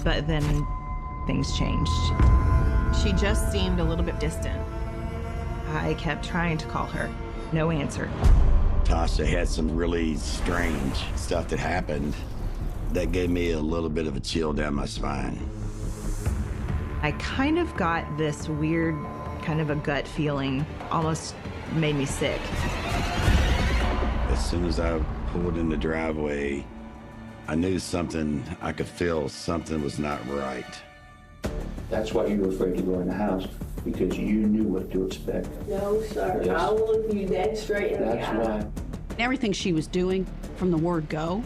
But then things changed. She just seemed a little bit distant. I kept trying to call her. No answer. Tasha had some really strange stuff that happened that gave me a little bit of a chill down my spine. I kind of got this weird, kind of a gut feeling, almost made me sick. As soon as I pulled in the driveway, I knew I could feel something was not right. That's why you were afraid to go in the house, because you knew what to expect. No, sir. Yes. I will look you dead straight in the eye. That's why. Everything she was doing from the word go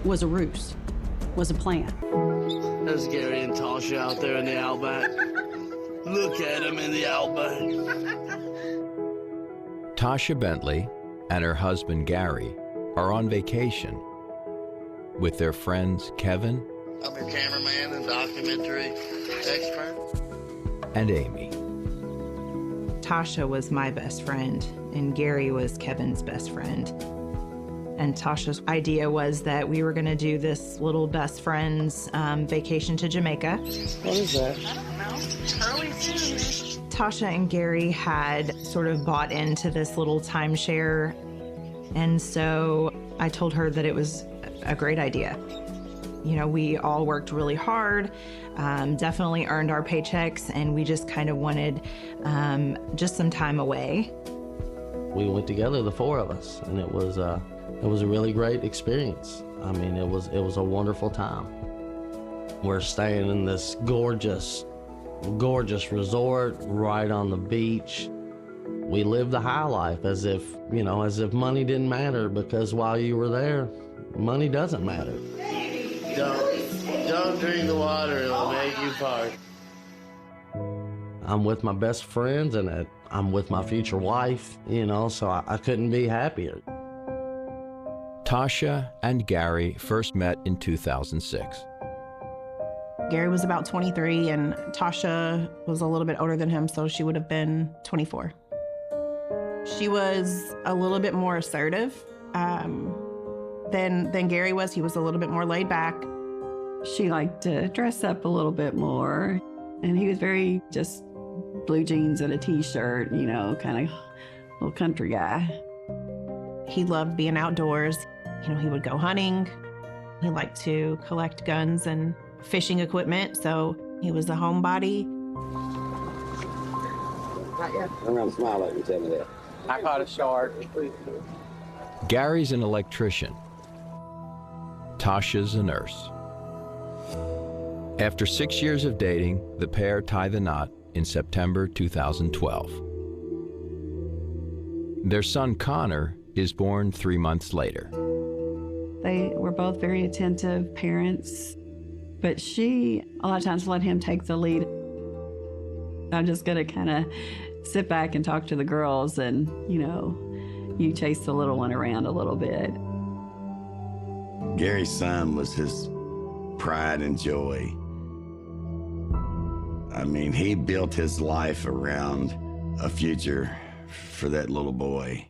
was a ruse, was a plan. There's Gary and Tasha out there in the outback. Look at them in the outback. Tasha Bentley and her husband Gary are on vacation with their friends Kevin. I'm your cameraman and documentary expert. And Amy. Tasha was my best friend, and Gary was Kevin's best friend. And Tasha's idea was that we were going to do this little best friends vacation to Jamaica. What is that? I don't know. Early soon. Tasha and Gary had sort of bought into this little timeshare, and so I told her that it was a great idea. You know, we all worked really hard, definitely earned our paychecks, and we just kind of wanted just some time away. We went together, the four of us, and it was a really great experience. I mean, it was a wonderful time. We're staying in this gorgeous resort right on the beach. We lived the high life as if money didn't matter, because while you were there, money doesn't matter. Don't drink the water, it'll make you fart. I'm with my best friends, and I'm with my future wife, so I couldn't be happier. Tasha and Gary first met in 2006. Gary was about 23, and Tasha was a little bit older than him, so she would have been 24. She was a little bit more assertive than Gary was. He was a little bit more laid back. She liked to dress up a little bit more, and he was very just blue jeans and a t-shirt, kind of little country guy. He loved being outdoors. He would go hunting. He liked to collect guns and fishing equipment, so he was a homebody. Turn around and smile at me, tell me that. I caught a shark. Gary's an electrician. Tasha's a nurse. After 6 years of dating, the pair tie the knot in September 2012. Their son Connor is born 3 months later. They were both very attentive parents, but she a lot of times let him take the lead. I'm just gonna kind of sit back and talk to the girls, and you chase the little one around a little bit. Gary's son was his pride and joy. I mean, he built his life around a future for that little boy.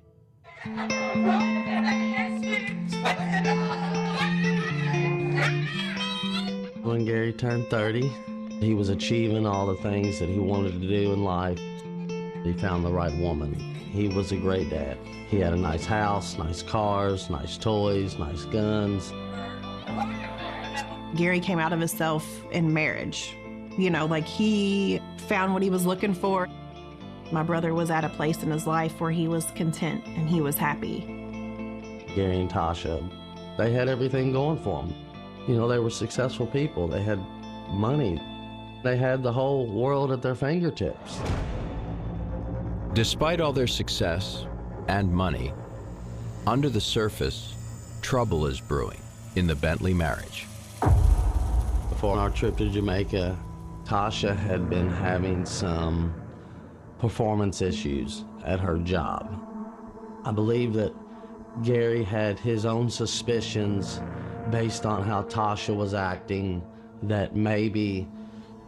When Gary turned 30, he was achieving all the things that he wanted to do in life. He found the right woman. He was a great dad. He had a nice house, nice cars, nice toys, nice guns. Gary came out of himself in marriage. He found what he was looking for. My brother was at a place in his life where he was content and he was happy. Gary and Tasha, they had everything going for them. They were successful people. They had money. They had the whole world at their fingertips. Despite all their success and money, under the surface, trouble is brewing in the Bentley marriage. Before our trip to Jamaica, Tasha had been having some performance issues at her job. I believe that Gary had his own suspicions based on how Tasha was acting, that maybe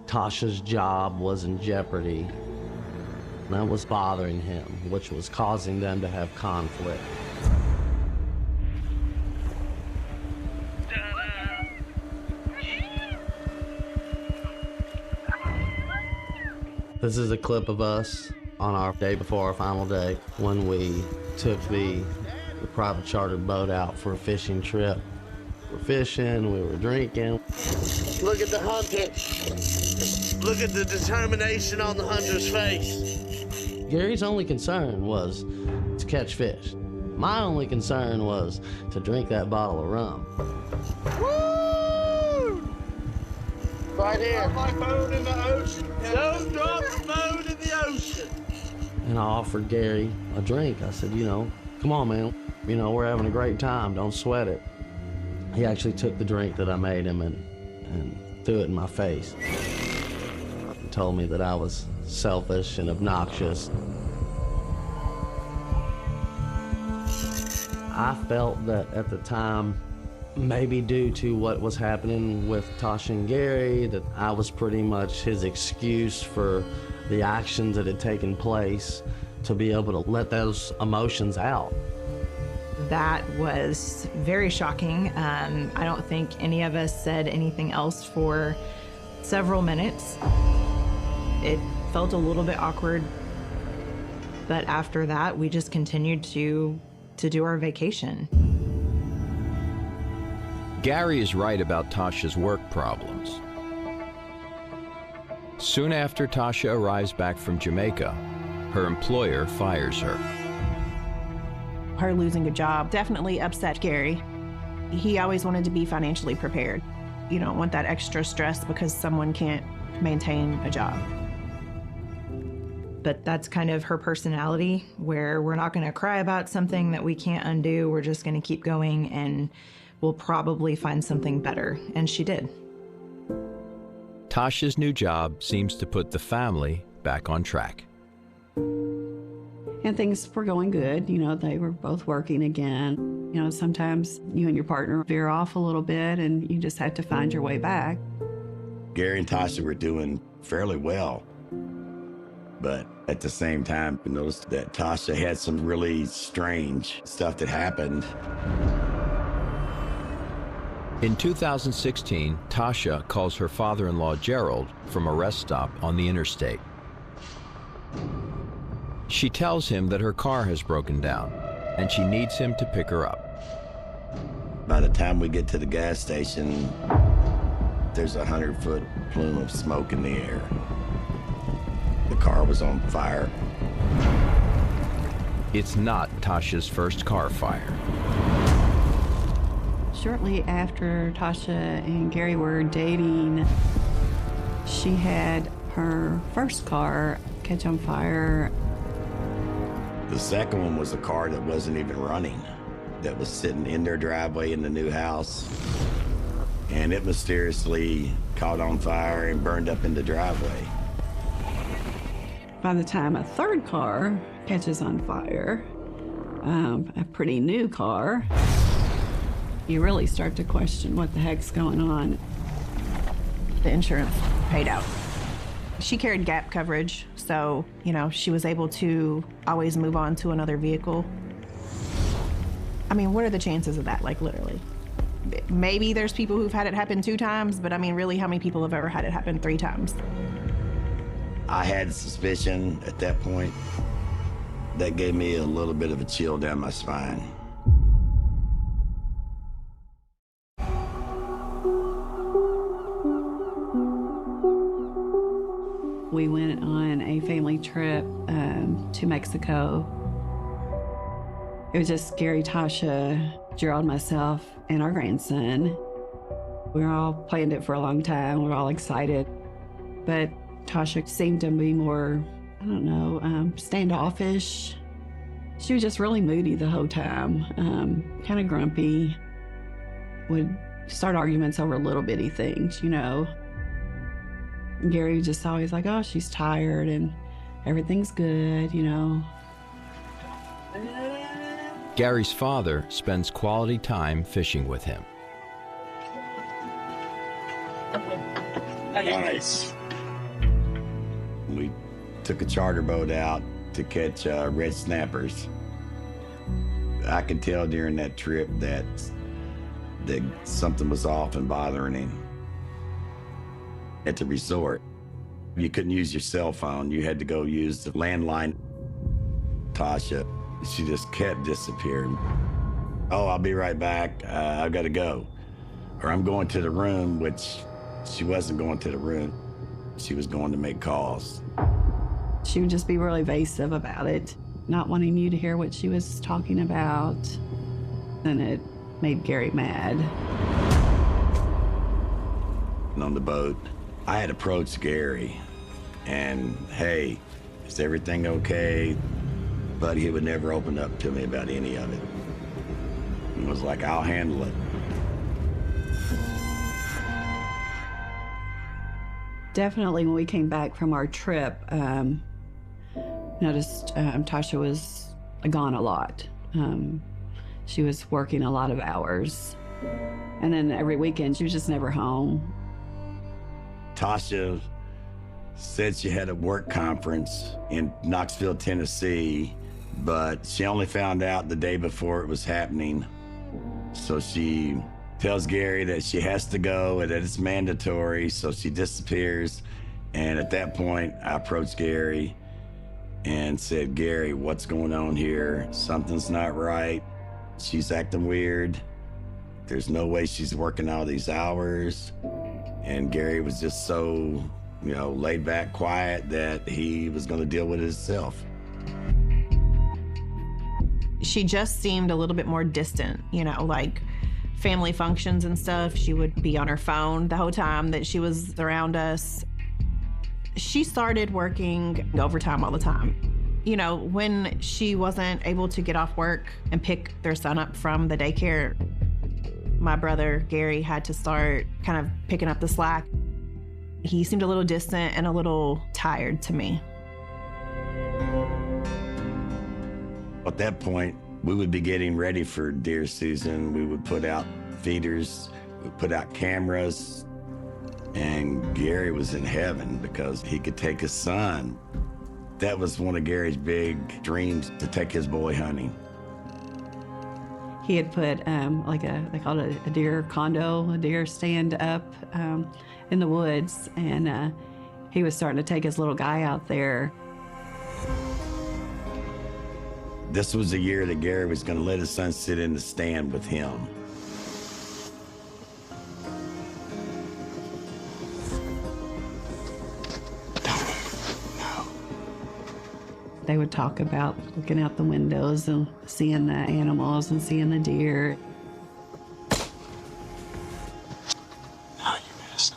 Tasha's job was in jeopardy. That was bothering him, which was causing them to have conflict. This is a clip of us on our day before our final day when we took the private chartered boat out for a fishing trip. We were fishing, we were drinking. Look at the hunter. Look at the determination on the hunter's face. Gary's only concern was to catch fish. My only concern was to drink that bottle of rum. Woo! Right here. Drop my phone in the ocean. Don't drop the phone in the ocean. And I offered Gary a drink. I said, you know, come on, man. You know, we're having a great time. Don't sweat it. He actually took the drink that I made him and threw it in my face. He told me that I was selfish and obnoxious. I felt that at the time, maybe due to what was happening with Tasha and Gary, that I was pretty much his excuse for the actions that had taken place to be able to let those emotions out. That was very shocking. I don't think any of us said anything else for several minutes. It felt a little bit awkward, but after that, we just continued to do our vacation. Gary is right about Tasha's work problems. Soon after Tasha arrives back from Jamaica, her employer fires her. Her losing a job definitely upset Gary. He always wanted to be financially prepared. You don't want that extra stress because someone can't maintain a job. But that's kind of her personality, where we're not going to cry about something that we can't undo. We're just going to keep going, and we'll probably find something better. And she did. Tasha's new job seems to put the family back on track. And things were going good. You know, they were both working again. You know, sometimes you and your partner veer off a little bit and you just have to find your way back. Gary and Tasha were doing fairly well. But at the same time, we noticed that Tasha had some really strange stuff that happened. In 2016, Tasha calls her father-in-law Gerald from a rest stop on the interstate. She tells him that her car has broken down and she needs him to pick her up. By the time we get to the gas station, there's a 100-foot plume of smoke in the air. The car was on fire. It's not Tasha's first car fire. Shortly after Tasha and Gary were dating, she had her first car catch on fire. The second one was a car that wasn't even running, that was sitting in their driveway in the new house. And it mysteriously caught on fire and burned up in the driveway. By the time a third car catches on fire, a pretty new car, you really start to question what the heck's going on. The insurance paid out. She carried gap coverage, so, you know, she was able to always move on to another vehicle. I mean, what are the chances of that, like, literally? Maybe there's people who've had it happen 2 times, but I mean, really, how many people have ever had it happen 3 times? I had suspicion at that point. That gave me a little bit of a chill down my spine. We went on a family trip to Mexico. It was just Gary, Tasha, Gerald, myself, and our grandson. We were all planned it for a long time. We were all excited. But Tasha seemed to be more, I don't know, standoffish. She was just really moody the whole time, kind of grumpy. Would start arguments over little bitty things, you know. Gary was just always like, oh, she's tired and everything's good, you know. Gary's father spends quality time fishing with him. Nice. We took a charter boat out to catch red snappers. I could tell during that trip that something was off and bothering him. At the resort, You couldn't use your cell phone. You had to go use the landline. Tasha, she just kept disappearing. Oh, I'll be right back. I've got to go. Or I'm going to the room, which she wasn't going to the room. She was going to make calls. She would just be really evasive about it, not wanting you to hear what she was talking about. And it made Gary mad. And on the boat, I had approached Gary and, hey, is everything okay? But he would never open up to me about any of it. He was like, I'll handle it. Definitely when we came back from our trip, noticed Tasha was gone a lot. She was working a lot of hours. And then every weekend, she was just never home. Tasha said she had a work conference in Knoxville, Tennessee, but she only found out the day before it was happening. So she tells Gary that she has to go and that it's mandatory, so she disappears. And at that point, I approached Gary and said, Gary, what's going on here? Something's not right. She's acting weird. There's no way she's working all these hours. And Gary was just so, laid back, quiet, that he was going to deal with it himself. She just seemed a little bit more distant, like family functions and stuff. She would be on her phone the whole time that she was around us. She started working overtime all the time. When she wasn't able to get off work and pick their son up from the daycare, my brother, Gary, had to start kind of picking up the slack. He seemed a little distant and a little tired to me. At that point, we would be getting ready for deer season. We would put out feeders, we'd put out cameras, and Gary was in heaven because he could take his son. That was one of Gary's big dreams, to take his boy hunting. He had put they called it a deer condo, a deer stand up in the woods, and he was starting to take his little guy out there. This was the year that Gary was going to let his son sit in the stand with him. They would talk about looking out the windows and seeing the animals and seeing the deer. No, you missed.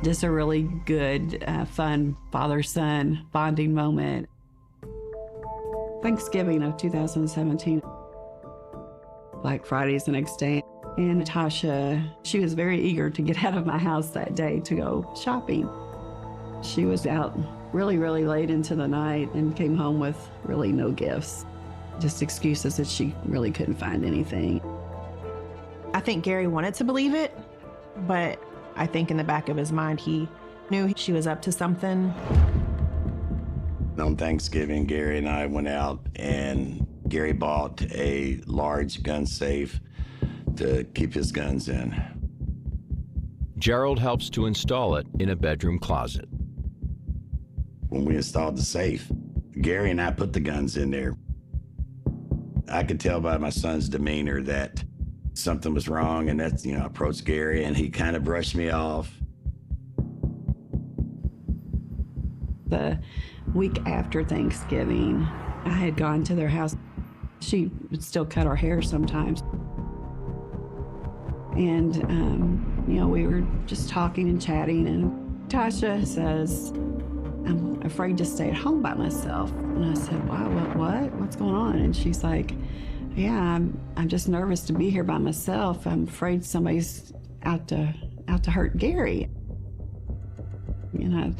Just a really good, fun father-son bonding moment. Thanksgiving of 2017. Black Friday's the next day. And Tasha, she was very eager to get out of my house that day to go shopping. She was out really, really late into the night and came home with really no gifts. Just excuses that she really couldn't find anything. I think Gary wanted to believe it, but I think in the back of his mind, he knew she was up to something. On Thanksgiving, Gary and I went out, and Gary bought a large gun safe to keep his guns in. Gerald helps to install it in a bedroom closet. When we installed the safe, Gary and I put the guns in there. I could tell by my son's demeanor that something was wrong, and that's, I approached Gary, and he kind of brushed me off. The week after Thanksgiving, I had gone to their house. She would still cut our hair sometimes. And, we were just talking and chatting, and Tasha says, I'm afraid to stay at home by myself. And I said, wow, what? What's going on? And she's like, yeah, I'm just nervous to be here by myself. I'm afraid somebody's out to hurt Gary. And I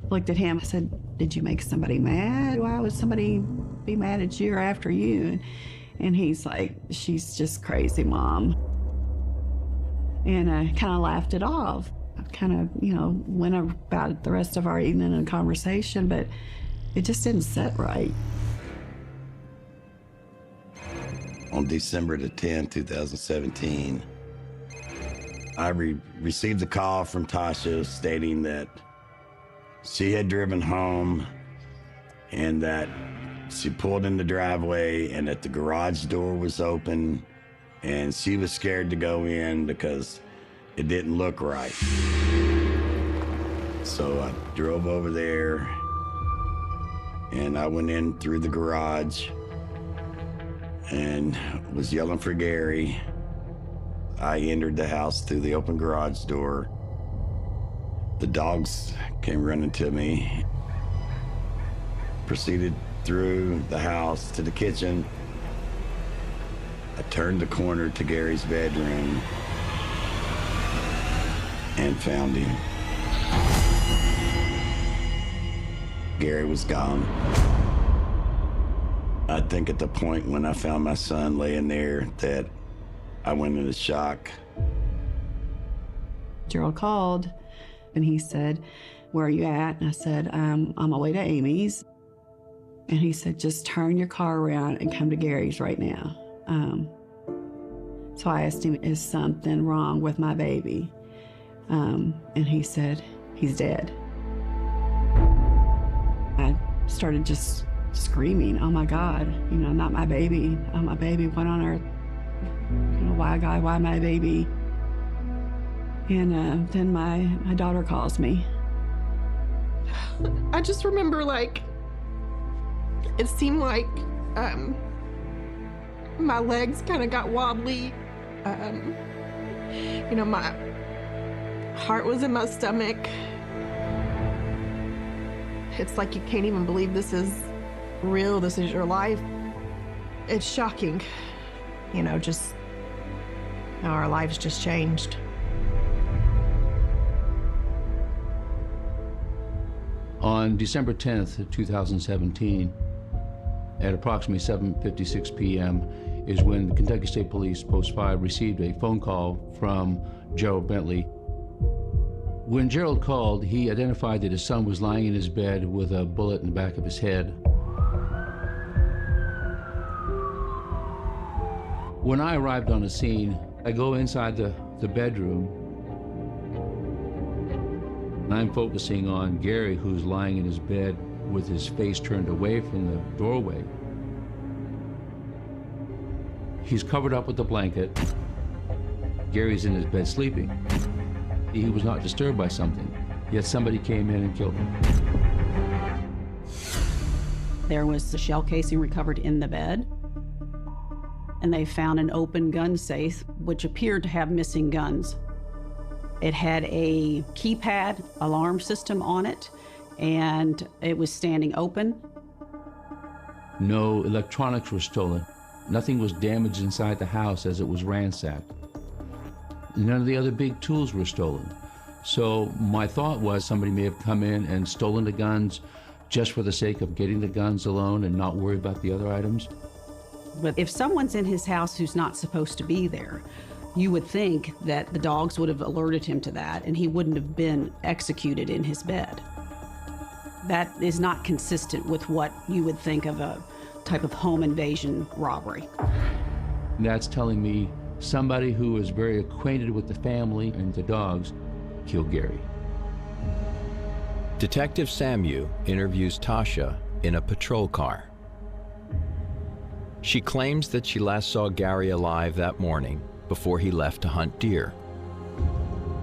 looked at him, I said, did you make somebody mad? Why would somebody be mad at you or after you? And he's like, she's just crazy, Mom. And I kind of laughed it off. I kind of, went about the rest of our evening in conversation, but it just didn't sit right. On December the 10th, 2017, I received a call from Tasha stating that she had driven home and that she pulled in the driveway and that the garage door was open and she was scared to go in because it didn't look right. So I drove over there and I went in through the garage and was yelling for Gary. I entered the house through the open garage door. The dogs came running to me. Proceeded through the house to the kitchen. I turned the corner to Gary's bedroom and found him. Gary was gone. I think at the point when I found my son laying there that I went into shock. Gerald called and he said, "Where are you at?" And I said, "I'm on my way to Amy's." And he said, "Just turn your car around and come to Gary's right now." So I asked him, "Is something wrong with my baby?" And he said, "He's dead." I started just screaming, "Oh my God, not my baby. Oh, my baby, what on earth? Why God, why my baby?" And then my daughter calls me. I just remember, it seemed like my legs kind of got wobbly. My heart was in my stomach. It's like you can't even believe this is real, this is your life. It's shocking. Just how our lives just changed. On December 10th, 2017, at approximately 7:56 p.m. is when the Kentucky State Police Post 5 received a phone call from Gerald Bentley. When Gerald called, he identified that his son was lying in his bed with a bullet in the back of his head. When I arrived on the scene, I go inside the bedroom, and I'm focusing on Gary, who's lying in his bed with his face turned away from the doorway. He's covered up with a blanket. Gary's in his bed sleeping. He was not disturbed by something, yet somebody came in and killed him. There was the shell casing recovered in the bed, and they found an open gun safe, which appeared to have missing guns. It had a keypad alarm system on it, and it was standing open. No electronics were stolen. Nothing was damaged inside the house as it was ransacked. None of the other big tools were stolen. So my thought was somebody may have come in and stolen the guns just for the sake of getting the guns alone and not worry about the other items. But if someone's in his house who's not supposed to be there, you would think that the dogs would have alerted him to that and he wouldn't have been executed in his bed. That is not consistent with what you would think of a type of home invasion robbery. That's telling me somebody who is very acquainted with the family and the dogs killed Gary. Detective Samu interviews Tasha in a patrol car. She claims that she last saw Gary alive that morning before he left to hunt deer.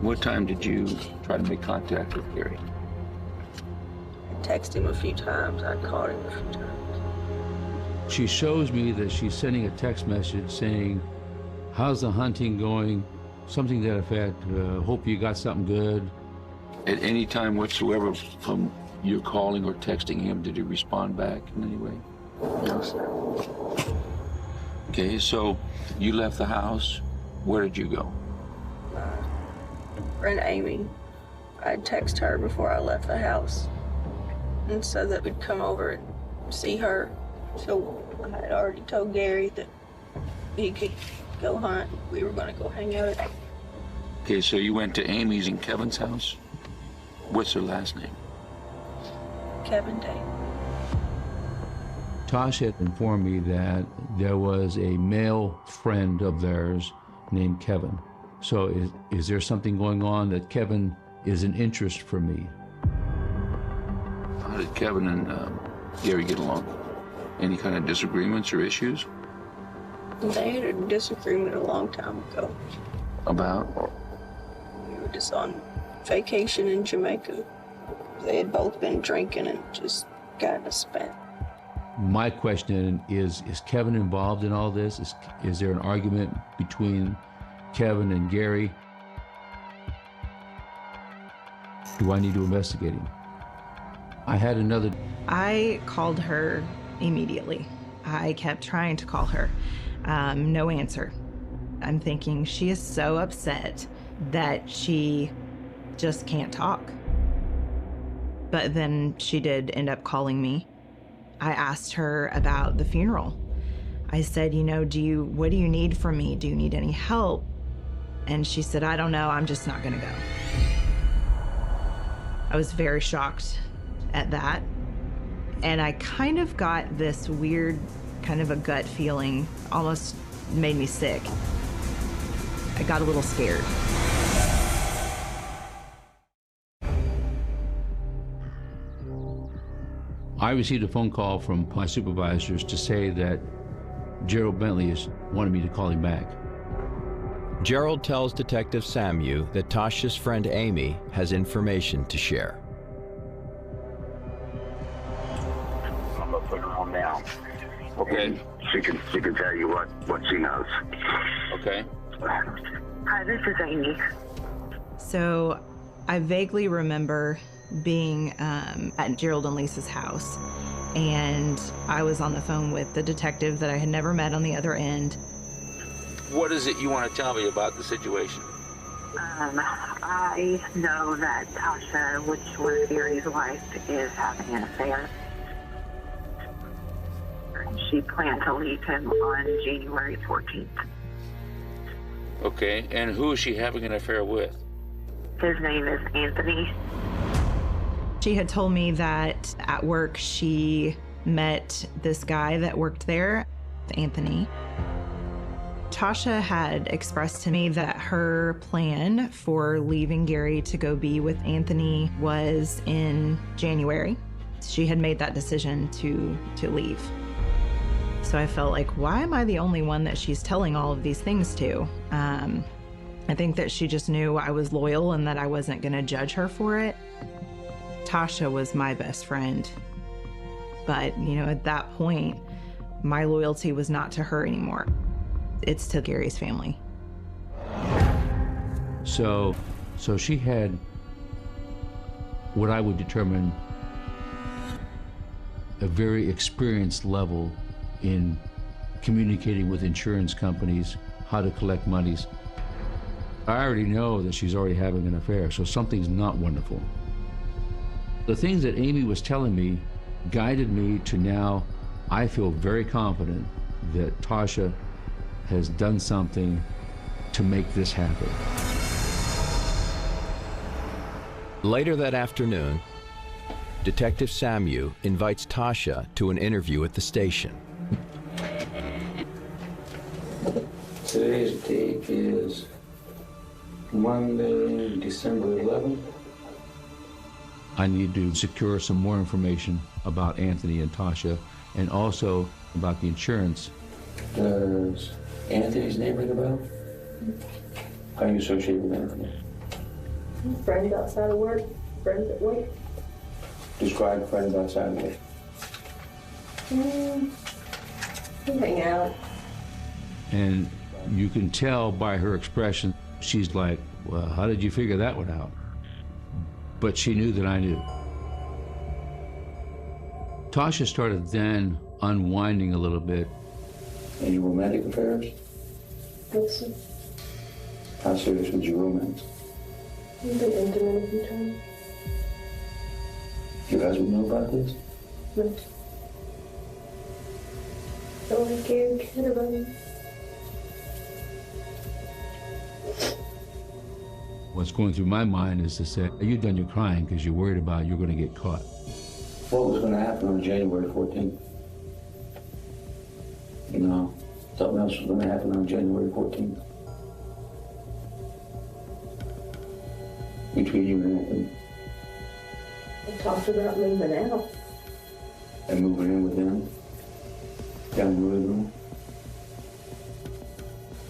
What time did you try to make contact with Gary? I texted him a few times. I called him a few times. She shows me that she's sending a text message saying, "How's the hunting going?" Something to that effect. Hope you got something good. At any time whatsoever from you calling or texting him, did he respond back in any way? No, sir. Okay, so you left the house. Where did you go? Friend Amy, I texted her before I left the house and said that we'd come over and see her. So I had already told Gary that he could go hunt. We were going to go hang out. Okay, so you went to Amy's in Kevin's house. What's her last name? Kevin Day. Tasha had informed me that there was a male friend of theirs named Kevin. So is there something going on that Kevin is an interest for me? How did Kevin and Gary get along? Any kind of disagreements or issues? They had a disagreement a long time ago. About? We were just on vacation in Jamaica. They had both been drinking and just gotten a spat. My question is Kevin involved in all this? Is there an argument between Kevin and Gary? Do I need to investigate him? I called her immediately. I kept trying to call her. No answer. I'm thinking she is so upset that she just can't talk. But then she did end up calling me. I asked her about the funeral. I said, what do you need from me? Do you need any help? And she said, I don't know, I'm just not gonna go. I was very shocked at that. And I kind of got this weird, kind of a gut feeling, almost made me sick. I got a little scared. I received a phone call from my supervisors to say that Gerald Bentley wanted me to call him back. Gerald tells Detective Samu that Tasha's friend Amy has information to share. I'm gonna put her on down. Okay. She can tell you what she knows. Okay. Hi, this is Amy. So I vaguely remember being at Gerald and Lisa's house, and I was on the phone with the detective that I had never met on the other end. What is it you want to tell me about the situation? I know that Tasha, which was Gary's wife, is having an affair. She planned to leave him on January 14th. Okay, and who is she having an affair with? His name is Anthony. She had told me that at work she met this guy that worked there, Anthony. Tasha had expressed to me that her plan for leaving Gary to go be with Anthony was in January. She had made that decision to leave. So I felt like, why am I the only one that she's telling all of these things to? I think that she just knew I was loyal and that I wasn't going to judge her for it. Tasha was my best friend. But, at that point, my loyalty was not to her anymore. It's to Gary's family. So she had what I would determine a very experienced level in communicating with insurance companies, how to collect monies. I already know that she's already having an affair, so something's not wonderful. The things that Amy was telling me guided me to now, I feel very confident that Tasha has done something to make this happen. Later that afternoon, Detective Samu invites Tasha to an interview at the station. Today's date is Monday, December 11th. I need to secure some more information about Anthony and Tasha, and also about the insurance. Does Anthony's name ring a bell? How do you associate with Anthony? Friends outside of work, friends at work. Describe friends outside of work. We hang out. And you can tell by her expression, she's like, well, how did you figure that one out? But she knew that I knew. Tasha started then unwinding a little bit. Any romantic affairs? Yes, sir. How serious was your romance? We've been intimate a few times. Your husband know about this? No. Don't like Gary cared about him. What's going through my mind is to say, are you done your crying because you're worried about you're going to get caught? What was going to happen on January 14th? Something else was going to happen on January 14th. Between you and Anthony. I talked about moving out. And moving in with him? Down the living room?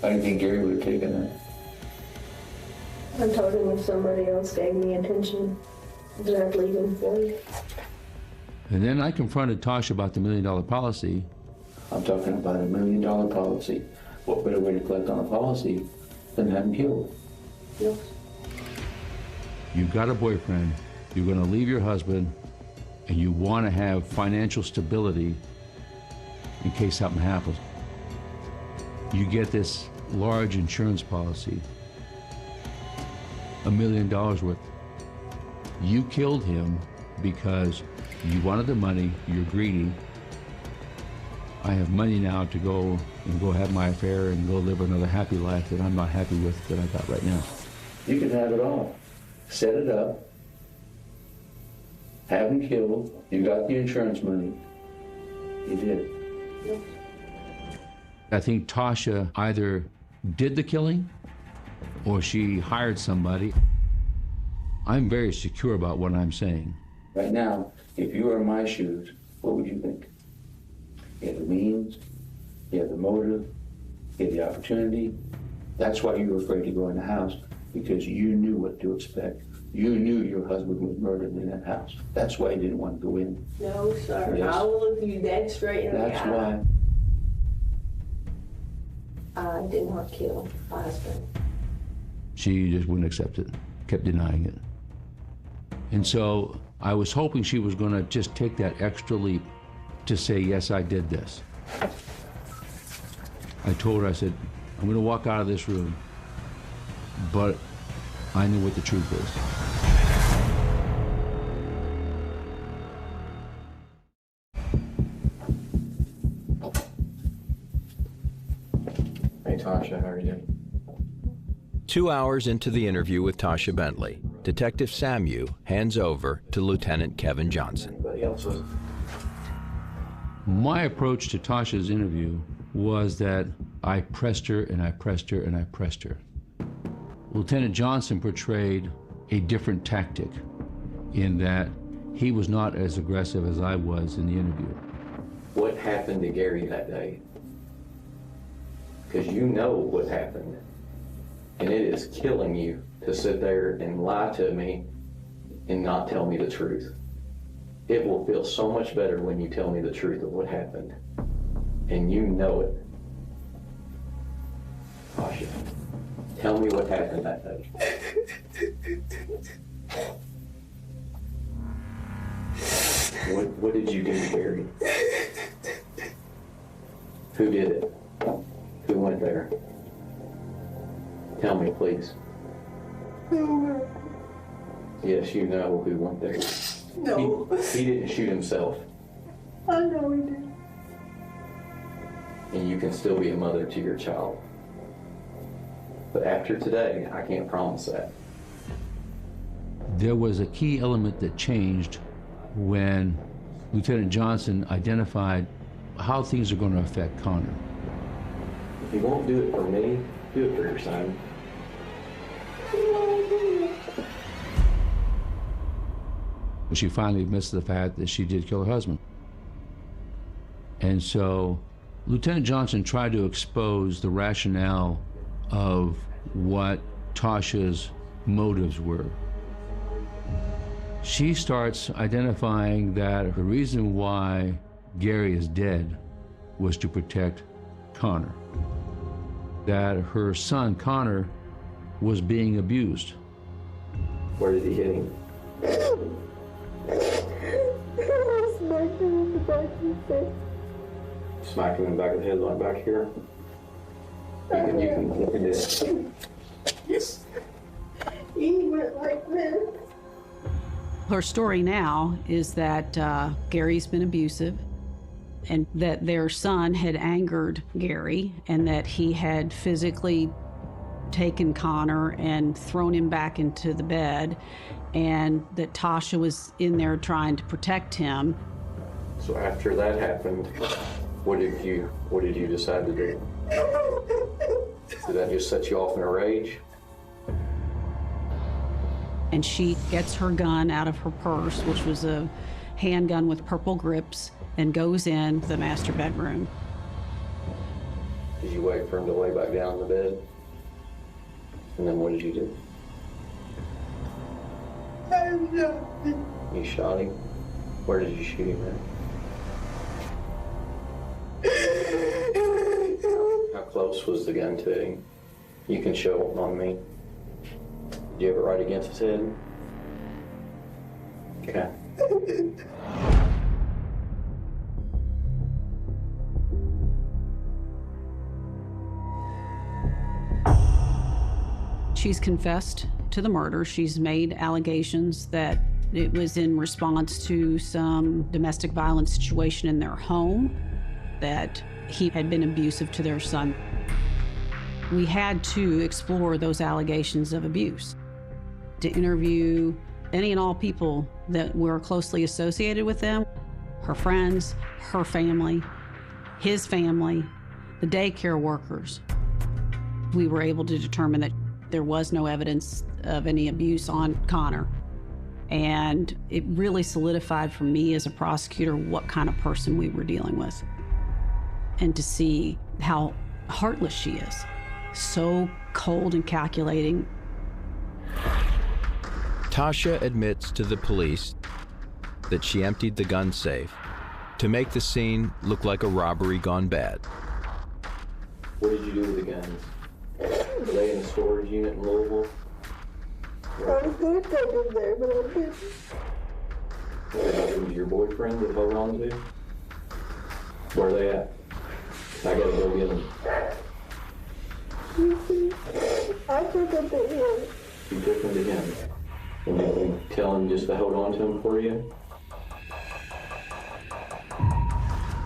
I didn't think Gary would have taken that. I told him if somebody else gave me attention, that I'd leave him for you. And then I confronted Tasha about the $1 million policy. I'm talking about $1 million policy. What better way to collect on a policy than have him killed? Yes. You've got a boyfriend, you're going to leave your husband, and you want to have financial stability in case something happens. You get this large insurance policy, $1 million worth. You killed him because you wanted the money, you're greedy. I have money now to go have my affair and go live another happy life that I'm not happy with that I got right now. You can have it all. Set it up, have him killed, you got the insurance money. You did. Yes. I think Tasha either did the killing or she hired somebody. I'm very secure about what I'm saying. Right now, if you were in my shoes, what would you think? You had the means, you had the motive, you had the opportunity. That's why you were afraid to go in the house, because you knew what to expect. You knew your husband was murdered in that house. That's why you didn't want to go in. No, sir. Yes. I will look you dead straight in the eye. That's why. I did not kill my husband. She just wouldn't accept it, kept denying it. And so I was hoping she was going to just take that extra leap to say, yes, I did this. I told her, I said, I'm going to walk out of this room, but I knew what the truth is. Hey, Tasha, how are you doing? 2 hours into the interview with Tasha Bentley, Detective Samu hands over to Lieutenant Kevin Johnson. Anybody else? My approach to Tasha's interview was that I pressed her and I pressed her and I pressed her. Lieutenant Johnson portrayed a different tactic in that he was not as aggressive as I was in the interview. What happened to Gary that day? Because you know what happened. And it is killing you to sit there and lie to me and not tell me the truth. It will feel so much better when you tell me the truth of what happened. And you know it. Tasha, tell me what happened that day. What did you do to Gary? Who did it? Who went there? Tell me, please. Yes, you know who went there. No. He didn't shoot himself. I know he did. And you can still be a mother to your child. But after today, I can't promise that. There was a key element that changed when Lieutenant Johnson identified how things are going to affect Connor. If you won't do it for me, do it for your son. She finally admits to the fact that she did kill her husband. And so Lieutenant Johnson tried to expose the rationale of what Tasha's motives were. She starts identifying that the reason why Gary is dead was to protect Connor. That her son, Connor, was being abused. Where did he hit him? Smacked him in the back of the face. Smacked him in the back of the head, like back here. You can look at this. Yes. He went like this. Her story now is that Gary's been abusive and that their son had angered Gary and that he had physically taken Connor and thrown him back into the bed and that Tasha was in there trying to protect him. So after that happened, what did you decide to do? Did that just set you off in a rage? and she gets her gun out of her purse, which was a handgun with purple grips, and goes in the master bedroom. Did you wait for him to lay back down in the bed? And then what did you do? You shot him? Where did you shoot him at? How close was the gun to him? You can show it on me. Did you have it right against his head? Okay. She's confessed to the murder. She's made allegations that it was in response to some domestic violence situation in their home, that he had been abusive to their son. We had to explore those allegations of abuse, to interview any and all people that were closely associated with them, her friends, her family, his family, the daycare workers. We were able to determine that there was no evidence of any abuse on Connor. And it really solidified for me as a prosecutor what kind of person we were dealing with. And to see how heartless she is. So cold and calculating. Tasha admits to the police that she emptied the gun safe to make the scene look like a robbery gone bad. What did you do with the guns? Were they in the storage unit in Louisville? I was going to take them there, but I didn't. It was your boyfriend that held on to? Where are they at? I gotta go get them. I took them to him. You took them to him? And you tell him just to hold on to them for you?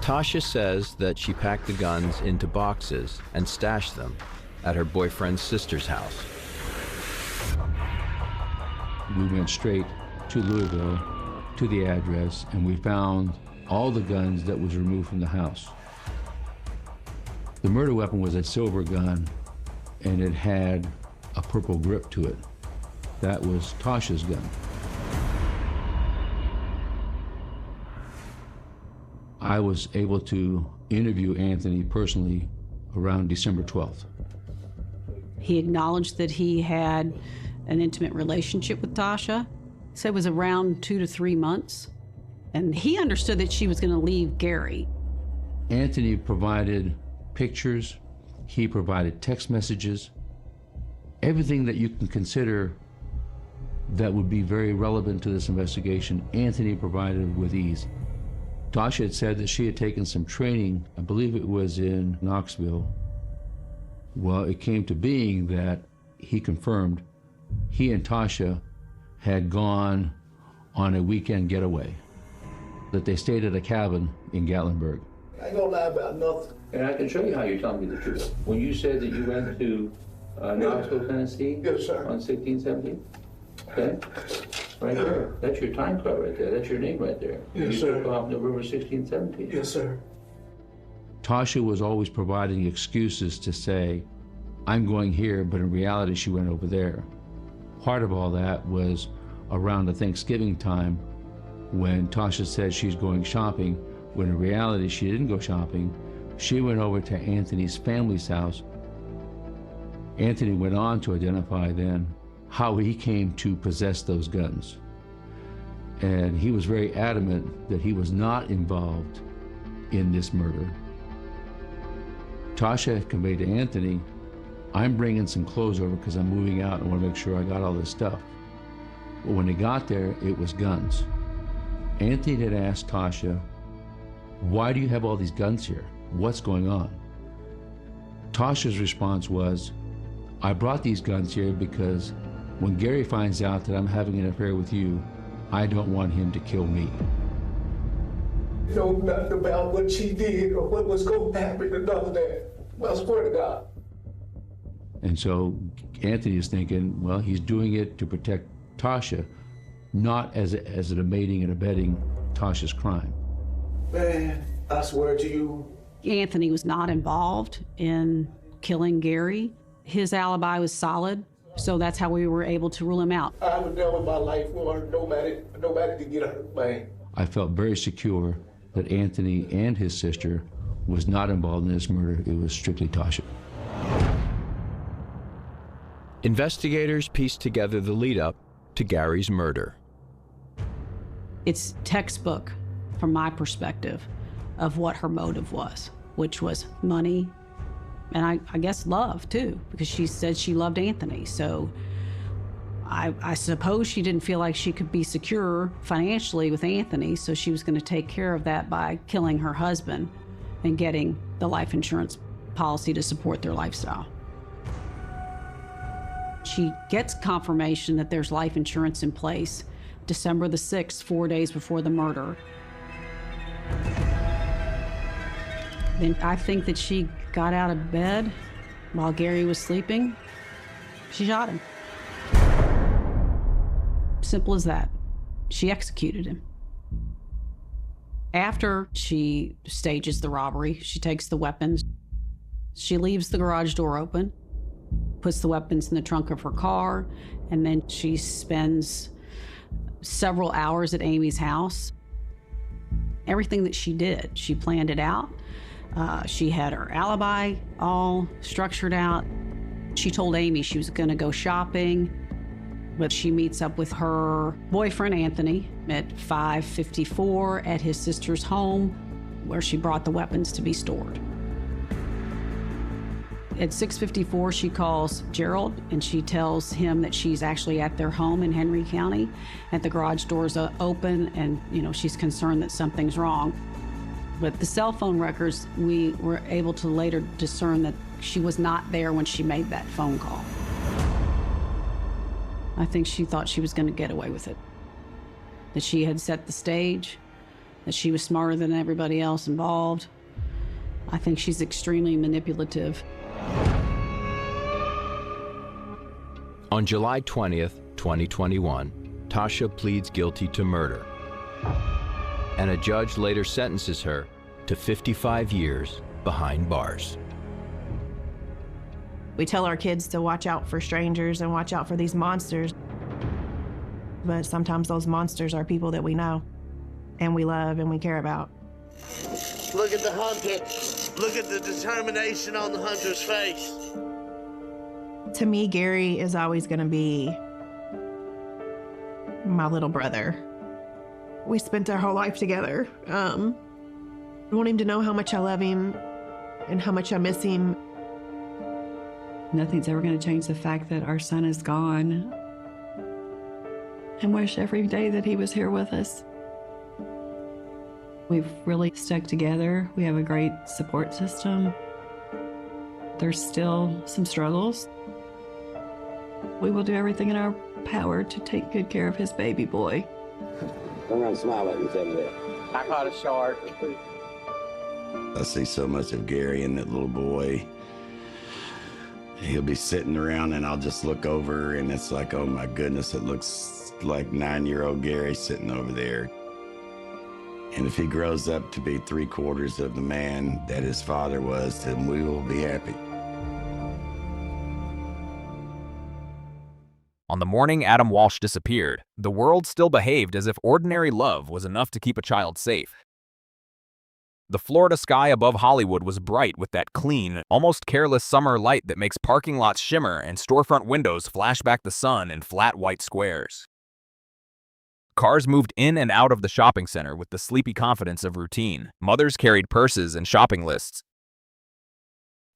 Tasha says that she packed the guns into boxes and stashed them at her boyfriend's sister's house. We went straight to Louisville, to the address, and we found all the guns that was removed from the house. The murder weapon was a silver gun, and it had a purple grip to it. That was Tasha's gun. I was able to interview Anthony personally around December 12th. He acknowledged that he had an intimate relationship with Tasha. Said it was around 2 to 3 months. And he understood that she was going to leave Gary. Anthony provided pictures, he provided text messages, everything that you can consider that would be very relevant to this investigation, Anthony provided with ease. Tasha had said that she had taken some training, I believe it was in Knoxville. Well, it came to being that he confirmed he and Tasha had gone on a weekend getaway, that they stayed at a cabin in Gatlinburg. I ain't gonna lie about nothing. And I can show you how you're telling me the truth. When you said that you went to Knoxville, Tennessee? Yes, sir. On 1617? Okay? Right there. That's your time card right there. That's your name right there. Yes, you sir. took off November 1617. Yes, sir. Tasha was always providing excuses to say, I'm going here, but in reality, she went over there. Part of all that was around the Thanksgiving time when Tasha said she's going shopping, when in reality, she didn't go shopping. She went over to Anthony's family's house. Anthony went on to identify then how he came to possess those guns. And he was very adamant that he was not involved in this murder. Tasha had conveyed to Anthony, I'm bringing some clothes over because I'm moving out and I want to make sure I got all this stuff. Well, when they got there, it was guns. Anthony had asked Tasha, why do you have all these guns here? What's going on? Tasha's response was, I brought these guns here because when Gary finds out that I'm having an affair with you, I don't want him to kill me. You know nothing about what she did or what was going to happen or none of that. I swear to God. And so Anthony is thinking, well, he's doing it to protect Tasha, not as an aiding and abetting Tasha's crime. Man, I swear to you. Anthony was not involved in killing Gary. His alibi was solid. So that's how we were able to rule him out. I would never in my life want nobody to get hurt, man. I felt very secure that Anthony and his sister was not involved in this murder. It was strictly Tasha. Investigators pieced together the lead-up to Gary's murder. It's textbook, from my perspective, of what her motive was, which was money, and I guess love, too, because she said she loved Anthony. So I suppose she didn't feel like she could be secure financially with Anthony, so she was going to take care of that by killing her husband and getting the life insurance policy to support their lifestyle. She gets confirmation that there's life insurance in place December the 6th, 4 days before the murder. Then I think that she got out of bed while Gary was sleeping. She shot him. Simple as that. She executed him. After she stages the robbery, she takes the weapons. She leaves the garage door open, puts the weapons in the trunk of her car, and then she spends several hours at Amy's house. Everything that she did, she planned it out. She had her alibi all structured out. She told Amy she was going to go shopping, but she meets up with her boyfriend, Anthony, at 5:54 at his sister's home, where she brought the weapons to be stored. At 6:54, she calls Gerald, and she tells him that she's actually at their home in Henry County, and the garage door's open, and, she's concerned that something's wrong. But the cell phone records, we were able to later discern that she was not there when she made that phone call. I think she thought she was going to get away with it, that she had set the stage, that she was smarter than everybody else involved. I think she's extremely manipulative. On July 20th, 2021, Tasha pleads guilty to murder, and a judge later sentences her to 55 years behind bars. We tell our kids to watch out for strangers and watch out for these monsters. But sometimes those monsters are people that we know and we love and we care about. Look at the hunter. Look at the determination on the hunter's face. To me, Gary is always going to be my little brother. We spent our whole life together. I want him to know how much I love him and how much I miss him. Nothing's ever going to change the fact that our son is gone. And wish every day that he was here with us. We've really stuck together. We have a great support system. There's still some struggles. We will do everything in our power to take good care of his baby boy. Come around, smile at me, tell me that. I caught a shark. I see so much of Gary and that little boy. He'll be sitting around and I'll just look over and it's like, oh my goodness, it looks like 9-year-old Gary sitting over there. And if he grows up to be 3/4 of the man that his father was, then we will be happy. On the morning Adam Walsh disappeared, the world still behaved as if ordinary love was enough to keep a child safe. The Florida sky above Hollywood was bright with that clean, almost careless summer light that makes parking lots shimmer and storefront windows flash back the sun in flat white squares. Cars moved in and out of the shopping center with the sleepy confidence of routine. Mothers carried purses and shopping lists.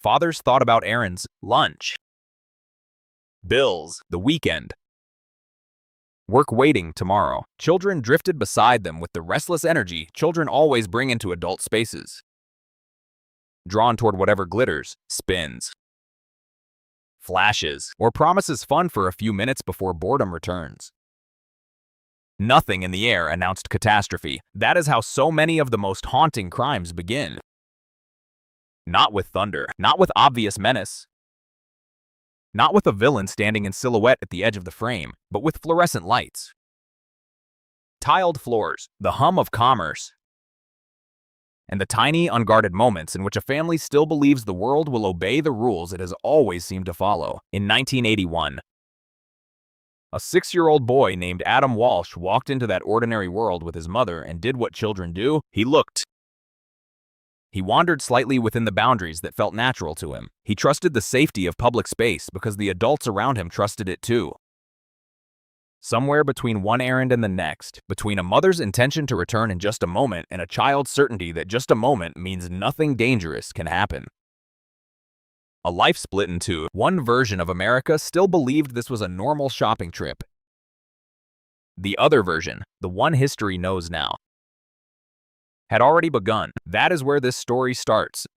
Fathers thought about errands, lunch, bills, the weekend, work waiting tomorrow. Children drifted beside them with the restless energy children always bring into adult spaces. Drawn toward whatever glitters, spins, flashes, or promises fun for a few minutes before boredom returns. Nothing in the air announced catastrophe. That is how so many of the most haunting crimes begin. Not with thunder, not with obvious menace, not with a villain standing in silhouette at the edge of the frame, but with fluorescent lights, tiled floors, the hum of commerce, and the tiny, unguarded moments in which a family still believes the world will obey the rules it has always seemed to follow. In 1981, A 6-year-old boy named Adam Walsh walked into that ordinary world with his mother and did what children do. He looked. He wandered slightly within the boundaries that felt natural to him. He trusted the safety of public space because the adults around him trusted it too. Somewhere between one errand and the next, between a mother's intention to return in just a moment and a child's certainty that just a moment means nothing dangerous can happen. A life split in two. One version of America still believed this was a normal shopping trip. The other version, the one history knows now, had already begun. That is where this story starts.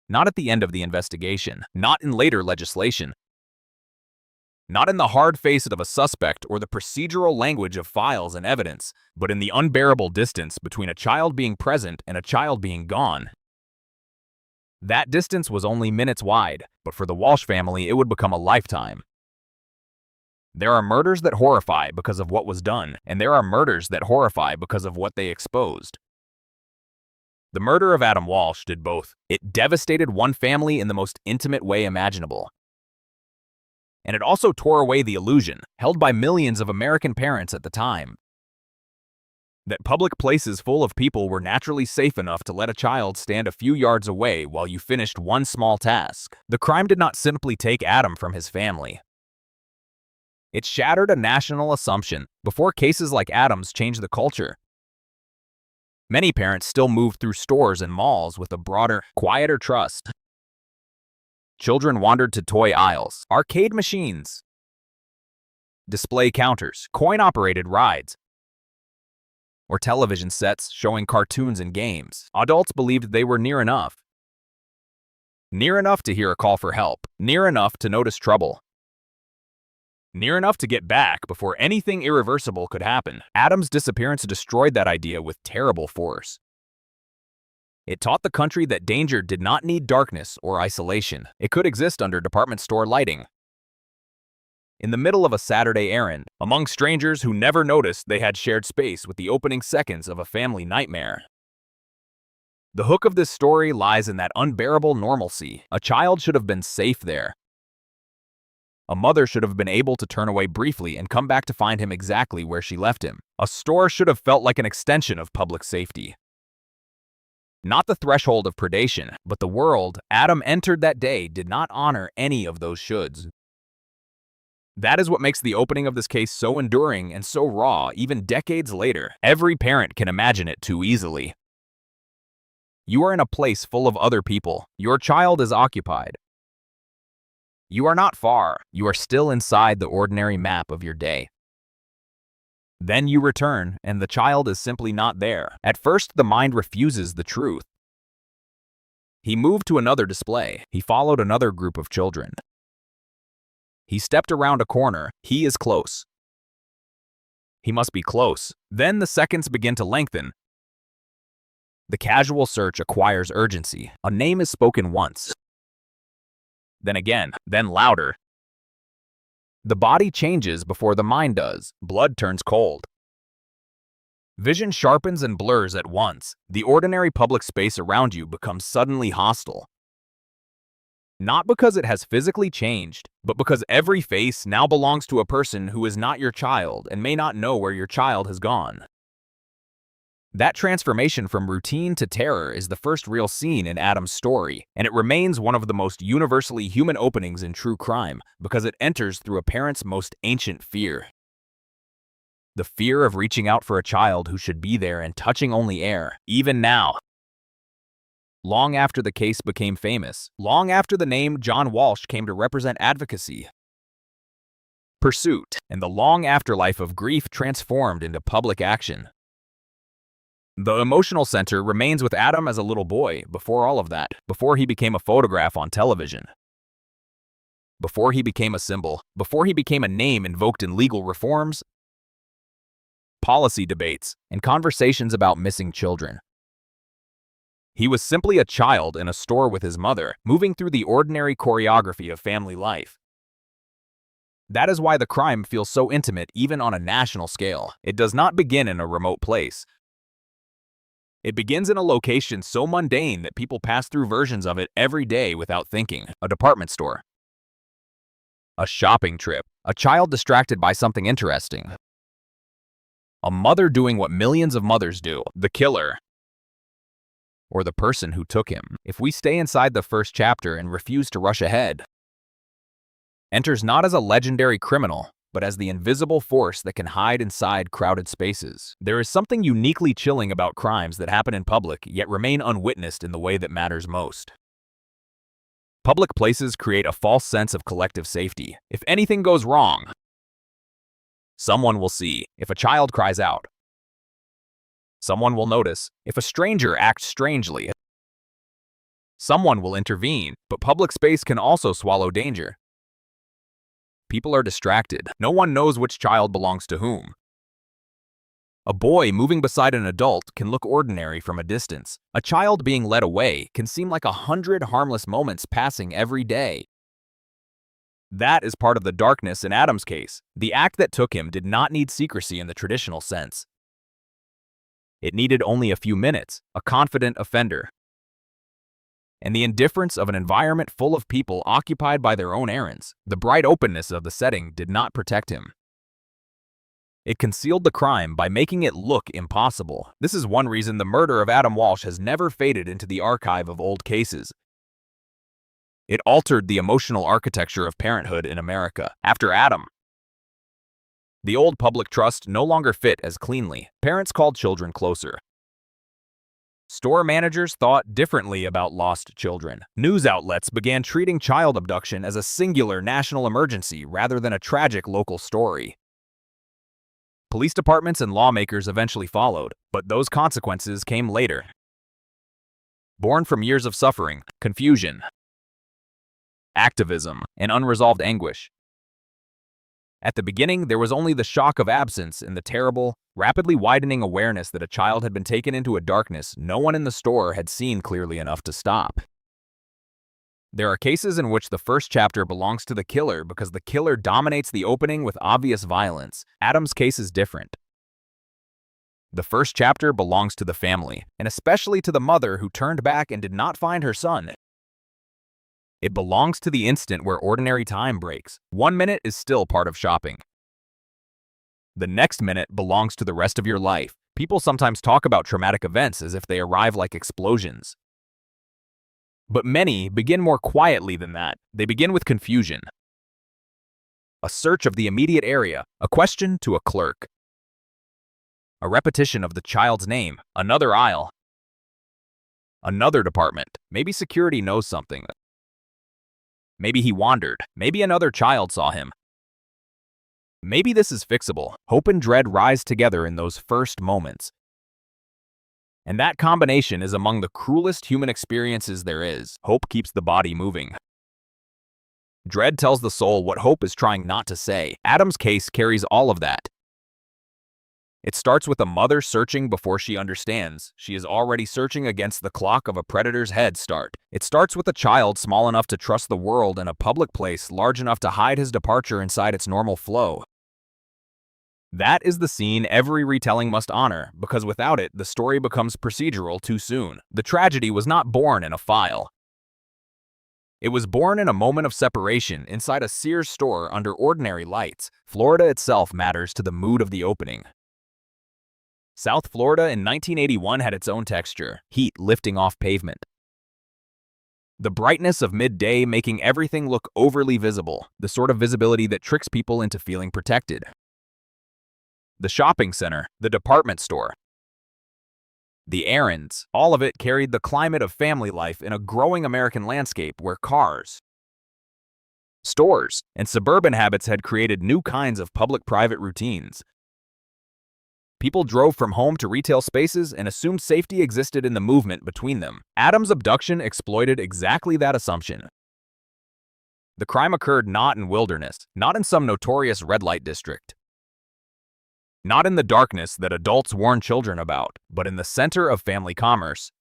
Not at the end of the investigation, not in later legislation, not in the hard face of a suspect or the procedural language of files and evidence, but in the unbearable distance between a child being present and a child being gone. That distance was only minutes wide, but for the Walsh family, it would become a lifetime. There are murders that horrify because of what was done, and there are murders that horrify because of what they exposed. The murder of Adam Walsh did both. It devastated one family in the most intimate way imaginable. And it also tore away the illusion, held by millions of American parents at the time, that public places full of people were naturally safe enough to let a child stand a few yards away while you finished one small task. The crime did not simply take Adam from his family. It shattered a national assumption before cases like Adam's changed the culture. Many parents still move through stores and malls with a broader, quieter trust. Children wandered to toy aisles, arcade machines, display counters, coin-operated rides, or television sets showing cartoons and games. Adults believed they were near enough. Near enough to hear a call for help, near enough to notice trouble, near enough to get back before anything irreversible could happen. Adam's disappearance destroyed that idea with terrible force. It taught the country that danger did not need darkness or isolation. It could exist under department store lighting, in the middle of a Saturday errand, among strangers who never noticed they had shared space with the opening seconds of a family nightmare. The hook of this story lies in that unbearable normalcy. A child should have been safe there. A mother should have been able to turn away briefly and come back to find him exactly where she left him. A store should have felt like an extension of public safety. Not the threshold of predation, but the world Adam entered that day did not honor any of those shoulds. That is what makes the opening of this case so enduring and so raw, even decades later. Every parent can imagine it too easily. You are in a place full of other people. Your child is occupied. You are not far. You are still inside the ordinary map of your day. Then you return, and the child is simply not there. At first, the mind refuses the truth. He moved to another display. He followed another group of children. He stepped around a corner. He is close. He must be close. Then the seconds begin to lengthen. The casual search acquires urgency. A name is spoken once. Then again, then louder. The body changes before the mind does. Blood turns cold. Vision sharpens and blurs at once. The ordinary public space around you becomes suddenly hostile. Not because it has physically changed, but because every face now belongs to a person who is not your child and may not know where your child has gone. That transformation from routine to terror is the first real scene in Adam's story, and it remains one of the most universally human openings in true crime because it enters through a parent's most ancient fear. The fear of reaching out for a child who should be there and touching only air, even now. Long after the case became famous, long after the name John Walsh came to represent advocacy, pursuit, and the long afterlife of grief transformed into public action. The emotional center remains with Adam as a little boy before all of that, before he became a photograph on television, before he became a symbol, before he became a name invoked in legal reforms, policy debates, and conversations about missing children. He was simply a child in a store with his mother, moving through the ordinary choreography of family life. That is why the crime feels so intimate even on a national scale. It does not begin in a remote place. It begins in a location so mundane that people pass through versions of it every day without thinking. A department store, a shopping trip, A child distracted by something interesting. A mother doing what millions of mothers do. The killer. Or the person who took him. If we stay inside the first chapter and refuse to rush ahead, enters not as a legendary criminal, but as the invisible force that can hide inside crowded spaces. There is something uniquely chilling about crimes that happen in public, yet remain unwitnessed in the way that matters most. Public places create a false sense of collective safety. If anything goes wrong, someone will see. If a child cries out, someone will notice. If a stranger acts strangely, someone will intervene. But public space can also swallow danger. People are distracted. No one knows which child belongs to whom. A boy moving beside an adult can look ordinary from a distance. A child being led away can seem like 100 harmless moments passing every day. That is part of the darkness in Adam's case. The act that took him did not need secrecy in the traditional sense. It needed only a few minutes, a confident offender, and the indifference of an environment full of people occupied by their own errands. The bright openness of the setting did not protect him. It concealed the crime by making it look impossible. This is one reason the murder of Adam Walsh has never faded into the archive of old cases. It altered the emotional architecture of parenthood in America. After Adam, the old public trust no longer fit as cleanly. Parents called children closer. Store managers thought differently about lost children. News outlets began treating child abduction as a singular national emergency rather than a tragic local story. Police departments and lawmakers eventually followed, but those consequences came later. Born from years of suffering, confusion, activism, and unresolved anguish. At the beginning, there was only the shock of absence and the terrible, rapidly widening awareness that a child had been taken into a darkness no one in the store had seen clearly enough to stop. There are cases in which the first chapter belongs to the killer because the killer dominates the opening with obvious violence. Adam's case is different. The first chapter belongs to the family, and especially to the mother who turned back and did not find her son. It belongs to the instant where ordinary time breaks. 1 minute is still part of shopping. The next minute belongs to the rest of your life. People sometimes talk about traumatic events as if they arrive like explosions. But many begin more quietly than that. They begin with confusion. A search of the immediate area, a question to a clerk. A repetition of the child's name, another aisle. Another department. Maybe security knows something. Maybe he wandered. Maybe another child saw him. Maybe this is fixable. Hope and dread rise together in those first moments. And that combination is among the cruelest human experiences there is. Hope keeps the body moving. Dread tells the soul what hope is trying not to say. Adam's case carries all of that. It starts with a mother searching before she understands. She is already searching against the clock of a predator's head start. It starts with a child small enough to trust the world and a public place large enough to hide his departure inside its normal flow. That is the scene every retelling must honor, because without it, the story becomes procedural too soon. The tragedy was not born in a file. It was born in a moment of separation inside a Sears store under ordinary lights. Florida itself matters to the mood of the opening. South Florida in 1981 had its own texture, heat lifting off pavement. The brightness of midday making everything look overly visible, the sort of visibility that tricks people into feeling protected. The shopping center, the department store, the errands, all of it carried the climate of family life in a growing American landscape where cars, stores, and suburban habits had created new kinds of public-private routines. People drove from home to retail spaces and assumed safety existed in the movement between them. Adam's abduction exploited exactly that assumption. The crime occurred not in wilderness, not in some notorious red light district, not in the darkness that adults warn children about, but in the center of family commerce,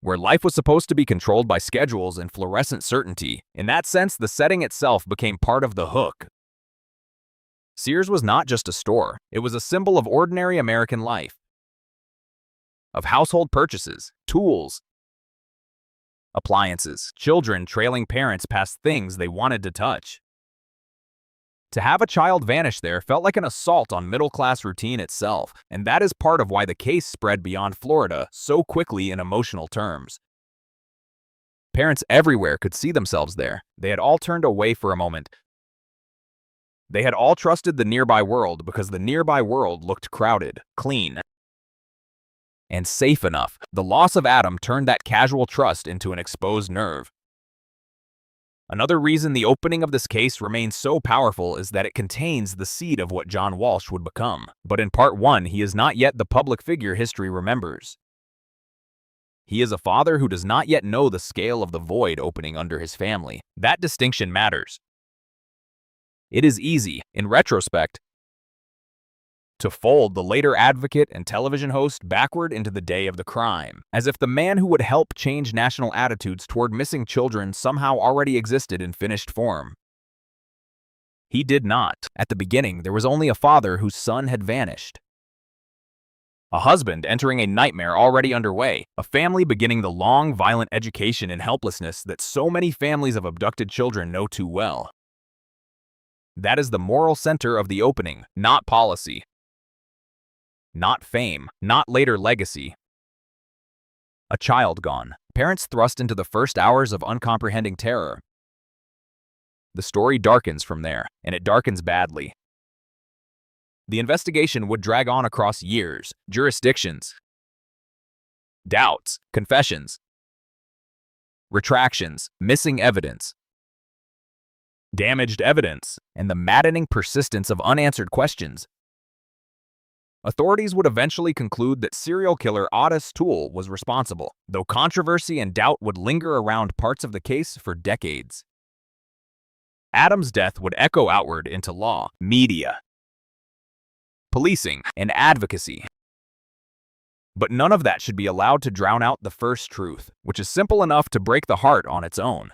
where life was supposed to be controlled by schedules and fluorescent certainty. In that sense, the setting itself became part of the hook. Sears was not just a store, it was a symbol of ordinary American life, of household purchases, tools, appliances, children trailing parents past things they wanted to touch. To have a child vanish there felt like an assault on middle-class routine itself, and that is part of why the case spread beyond Florida so quickly in emotional terms. Parents everywhere could see themselves there. They had all turned away for a moment. They had all trusted the nearby world because the nearby world looked crowded, clean, and safe enough. The loss of Adam turned that casual trust into an exposed nerve. Another reason the opening of this case remains so powerful is that it contains the seed of what John Walsh would become. But in part 1, he is not yet the public figure history remembers. He is a father who does not yet know the scale of the void opening under his family. That distinction matters. It is easy, in retrospect, to fold the later advocate and television host backward into the day of the crime, as if the man who would help change national attitudes toward missing children somehow already existed in finished form. He did not. At the beginning, there was only a father whose son had vanished, a husband entering a nightmare already underway, a family beginning the long, violent education in helplessness that so many families of abducted children know too well. That is the moral center of the opening, not policy, not fame, not later legacy. A child gone. Parents thrust into the first hours of uncomprehending terror. The story darkens from there, and it darkens badly. The investigation would drag on across years, jurisdictions, doubts, confessions, retractions, missing evidence, damaged evidence, and the maddening persistence of unanswered questions. Authorities would eventually conclude that serial killer Otis Toole was responsible, though controversy and doubt would linger around parts of the case for decades. Adam's death would echo outward into law, media, policing, and advocacy. But none of that should be allowed to drown out the first truth, which is simple enough to break the heart on its own.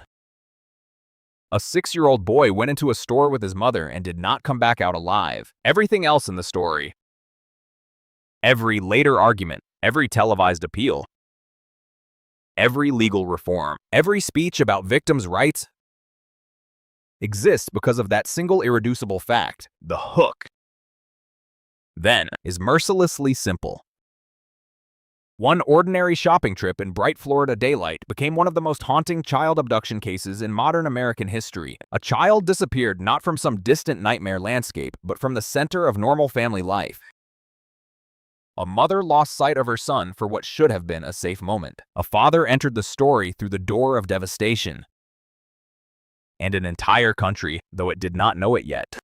A 6-year-old boy went into a store with his mother and did not come back out alive. Everything else in the story, every later argument, every televised appeal, every legal reform, every speech about victims' rights exists because of that single irreducible fact, the hook, then, is mercilessly simple. One ordinary shopping trip in bright Florida daylight became one of the most haunting child abduction cases in modern American history. A child disappeared not from some distant nightmare landscape, but from the center of normal family life. A mother lost sight of her son for what should have been a safe moment. A father entered the story through the door of devastation. And an entire country, though it did not know it yet,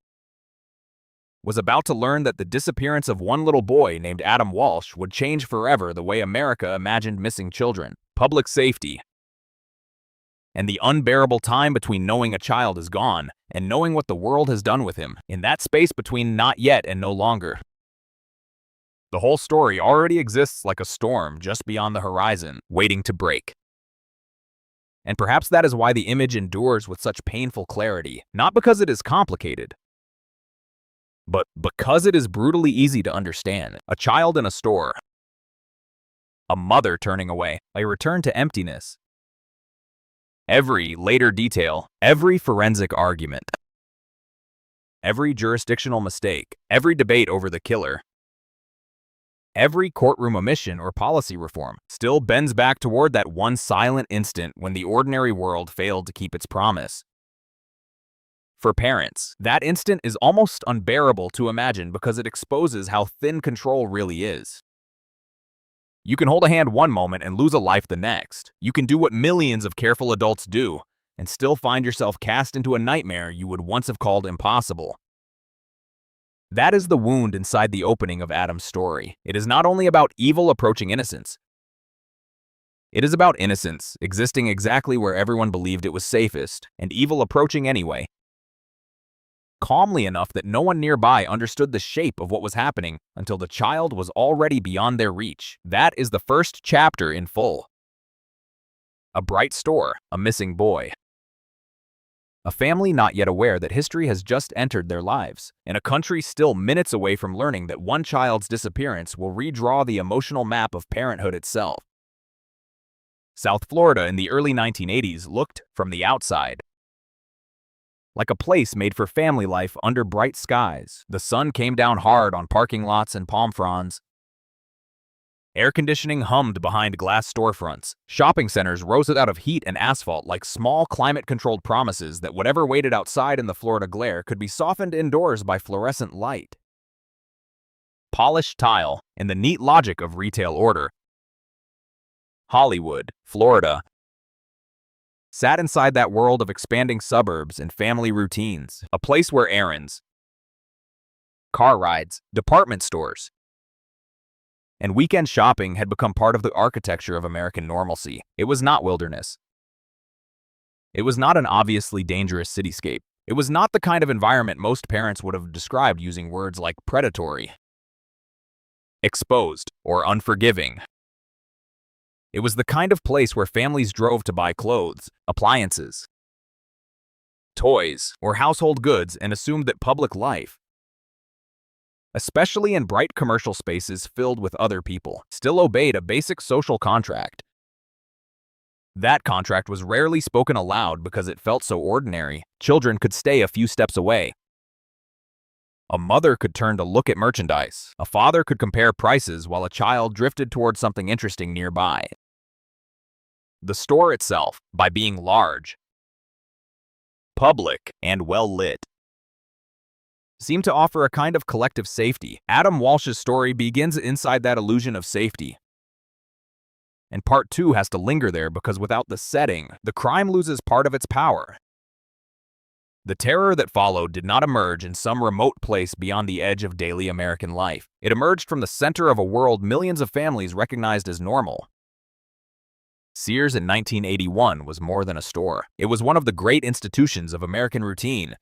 was about to learn that the disappearance of one little boy named Adam Walsh would change forever the way America imagined missing children, public safety, and the unbearable time between knowing a child is gone and knowing what the world has done with him, in that space between not yet and no longer. The whole story already exists like a storm just beyond the horizon, waiting to break. And perhaps that is why the image endures with such painful clarity, not because it is complicated, but because it is brutally easy to understand. A child in a store, a mother turning away, a return to emptiness. Every later detail, every forensic argument, every jurisdictional mistake, every debate over the killer, every courtroom omission or policy reform still bends back toward that one silent instant when the ordinary world failed to keep its promise. For parents, that instant is almost unbearable to imagine because it exposes how thin control really is. You can hold a hand one moment and lose a life the next. You can do what millions of careful adults do and still find yourself cast into a nightmare you would once have called impossible. That is the wound inside the opening of Adam's story. It is not only about evil approaching innocence. It is about innocence existing exactly where everyone believed it was safest, and evil approaching anyway, calmly enough that no one nearby understood the shape of what was happening until the child was already beyond their reach. That is the first chapter in full. A bright store, a missing boy. A family not yet aware that history has just entered their lives, and a country still minutes away from learning that one child's disappearance will redraw the emotional map of parenthood itself. South Florida in the early 1980s looked, from the outside, like a place made for family life under bright skies. The sun came down hard on parking lots and palm fronds. Air conditioning hummed behind glass storefronts. Shopping centers rose out of heat and asphalt like small climate-controlled promises that whatever waited outside in the Florida glare could be softened indoors by fluorescent light. Polished tile and the neat logic of retail order. Hollywood, Florida, sat inside that world of expanding suburbs and family routines, a place where errands, car rides, department stores, and weekend shopping had become part of the architecture of American normalcy. It was not wilderness. It was not an obviously dangerous cityscape. It was not the kind of environment most parents would have described using words like predatory, exposed, or unforgiving. It was the kind of place where families drove to buy clothes, appliances, toys, or household goods and assumed that public life, especially in bright commercial spaces filled with other people, still obeyed a basic social contract. That contract was rarely spoken aloud because it felt so ordinary. Children could stay a few steps away. A mother could turn to look at merchandise. A father could compare prices while a child drifted toward something interesting nearby. The store itself, by being large, public, and well-lit, seemed to offer a kind of collective safety. Adam Walsh's story begins inside that illusion of safety. And part 2 has to linger there because without the setting, the crime loses part of its power. The terror that followed did not emerge in some remote place beyond the edge of daily American life. It emerged from the center of a world millions of families recognized as normal. Sears in 1981 was more than a store. It was one of the great institutions of American routine.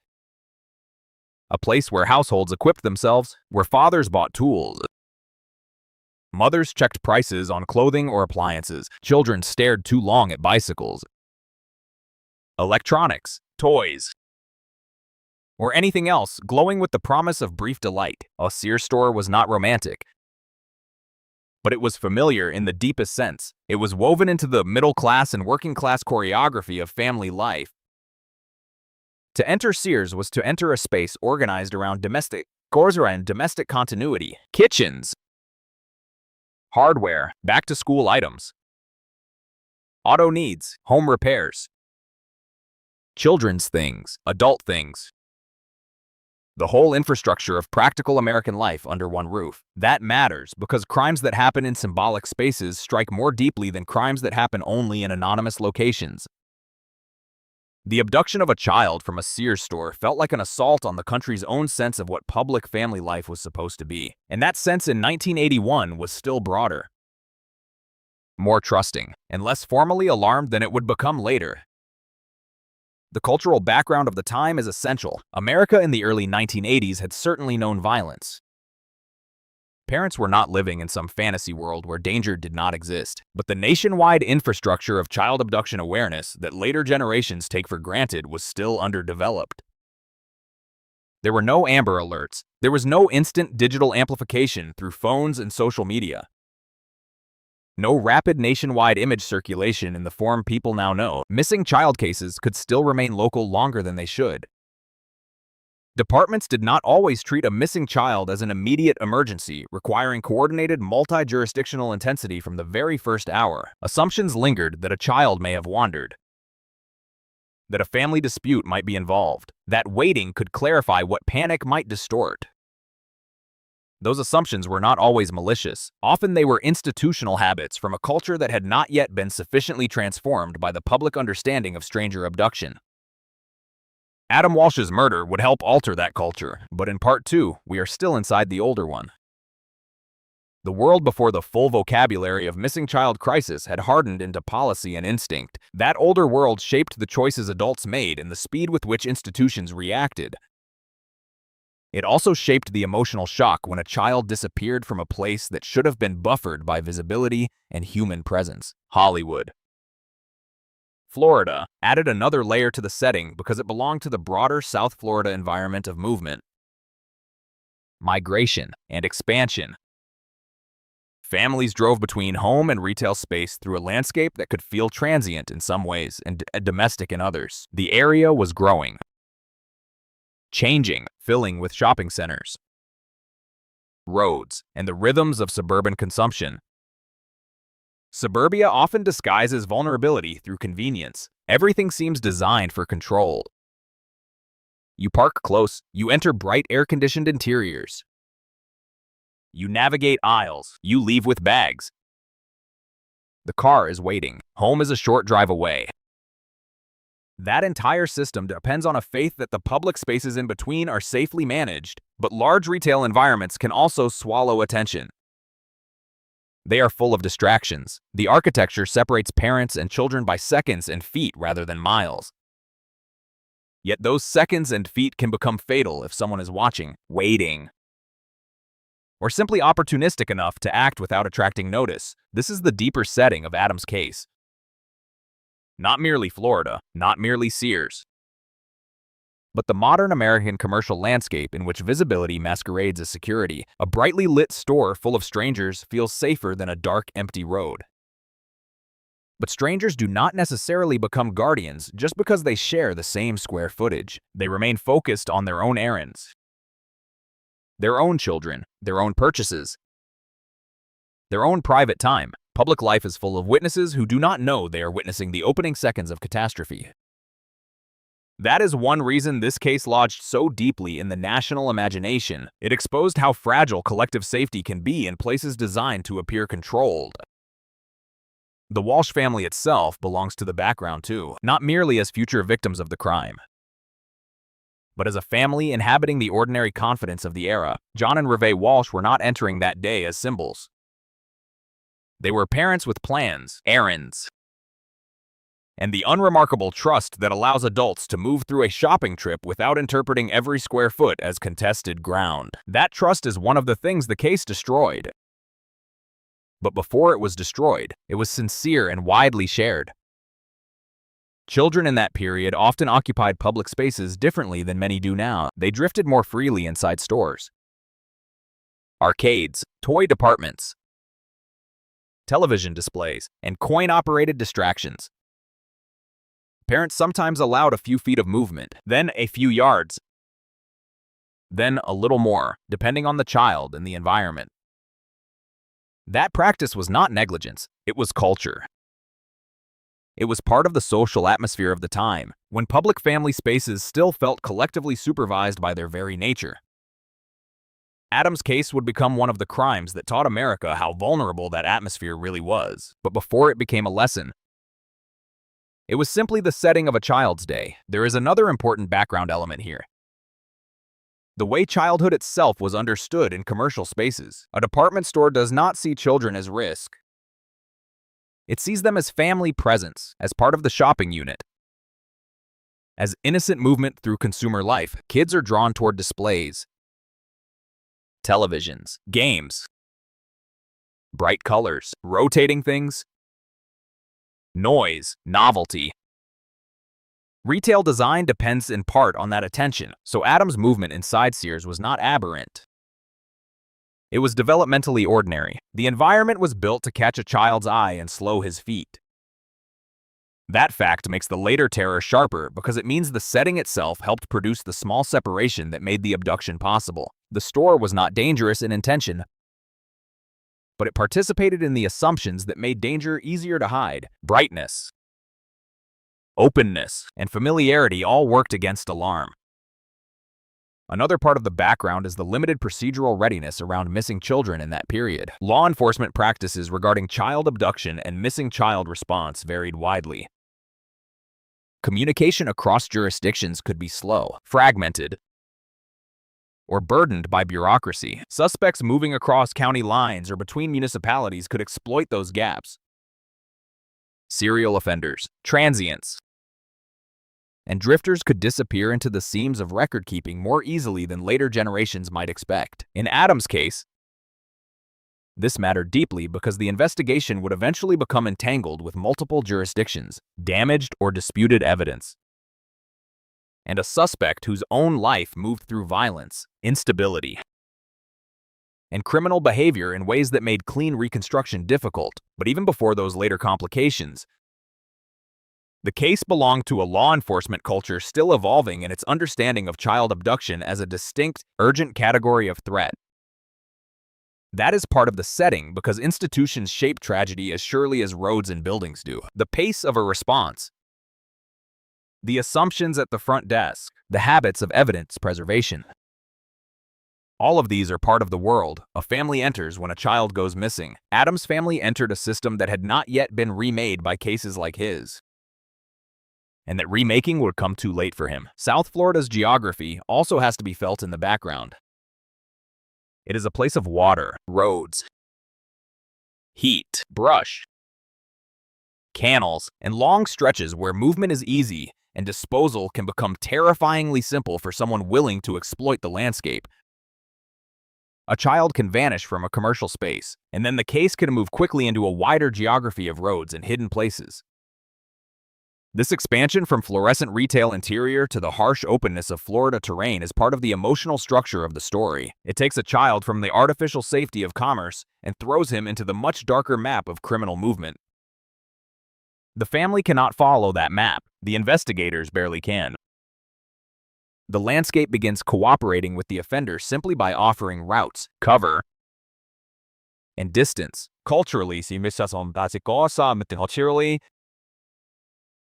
A place where households equipped themselves, where fathers bought tools, mothers checked prices on clothing or appliances, children stared too long at bicycles, electronics, toys, or anything else glowing with the promise of brief delight. A Sears store was not romantic, but it was familiar in the deepest sense. It was woven into the middle-class and working-class choreography of family life. To enter Sears was to enter a space organized around domestic continuity, kitchens, hardware, back-to-school items, auto needs, home repairs, children's things, adult things, the whole infrastructure of practical American life under one roof. That matters because crimes that happen in symbolic spaces strike more deeply than crimes that happen only in anonymous locations. The abduction of a child from a Sears store felt like an assault on the country's own sense of what public family life was supposed to be. And that sense in 1981 was still broader, more trusting, and less formally alarmed than it would become later. The cultural background of the time is essential. America in the early 1980s had certainly known violence. Parents were not living in some fantasy world where danger did not exist, but the nationwide infrastructure of child abduction awareness that later generations take for granted was still underdeveloped. There were no Amber Alerts. There was no instant digital amplification through phones and social media. No rapid nationwide image circulation in the form people now know. Missing child cases could still remain local longer than they should. Departments did not always treat a missing child as an immediate emergency, requiring coordinated multi-jurisdictional intensity from the very first hour. Assumptions lingered that a child may have wandered, that a family dispute might be involved, that waiting could clarify what panic might distort. Those assumptions were not always malicious. Often they were institutional habits from a culture that had not yet been sufficiently transformed by the public understanding of stranger abduction. Adam Walsh's murder would help alter that culture, but in part 2, we are still inside the older one. The world before the full vocabulary of missing child crisis had hardened into policy and instinct. That older world shaped the choices adults made and the speed with which institutions reacted. It also shaped the emotional shock when a child disappeared from a place that should have been buffered by visibility and human presence. Hollywood, Florida, added another layer to the setting because it belonged to the broader South Florida environment of movement, migration, and expansion. Families drove between home and retail space through a landscape that could feel transient in some ways and domestic in others. The area was growing. changing, filling with shopping centers, roads, and the rhythms of suburban consumption. Suburbia often disguises vulnerability through convenience. Everything seems designed for control. You park close, you enter bright air-conditioned interiors. You navigate aisles, you leave with bags. The car is waiting. Home is a short drive away. That entire system depends on a faith that the public spaces in between are safely managed, but large retail environments can also swallow attention. They are full of distractions. The architecture separates parents and children by seconds and feet rather than miles. Yet those seconds and feet can become fatal if someone is watching, waiting, or simply opportunistic enough to act without attracting notice. This is the deeper setting of Adam's case. Not merely Florida, not merely Sears, but the modern American commercial landscape in which visibility masquerades as security. A brightly lit store full of strangers feels safer than a dark, empty road. But strangers do not necessarily become guardians just because they share the same square footage. They remain focused on their own errands, their own children, their own purchases, their own private time. Public life is full of witnesses who do not know they are witnessing the opening seconds of catastrophe. That is one reason this case lodged so deeply in the national imagination. It exposed how fragile collective safety can be in places designed to appear controlled. The Walsh family itself belongs to the background too, not merely as future victims of the crime, but as a family inhabiting the ordinary confidence of the era. John and Reve Walsh were not entering that day as symbols. They were parents with plans, errands, and the unremarkable trust that allows adults to move through a shopping trip without interpreting every square foot as contested ground. That trust is one of the things the case destroyed. But before it was destroyed, it was sincere and widely shared. Children in that period often occupied public spaces differently than many do now. They drifted more freely inside stores, arcades, toy departments, television displays, and coin-operated distractions. Parents sometimes allowed a few feet of movement, then a few yards, then a little more, depending on the child and the environment. That practice was not negligence, it was culture. It was part of the social atmosphere of the time, when public family spaces still felt collectively supervised by their very nature. Adam's case would become one of the crimes that taught America how vulnerable that atmosphere really was. But before it became a lesson, it was simply the setting of a child's day. There is another important background element here. The way childhood itself was understood in commercial spaces. A department store does not see children as risk. It sees them as family presence, as part of the shopping unit. As innocent movement through consumer life, kids are drawn toward displays, televisions, games, bright colors, rotating things, noise, novelty. Retail design depends in part on that attention, so Adam's movement inside Sears was not aberrant. It was developmentally ordinary. The environment was built to catch a child's eye and slow his feet. That fact makes the later terror sharper because it means the setting itself helped produce the small separation that made the abduction possible. The store was not dangerous in intention, but it participated in the assumptions that made danger easier to hide. Brightness, openness, and familiarity all worked against alarm. Another part of the background is the limited procedural readiness around missing children in that period. Law enforcement practices regarding child abduction and missing child response varied widely. Communication across jurisdictions could be slow, fragmented, or burdened by bureaucracy. Suspects moving across county lines or between municipalities could exploit those gaps. Serial offenders, transients, and drifters could disappear into the seams of record-keeping more easily than later generations might expect. In Adam's case, this mattered deeply because the investigation would eventually become entangled with multiple jurisdictions, damaged or disputed evidence, and a suspect whose own life moved through violence, instability, and criminal behavior in ways that made clean reconstruction difficult. But even before those later complications, The case belonged to a law enforcement culture still evolving in its understanding of child abduction as a distinct, urgent category of threat. That is part of the setting because institutions shape tragedy as surely as roads and buildings do. The pace of a response, the assumptions at the front desk, the habits of evidence preservation. All of these are part of the world a family enters when a child goes missing. Adam's family entered a system that had not yet been remade by cases like his, and that remaking would come too late for him. South Florida's geography also has to be felt in the background. It is a place of water, roads, heat, brush, canals, and long stretches where movement is easy and disposal can become terrifyingly simple for someone willing to exploit the landscape. A child can vanish from a commercial space, and then the case can move quickly into a wider geography of roads and hidden places. This expansion from fluorescent retail interior to the harsh openness of Florida terrain is part of the emotional structure of the story. It takes a child from the artificial safety of commerce and throws him into the much darker map of criminal movement. The family cannot follow that map. The investigators barely can. The landscape begins cooperating with the offender simply by offering routes, cover, and distance. Culturally,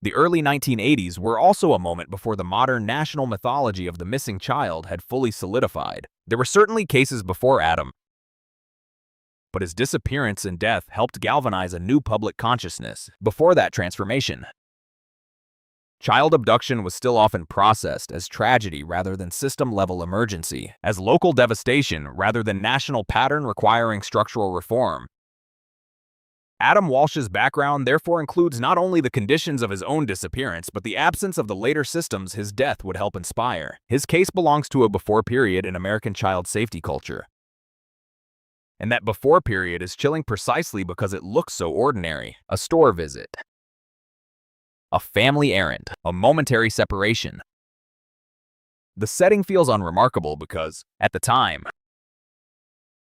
the early 1980s were also a moment before the modern national mythology of the missing child had fully solidified. There were certainly cases before Adam, but his disappearance and death helped galvanize a new public consciousness. Before that transformation, child abduction was still often processed as tragedy rather than system-level emergency, as local devastation rather than national pattern requiring structural reform. Adam Walsh's background therefore includes not only the conditions of his own disappearance, but the absence of the later systems his death would help inspire. His case belongs to a before period in American child safety culture. And that before period is chilling precisely because it looks so ordinary. A store visit, a family errand, a momentary separation. The setting feels unremarkable because, at the time,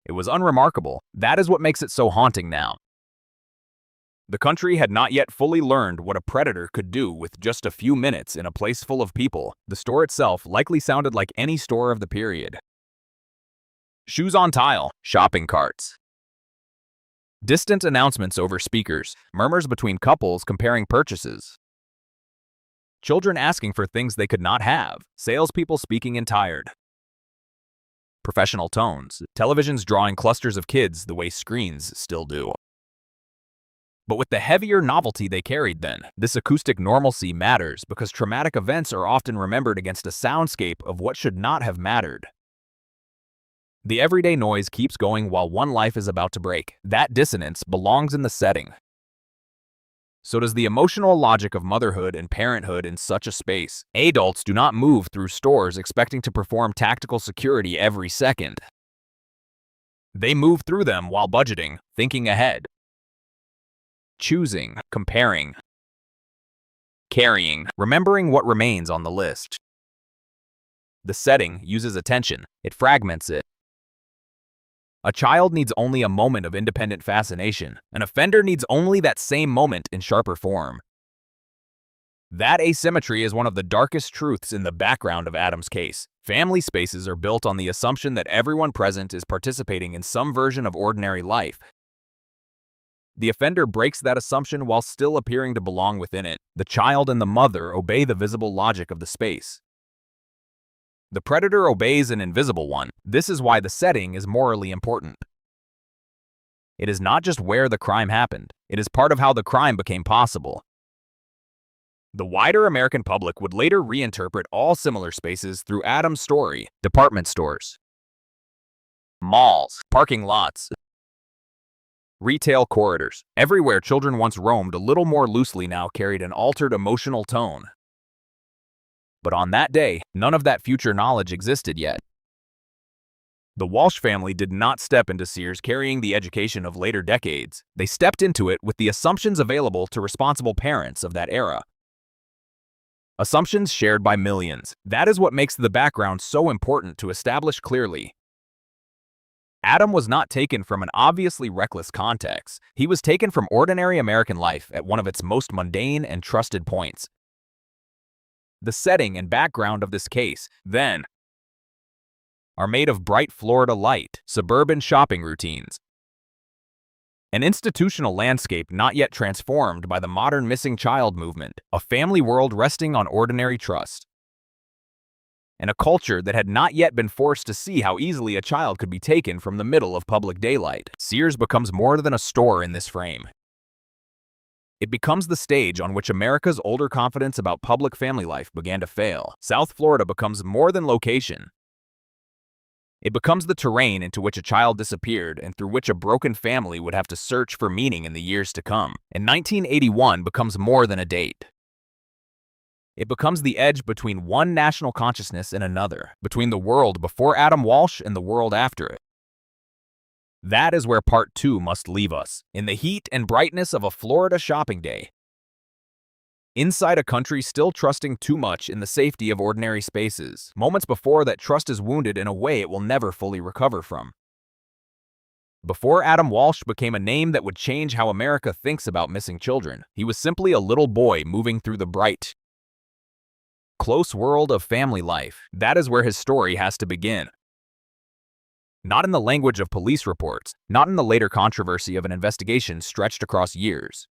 it was unremarkable. That is what makes it so haunting now. The country had not yet fully learned what a predator could do with just a few minutes in a place full of people. The store itself likely sounded like any store of the period. Shoes on tile, shopping carts, distant announcements over speakers, murmurs between couples comparing purchases, children asking for things they could not have, salespeople speaking in tired, professional tones, televisions drawing clusters of kids the way screens still do. But with the heavier novelty they carried then, this acoustic normalcy matters because traumatic events are often remembered against a soundscape of what should not have mattered. The everyday noise keeps going while one life is about to break. That dissonance belongs in the setting. So does the emotional logic of motherhood and parenthood in such a space. Adults do not move through stores expecting to perform tactical security every second. They move through them while budgeting, thinking ahead, choosing, comparing, carrying, remembering what remains on the list. The setting uses attention. It fragments it. A child needs only a moment of independent fascination. An offender needs only that same moment in sharper form. That asymmetry is one of the darkest truths in the background of Adam's case. Family spaces are built on the assumption that everyone present is participating in some version of ordinary life. The offender breaks that assumption while still appearing to belong within it. The child and the mother obey the visible logic of the space. The predator obeys an invisible one. This is why the setting is morally important. It is not just where the crime happened. It is part of how the crime became possible. The wider American public would later reinterpret all similar spaces through Adam's story. Department stores, malls, parking lots, retail corridors. Everywhere children once roamed a little more loosely now carried an altered emotional tone. But on that day, none of that future knowledge existed yet. The Walsh family did not step into Sears carrying the education of later decades. They stepped into it with the assumptions available to responsible parents of that era. Assumptions shared by millions. That is what makes the background so important to establish clearly. Adam was not taken from an obviously reckless context. He was taken from ordinary American life at one of its most mundane and trusted points. The setting and background of this case, then, are made of bright Florida light, suburban shopping routines, an institutional landscape not yet transformed by the modern missing child movement, a family world resting on ordinary trust, and a culture that had not yet been forced to see how easily a child could be taken from the middle of public daylight. Sears becomes more than a store in this frame. It becomes the stage on which America's older confidence about public family life began to fail. South Florida becomes more than location. It becomes the terrain into which a child disappeared and through which a broken family would have to search for meaning in the years to come. And 1981 becomes more than a date. It becomes the edge between one national consciousness and another, between the world before Adam Walsh and the world after it. That is where part 2 must leave us, in the heat and brightness of a Florida shopping day. Inside a country still trusting too much in the safety of ordinary spaces, moments before that trust is wounded in a way it will never fully recover from. Before Adam Walsh became a name that would change how America thinks about missing children, he was simply a little boy moving through the bright, close world of family life. That is where his story has to begin. Not in the language of police reports, not in the later controversy of an investigation stretched across years.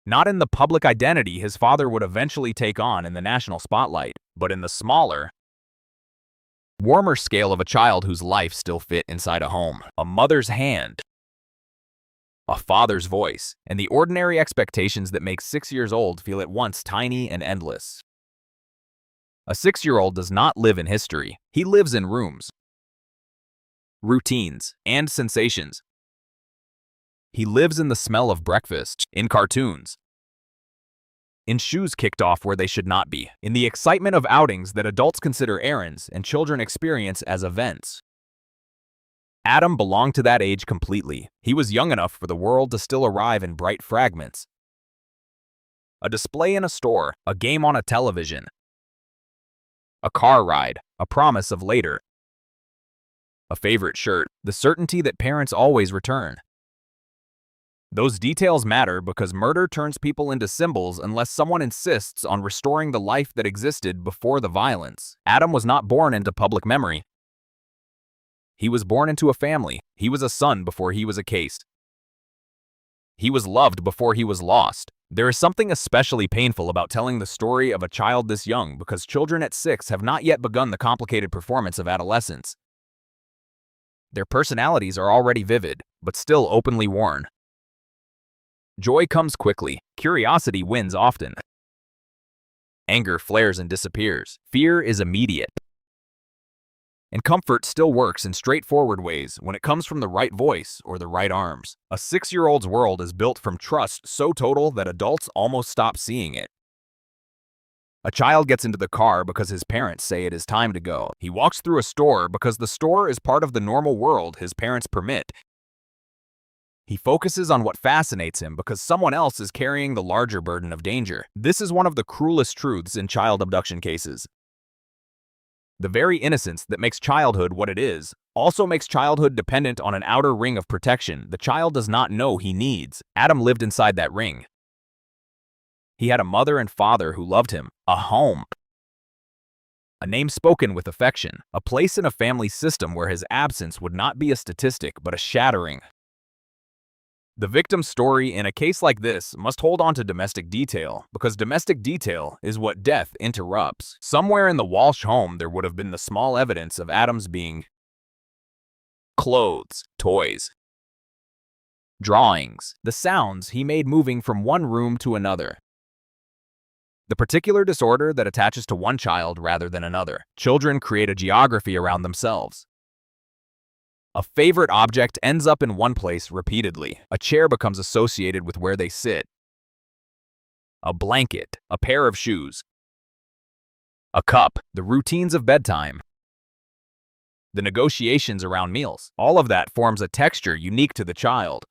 Not in the public identity his father would eventually take on in the national spotlight, but in the smaller, warmer scale of a child whose life still fit inside a home, a mother's hand, a father's voice, and the ordinary expectations that make 6 years old feel at once tiny and endless. A 6-year-old does not live in history. He lives in rooms, routines, and sensations. He lives in the smell of breakfast, in cartoons, in shoes kicked off where they should not be, in the excitement of outings that adults consider errands and children experience as events. Adam belonged to that age completely. He was young enough for the world to still arrive in bright fragments. A display in a store, a game on a television, a car ride, a promise of later, a favorite shirt, the certainty that parents always return. Those details matter because murder turns people into symbols unless someone insists on restoring the life that existed before the violence. Adam was not born into public memory. He was born into a family. He was a son before he was a case. He was loved before he was lost. There is something especially painful about telling the story of a child this young because children at 6 have not yet begun the complicated performance of adolescence. Their personalities are already vivid, but still openly worn. Joy comes quickly. Curiosity wins often. Anger flares and disappears. Fear is immediate. And comfort still works in straightforward ways when it comes from the right voice or the right arms. A 6-year-old's world is built from trust so total that adults almost stop seeing it. A child gets into the car because his parents say it is time to go. He walks through a store because the store is part of the normal world his parents permit. He focuses on what fascinates him because someone else is carrying the larger burden of danger. This is one of the cruelest truths in child abduction cases. The very innocence that makes childhood what it is also makes childhood dependent on an outer ring of protection the child does not know he needs. Adam lived inside that ring. He had a mother and father who loved him, a home, a name spoken with affection, a place in a family system where his absence would not be a statistic but a shattering. The victim's story in a case like this must hold on to domestic detail, because domestic detail is what death interrupts. Somewhere in the Walsh home there would have been the small evidence of Adam's being. Clothes, toys, drawings, the sounds he made moving from one room to another. The particular disorder that attaches to one child rather than another. Children create a geography around themselves. A favorite object ends up in one place repeatedly. A chair becomes associated with where they sit. A blanket, a pair of shoes, a cup, the routines of bedtime, the negotiations around meals. All of that forms a texture unique to the child.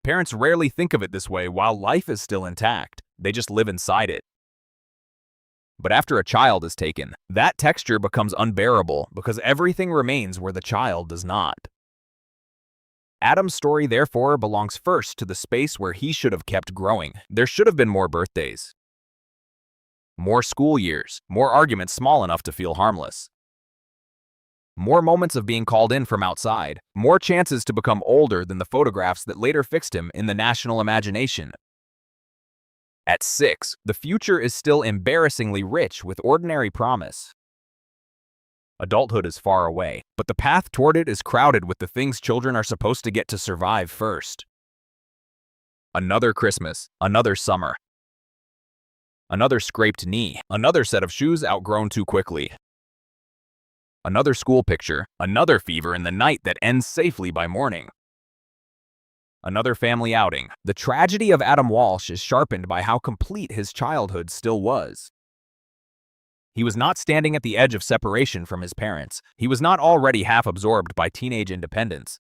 Parents rarely think of it this way while life is still intact. They just live inside it. But after a child is taken, that texture becomes unbearable because everything remains where the child does not. Adam's story, therefore, belongs first to the space where he should have kept growing. There should have been more birthdays, more school years, more arguments small enough to feel harmless, more moments of being called in from outside, more chances to become older than the photographs that later fixed him in the national imagination. At 6, the future is still embarrassingly rich with ordinary promise. Adulthood is far away, but the path toward it is crowded with the things children are supposed to get to survive first. Another Christmas, another summer, another scraped knee, another set of shoes outgrown too quickly, another school picture, another fever in the night that ends safely by morning, another family outing. The tragedy of Adam Walsh is sharpened by how complete his childhood still was. He was not standing at the edge of separation from his parents. He was not already half absorbed by teenage independence.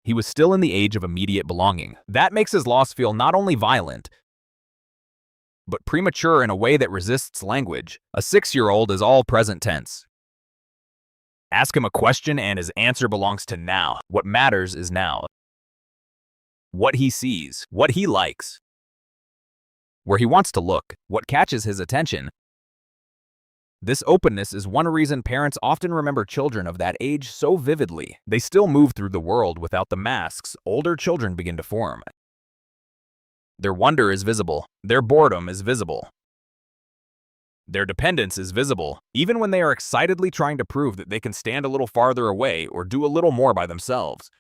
He was still in the age of immediate belonging. That makes his loss feel not only violent, but premature in a way that resists language. A 6-year-old is all present tense. Ask him a question and his answer belongs to now. What matters is now. What he sees, what he likes, where he wants to look, what catches his attention. This openness is one reason parents often remember children of that age so vividly. They still move through the world without the masks older children begin to form. Their wonder is visible. Their boredom is visible. Their dependence is visible, even when they are excitedly trying to prove that they can stand a little farther away or do a little more by themselves.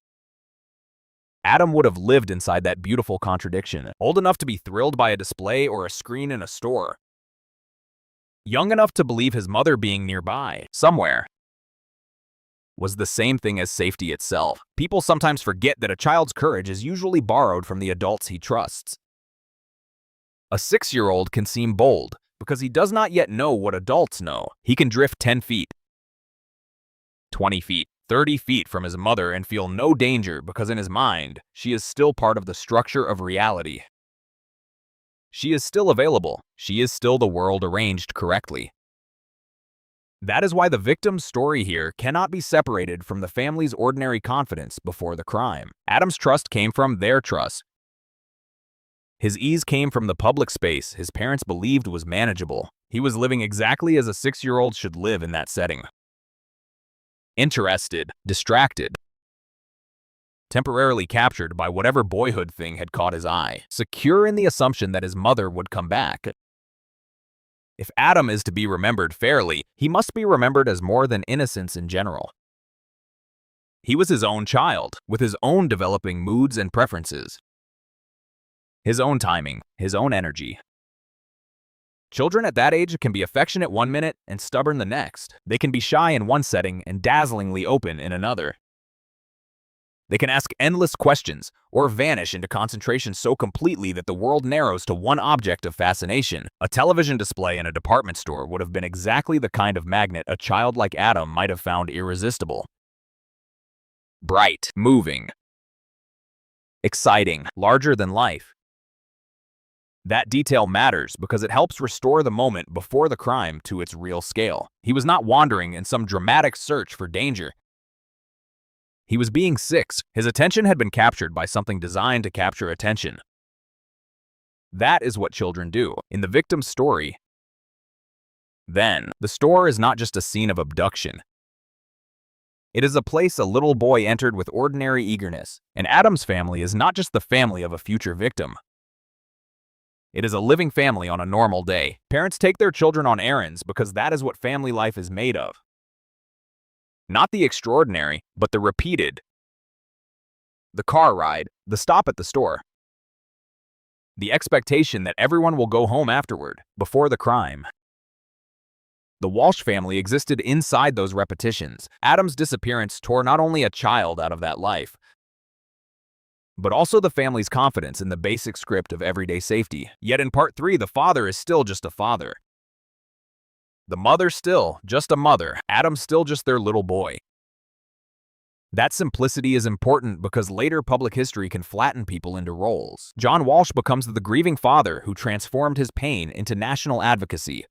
Adam would have lived inside that beautiful contradiction, old enough to be thrilled by a display or a screen in a store, young enough to believe his mother being nearby, somewhere, was the same thing as safety itself. People sometimes forget that a child's courage is usually borrowed from the adults he trusts. A 6-year-old can seem bold because he does not yet know what adults know. He can drift 10 feet, 20 feet, 30 feet from his mother and feel no danger because in his mind, she is still part of the structure of reality. She is still available. She is still the world arranged correctly. That is why the victim's story here cannot be separated from the family's ordinary confidence before the crime. Adam's trust came from their trust. His ease came from the public space his parents believed was manageable. He was living exactly as a 6-year-old should live in that setting. Interested, distracted, temporarily captured by whatever boyhood thing had caught his eye, secure in the assumption that his mother would come back. If Adam is to be remembered fairly, he must be remembered as more than innocence in general. He was his own child, with his own developing moods and preferences, his own timing, his own energy. Children at that age can be affectionate one minute and stubborn the next. They can be shy in one setting and dazzlingly open in another. They can ask endless questions or vanish into concentration so completely that the world narrows to one object of fascination. A television display in a department store would have been exactly the kind of magnet a child like Adam might have found irresistible. Bright, moving, exciting, larger than life. That detail matters because it helps restore the moment before the crime to its real scale. He was not wandering in some dramatic search for danger. He was being 6. His attention had been captured by something designed to capture attention. That is what children do. In the victim's story, then, the store is not just a scene of abduction. It is a place a little boy entered with ordinary eagerness, and Adam's family is not just the family of a future victim. It is a living family on a normal day. Parents take their children on errands because that is what family life is made of. Not the extraordinary, but the repeated. The car ride, the stop at the store. The expectation that everyone will go home afterward, before the crime. The Walsh family existed inside those repetitions. Adam's disappearance tore not only a child out of that life, but also the family's confidence in the basic script of everyday safety. Yet in part 3, the father is still just a father. The mother still just a mother. Adam's still just their little boy. That simplicity is important because later public history can flatten people into roles. John Walsh becomes the grieving father who transformed his pain into national advocacy.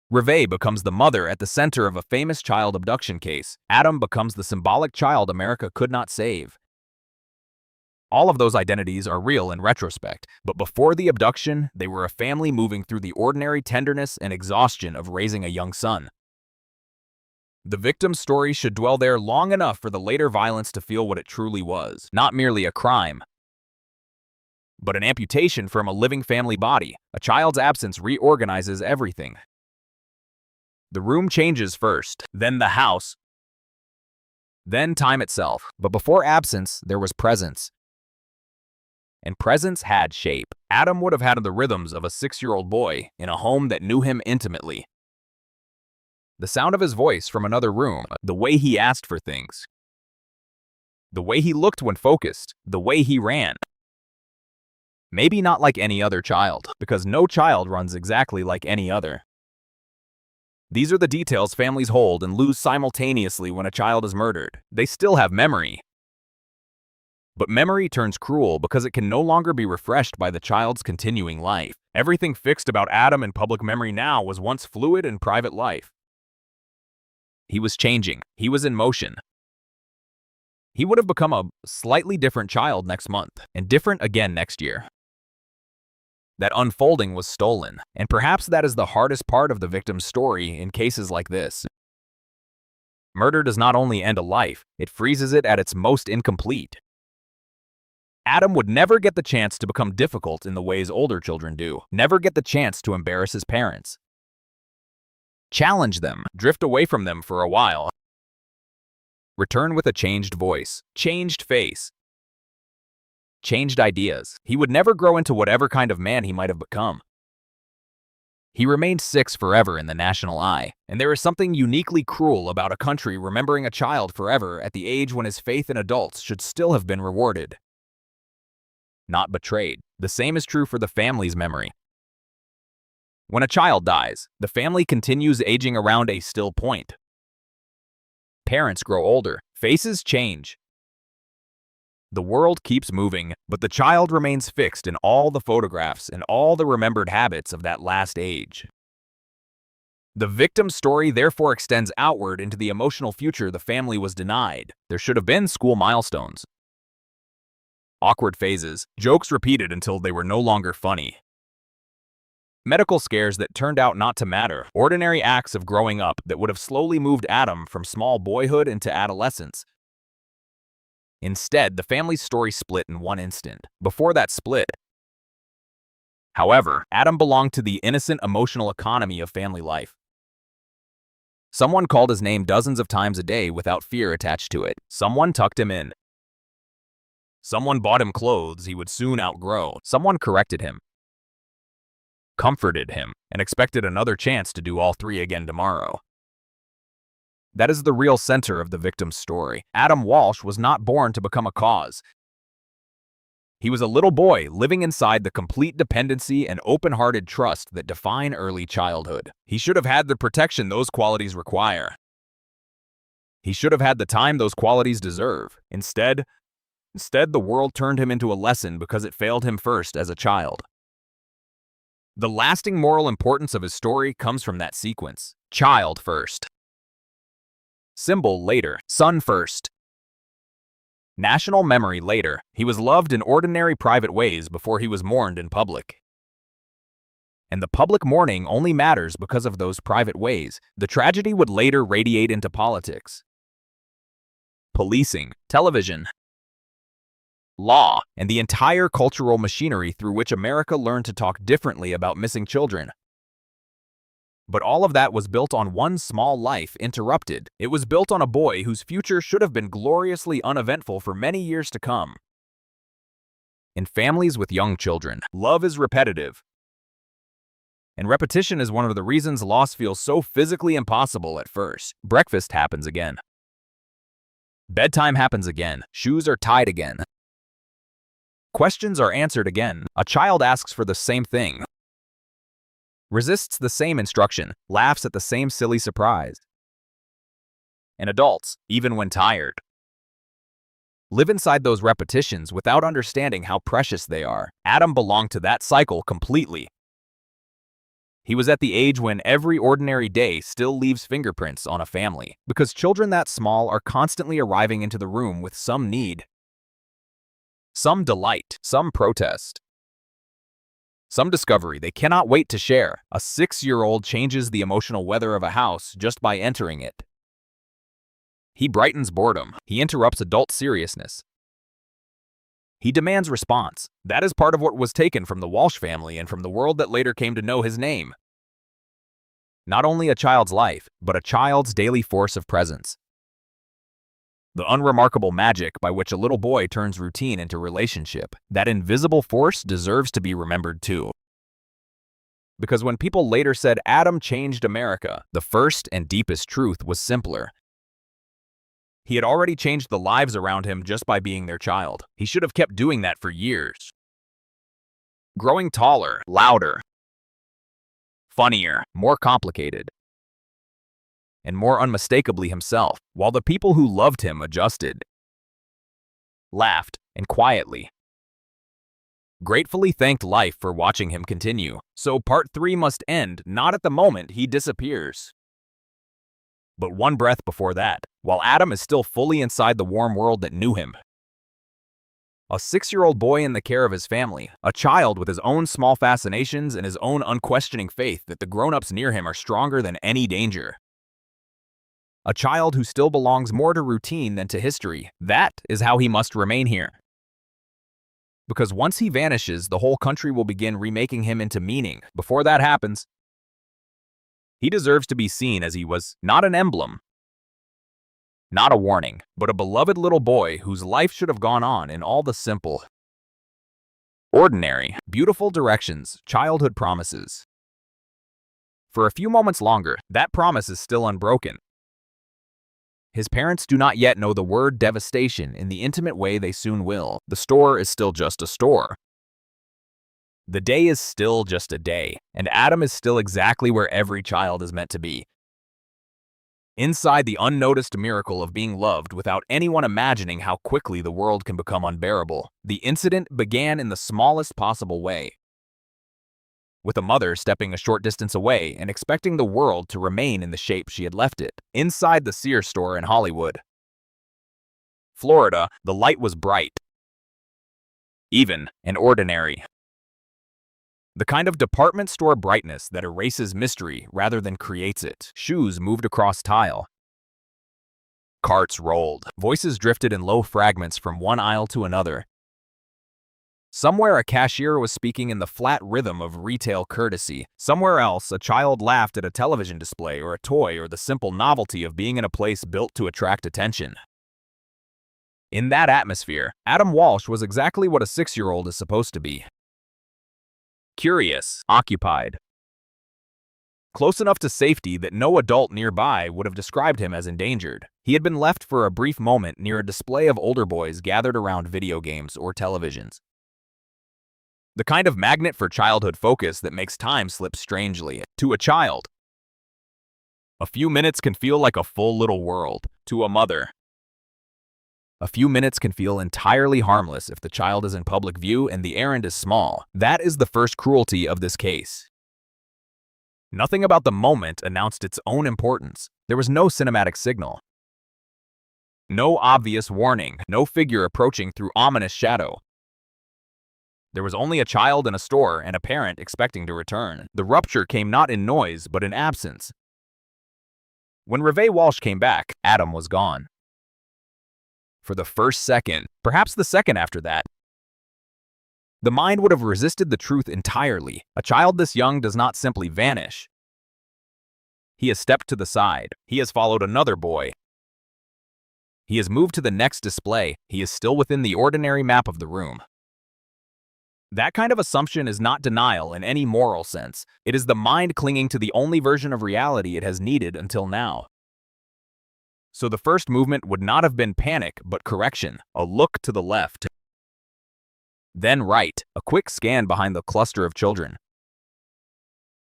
Reve becomes the mother at the center of a famous child abduction case. Adam becomes the symbolic child America could not save. All of those identities are real in retrospect, but before the abduction, they were a family moving through the ordinary tenderness and exhaustion of raising a young son. The victim's story should dwell there long enough for the later violence to feel what it truly was, not merely a crime, but an amputation from a living family body. A child's absence reorganizes everything. The room changes first, then the house, then time itself. But before absence, there was presence. And presence had shape. Adam would have had the rhythms of a 6-year-old boy in a home that knew him intimately. The sound of his voice from another room, the way he asked for things, the way he looked when focused, the way he ran. Maybe not like any other child, because no child runs exactly like any other. These are the details families hold and lose simultaneously when a child is murdered. They still have memory. But memory turns cruel because it can no longer be refreshed by the child's continuing life. Everything fixed about Adam in public memory now was once fluid in private life. He was changing. He was in motion. He would have become a slightly different child next month, and different again next year. That unfolding was stolen, and perhaps that is the hardest part of the victim's story in cases like this. Murder does not only end a life, it freezes it at its most incomplete. Adam would never get the chance to become difficult in the ways older children do, never get the chance to embarrass his parents. Challenge them, drift away from them for a while. Return with a changed voice, changed face, changed ideas. He would never grow into whatever kind of man he might have become. He remained 6 forever in the national eye, and there is something uniquely cruel about a country remembering a child forever at the age when his faith in adults should still have been rewarded, not betrayed. The same is true for the family's memory. When a child dies, the family continues aging around a still point. Parents grow older, faces change. The world keeps moving, but the child remains fixed in all the photographs and all the remembered habits of that last age. The victim's story therefore extends outward into the emotional future the family was denied. There should have been school milestones, awkward phases, jokes repeated until they were no longer funny, medical scares that turned out not to matter, ordinary acts of growing up that would have slowly moved Adam from small boyhood into adolescence. Instead, the family's story split in one instant. Before that split, however, Adam belonged to the innocent emotional economy of family life. Someone called his name dozens of times a day without fear attached to it. Someone tucked him in. Someone bought him clothes he would soon outgrow. Someone corrected him, comforted him, and expected another chance to do all 3 again tomorrow. That is the real center of the victim's story. Adam Walsh was not born to become a cause. He was a little boy living inside the complete dependency and open-hearted trust that define early childhood. He should have had the protection those qualities require. He should have had the time those qualities deserve. Instead, the world turned him into a lesson because it failed him first as a child. The lasting moral importance of his story comes from that sequence. Child first. Symbol later. Son first. National memory later. He was loved in ordinary private ways before he was mourned in public. And the public mourning only matters because of those private ways. The tragedy would later radiate into politics, policing, television, law, and the entire cultural machinery through which America learned to talk differently about missing children. But all of that was built on one small life interrupted. It was built on a boy whose future should have been gloriously uneventful for many years to come. In families with young children, love is repetitive. And repetition is one of the reasons loss feels so physically impossible at first. Breakfast happens again. Bedtime happens again. Shoes are tied again. Questions are answered again. A child asks for the same thing, resists the same instruction, laughs at the same silly surprise. and adults, even when tired. Live inside those repetitions without understanding how precious they are. Adam belonged to that cycle completely. He was at the age when every ordinary day still leaves fingerprints on a family, because children that small are constantly arriving into the room with some need, some delight, some protest, some discovery they cannot wait to share. A 6-year-old changes the emotional weather of a house just by entering it. He brightens boredom. He interrupts adult seriousness. He demands response. That is part of what was taken from the Walsh family and from the world that later came to know his name. Not only a child's life, but a child's daily force of presence. The unremarkable magic by which a little boy turns routine into relationship. That invisible force deserves to be remembered too. Because when people later said Adam changed America, the first and deepest truth was simpler. He had already changed the lives around him just by being their child. He should have kept doing that for years. Growing taller, louder, funnier, more complicated, and more unmistakably himself, while the people who loved him adjusted, laughed, and quietly, gratefully thanked life for watching him continue. So part 3 must end not at the moment he disappears, but one breath before that, while Adam is still fully inside the warm world that knew him. A 6-year-old boy in the care of his family, a child with his own small fascinations and his own unquestioning faith that the grown-ups near him are stronger than any danger. A child who still belongs more to routine than to history. That is how he must remain here. Because once he vanishes, the whole country will begin remaking him into meaning. Before that happens, he deserves to be seen as he was, not an emblem, not a warning, but a beloved little boy whose life should have gone on in all the simple, ordinary, beautiful directions childhood promises. For a few moments longer, that promise is still unbroken. His parents do not yet know the word devastation in the intimate way they soon will. The store is still just a store. The day is still just a day, and Adam is still exactly where every child is meant to be. Inside the unnoticed miracle of being loved without anyone imagining how quickly the world can become unbearable. The incident began in the smallest possible way, with a mother stepping a short distance away and expecting the world to remain in the shape she had left it. Inside the Sears store in Hollywood, Florida, the light was bright, even, and ordinary. The kind of department store brightness that erases mystery rather than creates it. Shoes moved across tile. Carts rolled. Voices drifted in low fragments from one aisle to another. Somewhere a cashier was speaking in the flat rhythm of retail courtesy. Somewhere else, a child laughed at a television display or a toy or the simple novelty of being in a place built to attract attention. In that atmosphere, Adam Walsh was exactly what a 6-year-old is supposed to be. Curious, occupied, close enough to safety that no adult nearby would have described him as endangered. He had been left for a brief moment near a display of older boys gathered around video games or televisions. The kind of magnet for childhood focus that makes time slip strangely. To a child, a few minutes can feel like a full little world. To a mother, a few minutes can feel entirely harmless if the child is in public view and the errand is small. That is the first cruelty of this case. Nothing about the moment announced its own importance. There was no cinematic signal, no obvious warning, no figure approaching through ominous shadow. There was only a child in a store and a parent expecting to return. The rupture came not in noise, but in absence. When Reve Walsh came back, Adam was gone. For the first second, perhaps the second after that, the mind would have resisted the truth entirely. A child this young does not simply vanish. He has stepped to the side. He has followed another boy. He has moved to the next display. He is still within the ordinary map of the room. That kind of assumption is not denial in any moral sense. It is the mind clinging to the only version of reality it has needed until now. So the first movement would not have been panic, but correction. A look to the left, then right, a quick scan behind the cluster of children.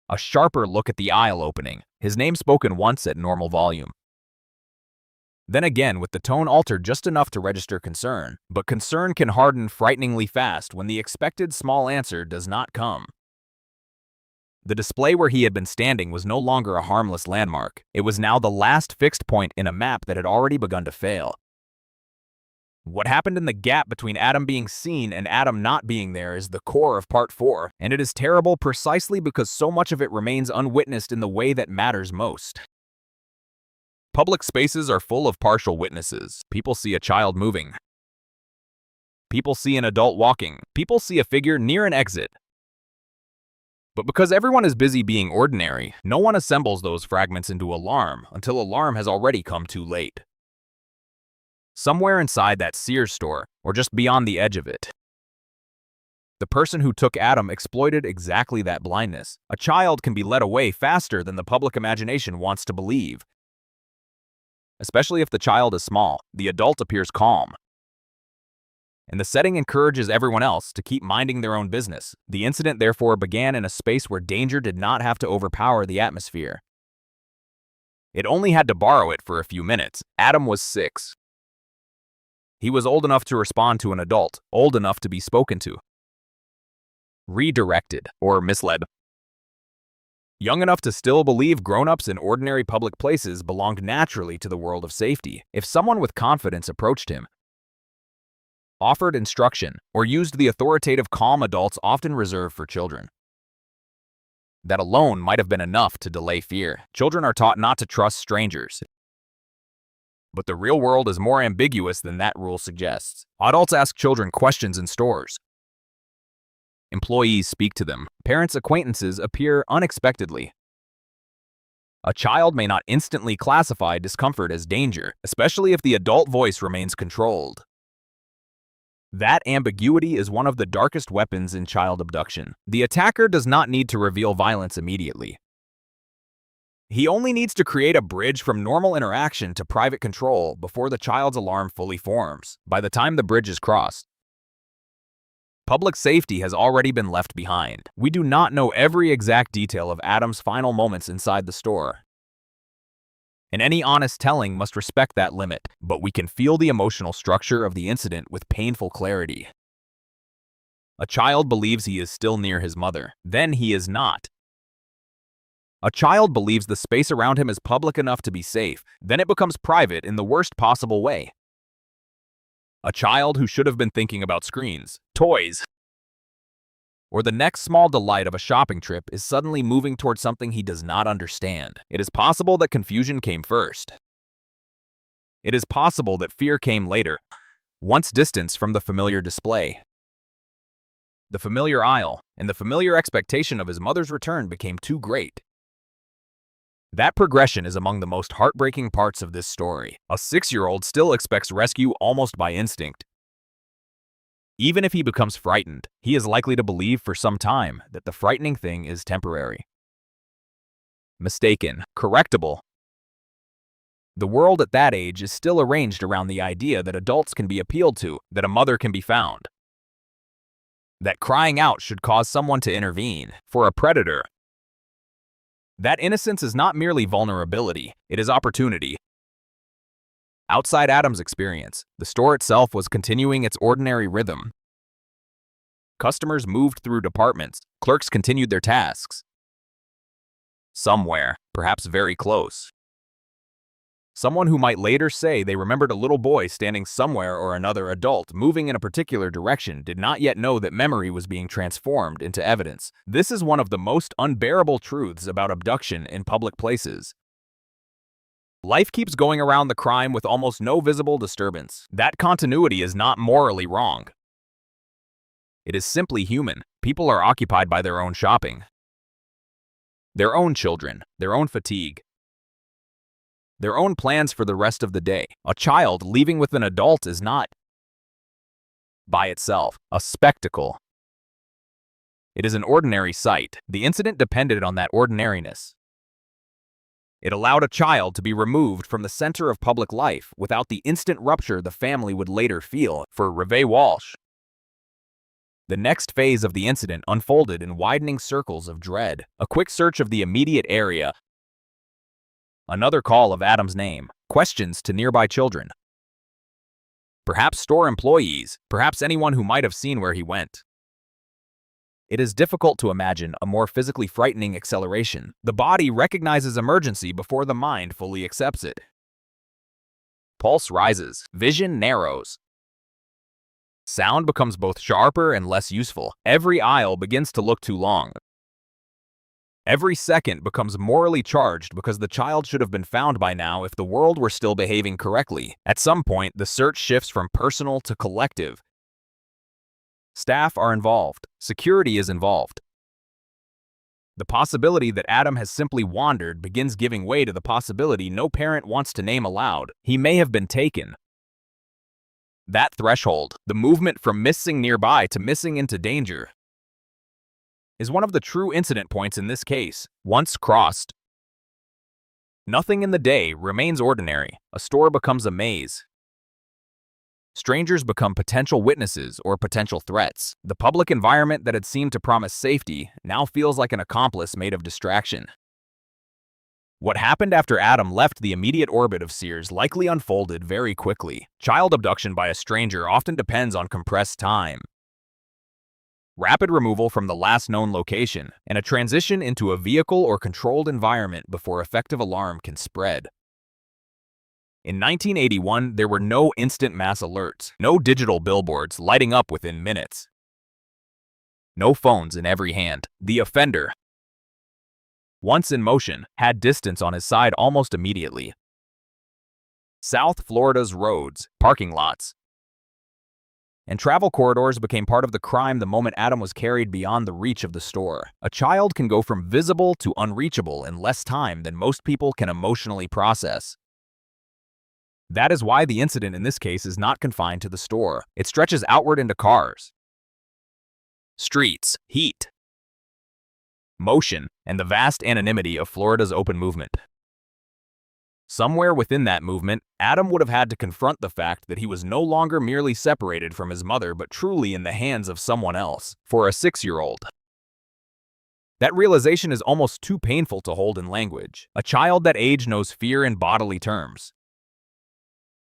A sharper look at the aisle opening, his name spoken once at normal volume. then again with the tone altered just enough to register concern. But concern can harden frighteningly fast when the expected small answer does not come. The display where he had been standing was no longer a harmless landmark. It was now the last fixed point in a map that had already begun to fail. What happened in the gap between Adam being seen and Adam not being there is the core of Part 4, and it is terrible precisely because so much of it remains unwitnessed in the way that matters most. Public spaces are full of partial witnesses. People see a child moving. People see an adult walking. People see a figure near an exit. But because everyone is busy being ordinary, no one assembles those fragments into alarm until alarm has already come too late. Somewhere inside that Sears store, or just beyond the edge of it, the person who took Adam exploited exactly that blindness. A child can be led away faster than the public imagination wants to believe. Especially if the child is small, the adult appears calm. And the setting encourages everyone else to keep minding their own business. The incident therefore began in a space where danger did not have to overpower the atmosphere. It only had to borrow it for a few minutes. Adam was 6. He was old enough to respond to an adult, old enough to be spoken to. Redirected, or misled. Young enough to still believe grown-ups in ordinary public places belonged naturally to the world of safety. If someone with confidence approached him, offered instruction, or used the authoritative calm adults often reserve for children, that alone might have been enough to delay fear. Children are taught not to trust strangers. But the real world is more ambiguous than that rule suggests. Adults ask children questions in stores. Employees speak to them. Parents' acquaintances appear unexpectedly. A child may not instantly classify discomfort as danger, especially if the adult voice remains controlled. That ambiguity is one of the darkest weapons in child abduction. The attacker does not need to reveal violence immediately. He only needs to create a bridge from normal interaction to private control before the child's alarm fully forms. By the time the bridge is crossed, public safety has already been left behind. We do not know every exact detail of Adam's final moments inside the store, and any honest telling must respect that limit, but we can feel the emotional structure of the incident with painful clarity. A child believes he is still near his mother. Then he is not. A child believes the space around him is public enough to be safe. Then it becomes private in the worst possible way. A child who should have been thinking about screens, toys, or the next small delight of a shopping trip is suddenly moving toward something he does not understand. It is possible that confusion came first. It is possible that fear came later, once distanced from the familiar display. The familiar aisle and the familiar expectation of his mother's return became too great. That progression is among the most heartbreaking parts of this story. A 6-year-old still expects rescue almost by instinct. Even if he becomes frightened, he is likely to believe for some time that the frightening thing is temporary. Mistaken, correctable. The world at that age is still arranged around the idea that adults can be appealed to, that a mother can be found, that crying out should cause someone to intervene. For a predator, that innocence is not merely vulnerability, it is opportunity. Outside Adam's experience, the store itself was continuing its ordinary rhythm. Customers moved through departments, clerks continued their tasks. Somewhere, perhaps very close, someone who might later say they remembered a little boy standing somewhere or another adult moving in a particular direction did not yet know that memory was being transformed into evidence. This is one of the most unbearable truths about abduction in public places. Life keeps going around the crime with almost no visible disturbance. That continuity is not morally wrong. It is simply human. People are occupied by their own shopping, their own children, their own fatigue, their own plans for the rest of the day. A child leaving with an adult is not, by itself, a spectacle. It is an ordinary sight. The incident depended on that ordinariness. It allowed a child to be removed from the center of public life without the instant rupture the family would later feel. For Adam Walsh, the next phase of the incident unfolded in widening circles of dread. A quick search of the immediate area, another call of Adam's name, questions to nearby children. Perhaps store employees, perhaps anyone who might have seen where he went. It is difficult to imagine a more physically frightening acceleration. The body recognizes emergency before the mind fully accepts it. Pulse rises, vision narrows. Sound becomes both sharper and less useful. Every aisle begins to look too long. Every second becomes morally charged because the child should have been found by now if the world were still behaving correctly. At some point, the search shifts from personal to collective. Staff are involved. Security is involved. The possibility that Adam has simply wandered begins giving way to the possibility no parent wants to name aloud. He may have been taken. That threshold, the movement from missing nearby to missing into danger, is one of the true incident points in this case. Once crossed, nothing in the day remains ordinary. A store becomes a maze. Strangers become potential witnesses or potential threats. The public environment that had seemed to promise safety now feels like an accomplice made of distraction. What happened after Adam left the immediate orbit of Sears likely unfolded very quickly. Child abduction by a stranger often depends on compressed time, rapid removal from the last known location, and a transition into a vehicle or controlled environment before effective alarm can spread. In 1981, there were no instant mass alerts, no digital billboards lighting up within minutes, no phones in every hand. The offender, once in motion, had distance on his side almost immediately. South Florida's roads, parking lots, and travel corridors became part of the crime the moment Adam was carried beyond the reach of the store. A child can go from visible to unreachable in less time than most people can emotionally process. That is why the incident in this case is not confined to the store. It stretches outward into cars, streets, heat, motion, and the vast anonymity of Florida's open movement. Somewhere within that movement, Adam would have had to confront the fact that he was no longer merely separated from his mother but truly in the hands of someone else. For a 6-year-old, that realization is almost too painful to hold in language. A child that age knows fear in bodily terms.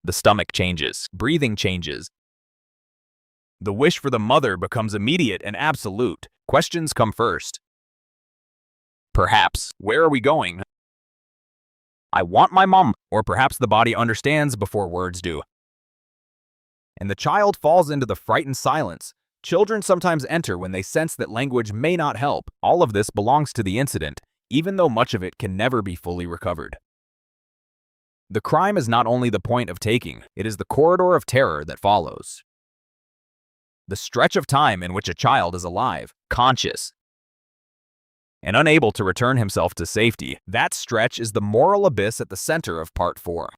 The stomach changes, breathing changes. The wish for the mother becomes immediate and absolute. Questions come first. Perhaps, where are we going? I want my mom. Or perhaps the body understands before words do. And the child falls into the frightened silence. Children sometimes enter when they sense that language may not help. All of this belongs to the incident, even though much of it can never be fully recovered. The crime is not only the point of taking, it is the corridor of terror that follows. The stretch of time in which a child is alive, conscious, and unable to return himself to safety, that stretch is the moral abyss at the center of Part 4.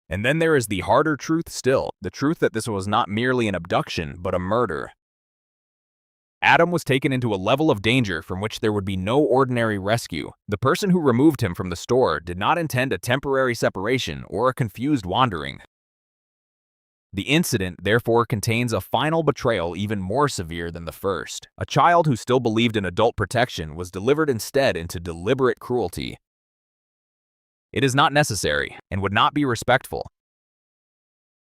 And then there is the harder truth still, the truth that this was not merely an abduction, but a murder. Adam was taken into a level of danger from which there would be no ordinary rescue. The person who removed him from the store did not intend a temporary separation or a confused wandering. The incident, therefore, contains a final betrayal even more severe than the first. A child who still believed in adult protection was delivered instead into deliberate cruelty. It is not necessary and would not be respectful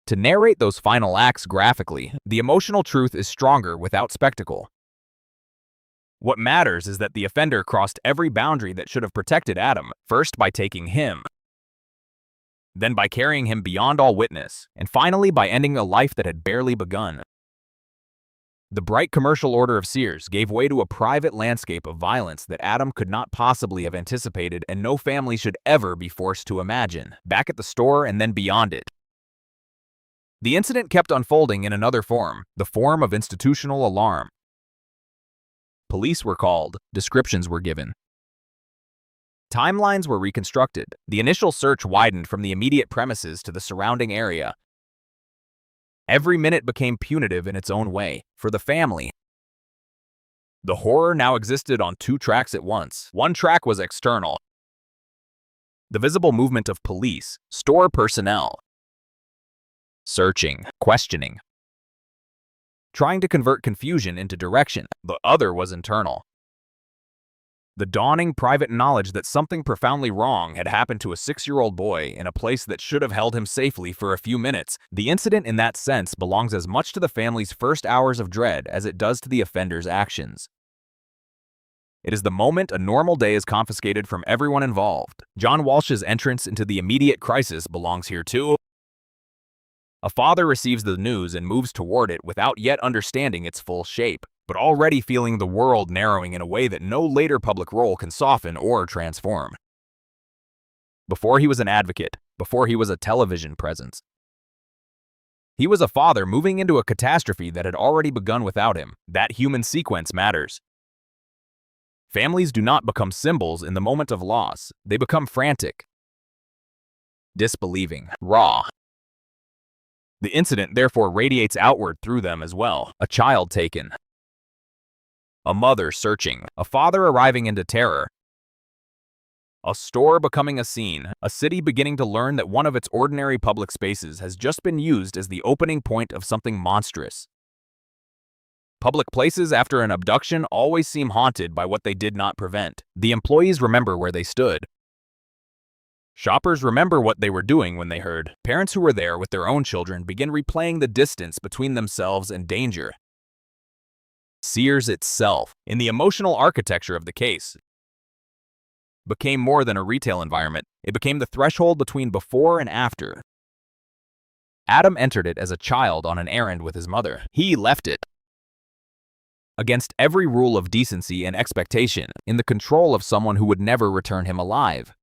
to narrate those final acts graphically. The emotional truth is stronger without spectacle. What matters is that the offender crossed every boundary that should have protected Adam, first by taking him, then by carrying him beyond all witness, and finally by ending a life that had barely begun. The bright commercial order of Sears gave way to a private landscape of violence that Adam could not possibly have anticipated and no family should ever be forced to imagine. Back at the store and then beyond it, the incident kept unfolding in another form, the form of institutional alarm. Police were called, descriptions were given, timelines were reconstructed. The initial search widened from the immediate premises to the surrounding area. Every minute became punitive in its own way. For the family, the horror now existed on two tracks at once. One track was external, the visible movement of police, store personnel, searching, questioning, trying to convert confusion into direction. The other was internal, The dawning private knowledge that something profoundly wrong had happened to a 6-year-old boy in a place that should have held him safely for a few minutes. The incident in that sense belongs as much to the family's first hours of dread as it does to the offender's actions. It is the moment a normal day is confiscated from everyone involved. John Walsh's entrance into the immediate crisis belongs here too. A father receives the news and moves toward it without yet understanding its full shape, but already feeling the world narrowing in a way that no later public role can soften or transform. Before he was an advocate, before he was a television presence, he was a father moving into a catastrophe that had already begun without him. That human sequence matters. Families do not become symbols in the moment of loss. They become frantic, disbelieving, raw. The incident therefore radiates outward through them as well. A child taken, a mother searching, a father arriving into terror, a store becoming a scene, a city beginning to learn that one of its ordinary public spaces has just been used as the opening point of something monstrous. Public places after an abduction always seem haunted by what they did not prevent. The employees remember where they stood. Shoppers remember what they were doing when they heard. Parents who were there with their own children begin replaying the distance between themselves and danger. Sears itself, in the emotional architecture of the case, became more than a retail environment. It became the threshold between before and after. Adam entered it as a child on an errand with his mother. He left it against every rule of decency and expectation, in the control of someone who would never return him alive.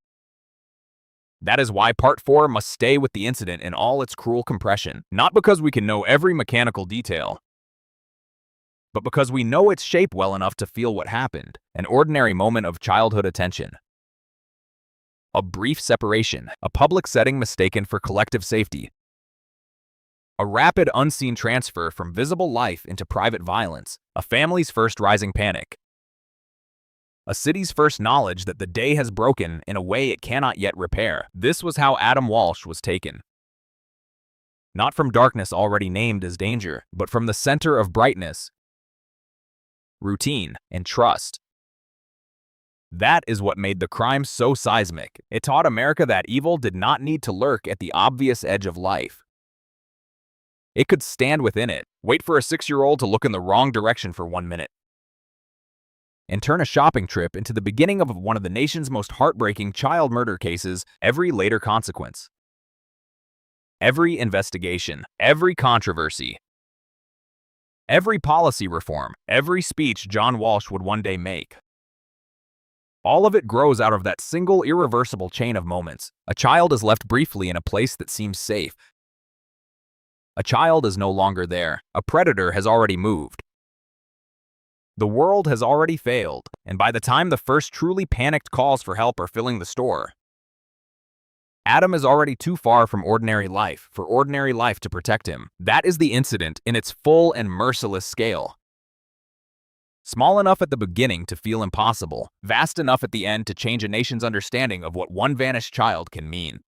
That is why Part 4 must stay with the incident in all its cruel compression, not because we can know every mechanical detail, but because we know its shape well enough to feel what happened. An ordinary moment of childhood attention. A brief separation, a public setting mistaken for collective safety. A rapid unseen transfer from visible life into private violence, a family's first rising panic. A city's first knowledge that the day has broken in a way it cannot yet repair. This was how Adam Walsh was taken. Not from darkness already named as danger, but from the center of brightness, routine, and trust. That is what made the crime so seismic. It taught America that evil did not need to lurk at the obvious edge of life. It could stand within it, wait for a 6-year-old to look in the wrong direction for 1 minute, and turn a shopping trip into the beginning of one of the nation's most heartbreaking child murder cases. Every later consequence, every investigation, every controversy, every policy reform, every speech John Walsh would one day make, all of it grows out of that single irreversible chain of moments. A child is left briefly in a place that seems safe. A child is no longer there. A predator has already moved. The world has already failed, and by the time the first truly panicked calls for help are filling the store, Adam is already too far from ordinary life for ordinary life to protect him. That is the incident in its full and merciless scale. Small enough at the beginning to feel impossible, vast enough at the end to change a nation's understanding of what one vanished child can mean.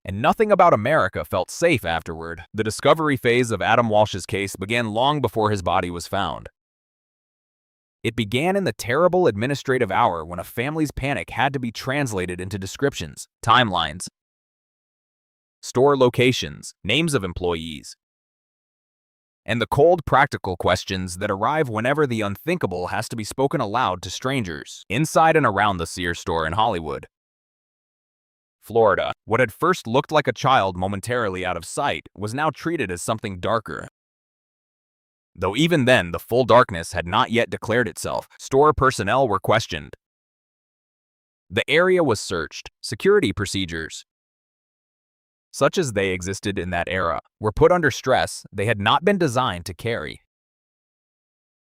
And nothing about America felt safe afterward. The discovery phase of Adam Walsh's case began long before his body was found. It began in the terrible administrative hour when a family's panic had to be translated into descriptions, timelines, store locations, names of employees, and the cold practical questions that arrive whenever the unthinkable has to be spoken aloud to strangers. Inside and around the Sears store in Hollywood, Florida, what had first looked like a child momentarily out of sight was now treated as something darker. Though even then, the full darkness had not yet declared itself. Store personnel were questioned. The area was searched. Security procedures, such as they existed in that era, were put under stress they had not been designed to carry.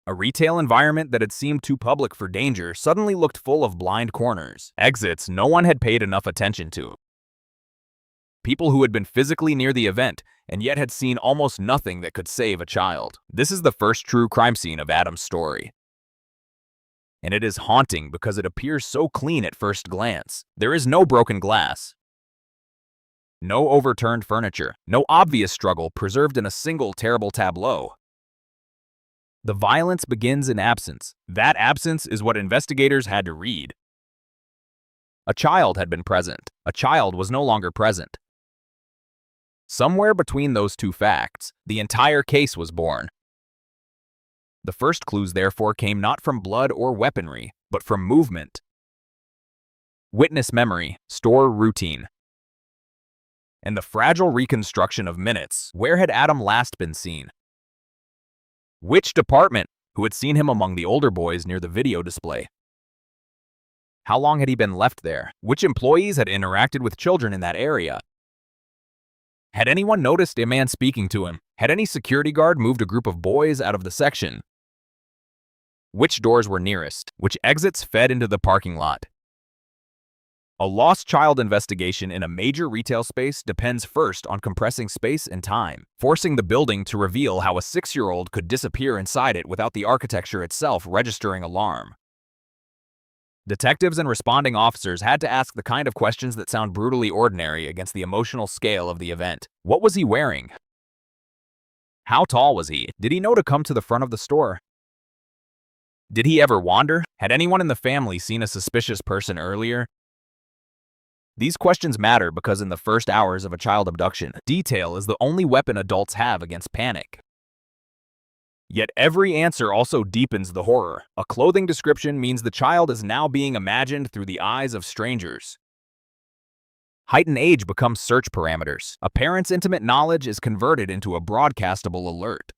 A retail environment that had seemed too public for danger suddenly looked full of blind corners, exits no one had paid enough attention to. People who had been physically near the event and yet had seen almost nothing that could save a child. This is the first true crime scene of Adam's story. And it is haunting because it appears so clean at first glance. There is no broken glass, no overturned furniture, no obvious struggle preserved in a single terrible tableau. The violence begins in absence. That absence is what investigators had to read. A child had been present. A child was no longer present. Somewhere between those two facts, the entire case was born. The first clues, therefore, came not from blood or weaponry, but from movement. Witness memory, store routine, and the fragile reconstruction of minutes. Where had Adam last been seen? Which department? Who had seen him among the older boys near the video display? How long had he been left there? Which employees had interacted with children in that area? Had anyone noticed a man speaking to him? Had any security guard moved a group of boys out of the section? Which doors were nearest? Which exits fed into the parking lot? A lost child investigation in a major retail space depends first on compressing space and time, forcing the building to reveal how a 6-year-old could disappear inside it without the architecture itself registering alarm. Detectives and responding officers had to ask the kind of questions that sound brutally ordinary against the emotional scale of the event. What was he wearing? How tall was he? Did he know to come to the front of the store? Did he ever wander? Had anyone in the family seen a suspicious person earlier? These questions matter because in the first hours of a child abduction, detail is the only weapon adults have against panic. Yet every answer also deepens the horror. A clothing description means the child is now being imagined through the eyes of strangers. Height and age become search parameters. A parent's intimate knowledge is converted into a broadcastable alert.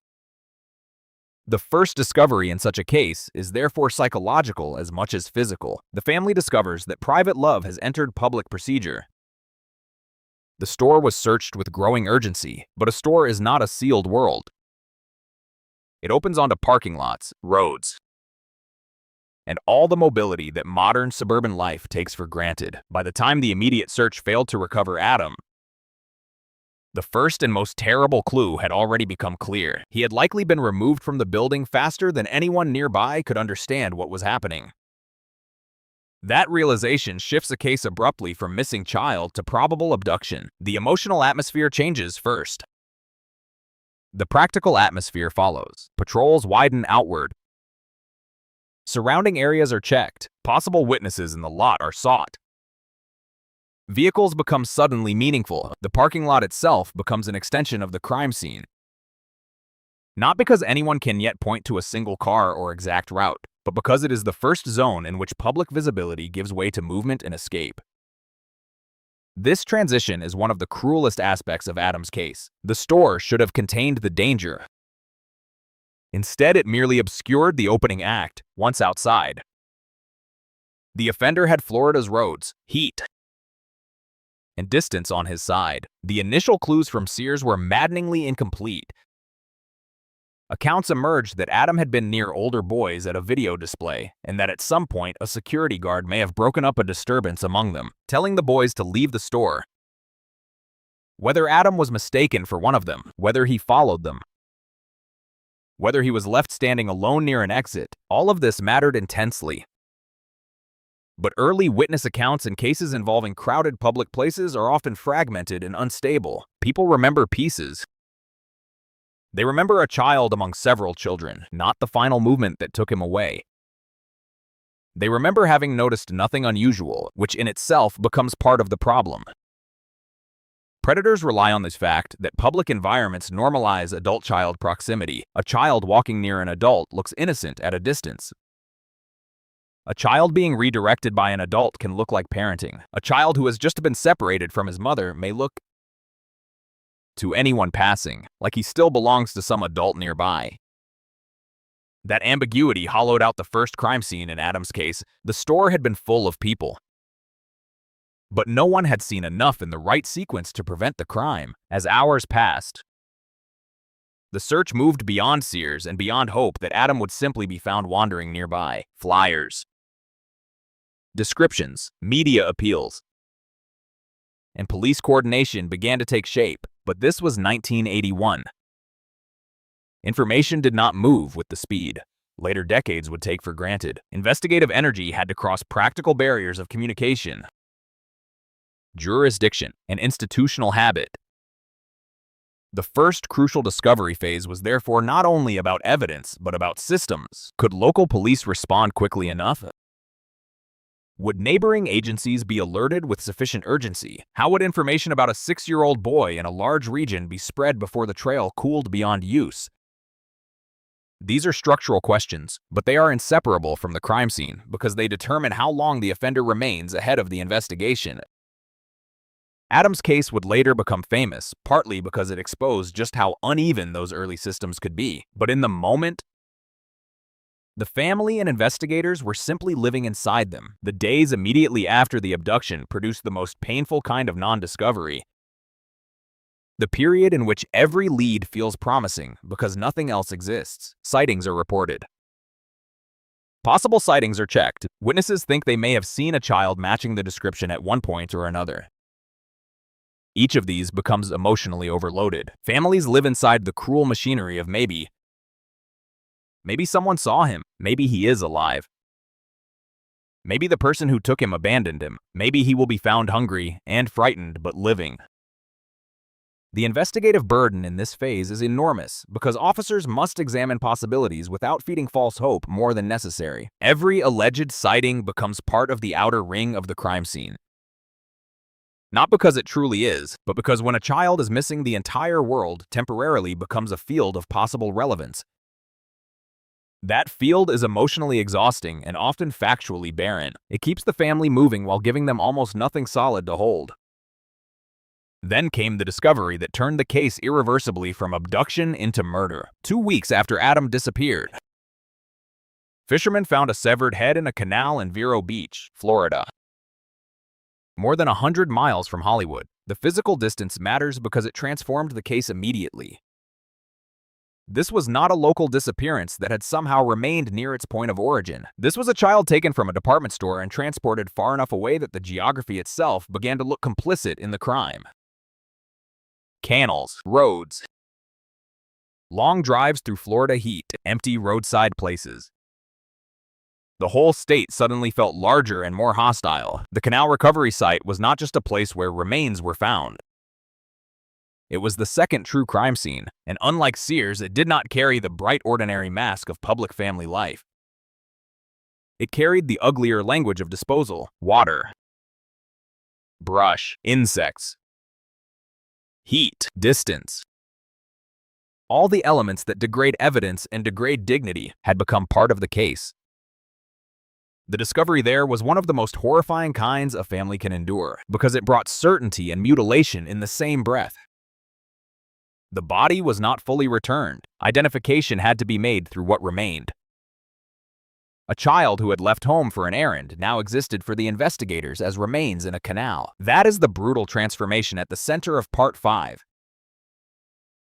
The first discovery in such a case is therefore psychological as much as physical. The family discovers that private love has entered public procedure. The store was searched with growing urgency, but a store is not a sealed world. It opens onto parking lots, roads, and all the mobility that modern suburban life takes for granted. By the time the immediate search failed to recover Adam, the first and most terrible clue had already become clear. He had likely been removed from the building faster than anyone nearby could understand what was happening. That realization shifts a case abruptly from missing child to probable abduction. The emotional atmosphere changes first. The practical atmosphere follows. Patrols widen outward. Surrounding areas are checked. Possible witnesses in the lot are sought. Vehicles become suddenly meaningful. The parking lot itself becomes an extension of the crime scene. Not because anyone can yet point to a single car or exact route, but because it is the first zone in which public visibility gives way to movement and escape. This transition is one of the cruelest aspects of Adam's case. The store should have contained the danger. Instead, it merely obscured the opening act. Once outside, the offender had Florida's roads, heat, and distance on his side. The initial clues from Sears were maddeningly incomplete. Accounts emerged that Adam had been near older boys at a video display, and that at some point a security guard may have broken up a disturbance among them, telling the boys to leave the store. Whether Adam was mistaken for one of them, whether he followed them, whether he was left standing alone near an exit, all of this mattered intensely. But early witness accounts in cases involving crowded public places are often fragmented and unstable. People remember pieces. They remember a child among several children, not the final movement that took him away. They remember having noticed nothing unusual, which in itself becomes part of the problem. Predators rely on this fact that public environments normalize adult-child proximity. A child walking near an adult looks innocent at a distance. A child being redirected by an adult can look like parenting. A child who has just been separated from his mother may look to anyone passing like he still belongs to some adult nearby. That ambiguity hollowed out the first crime scene in Adam's case. The store had been full of people, but no one had seen enough in the right sequence to prevent the crime. As hours passed, the search moved beyond Sears and beyond hope that Adam would simply be found wandering nearby. Flyers, descriptions, media appeals, and police coordination began to take shape. But this was 1981. Information did not move with the speed later decades would take for granted. Investigative energy had to cross practical barriers of communication, jurisdiction, and institutional habit. The first crucial discovery phase was therefore not only about evidence, but about systems. Could local police respond quickly enough? Would neighboring agencies be alerted with sufficient urgency? How would information about a 6-year-old boy in a large region be spread before the trail cooled beyond use? These are structural questions, but they are inseparable from the crime scene because they determine how long the offender remains ahead of the investigation. Adam's case would later become famous, partly because it exposed just how uneven those early systems could be. But in the moment, the family and investigators were simply living inside them. The days immediately after the abduction produced the most painful kind of non-discovery. The period in which every lead feels promising because nothing else exists. Sightings are reported. Possible sightings are checked. Witnesses think they may have seen a child matching the description at one point or another. Each of these becomes emotionally overloaded. Families live inside the cruel machinery of maybe. Maybe someone saw him. Maybe he is alive. Maybe the person who took him abandoned him. Maybe he will be found hungry and frightened but living. The investigative burden in this phase is enormous because officers must examine possibilities without feeding false hope more than necessary. Every alleged sighting becomes part of the outer ring of the crime scene. Not because it truly is, but because when a child is missing, the entire world temporarily becomes a field of possible relevance. That field is emotionally exhausting and often factually barren. It keeps the family moving while giving them almost nothing solid to hold. Then came the discovery that turned the case irreversibly from abduction into murder. 2 weeks after Adam disappeared, fishermen found a severed head in a canal in Vero Beach, Florida. More than 100 miles from Hollywood. The physical distance matters because it transformed the case immediately. This was not a local disappearance that had somehow remained near its point of origin. This was a child taken from a department store and transported far enough away that the geography itself began to look complicit in the crime. Canals, roads, long drives through Florida heat, empty roadside places. The whole state suddenly felt larger and more hostile. The canal recovery site was not just a place where remains were found. It was the second true crime scene, and unlike Sears, it did not carry the bright ordinary mask of public family life. It carried the uglier language of disposal: water, brush, insects, heat, distance. All the elements that degrade evidence and degrade dignity had become part of the case. The discovery there was one of the most horrifying kinds a family can endure, because it brought certainty and mutilation in the same breath. The body was not fully returned. Identification had to be made through what remained. A child who had left home for an errand now existed for the investigators as remains in a canal. That is the brutal transformation at the center of Part 5.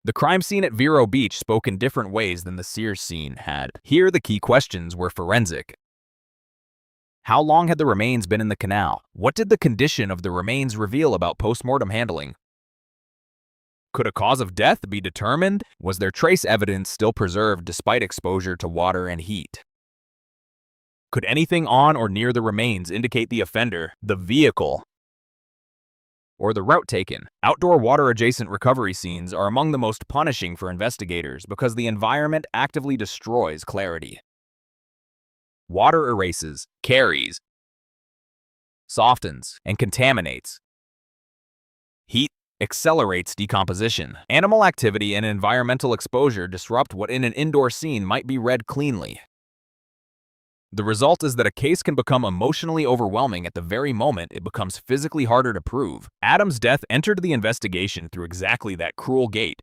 The crime scene at Vero Beach spoke in different ways than the Sears scene had. Here, the key questions were forensic. How long had the remains been in the canal? What did the condition of the remains reveal about post-mortem handling? Could a cause of death be determined? Was there trace evidence still preserved despite exposure to water and heat? Could anything on or near the remains indicate the offender, the vehicle, or the route taken? Outdoor water-adjacent recovery scenes are among the most punishing for investigators because the environment actively destroys clarity. Water erases, carries, softens, and contaminates. Heat accelerates decomposition. Animal activity and environmental exposure disrupt what in an indoor scene might be read cleanly. The result is that a case can become emotionally overwhelming at the very moment it becomes physically harder to prove. Adam's death entered the investigation through exactly that cruel gate.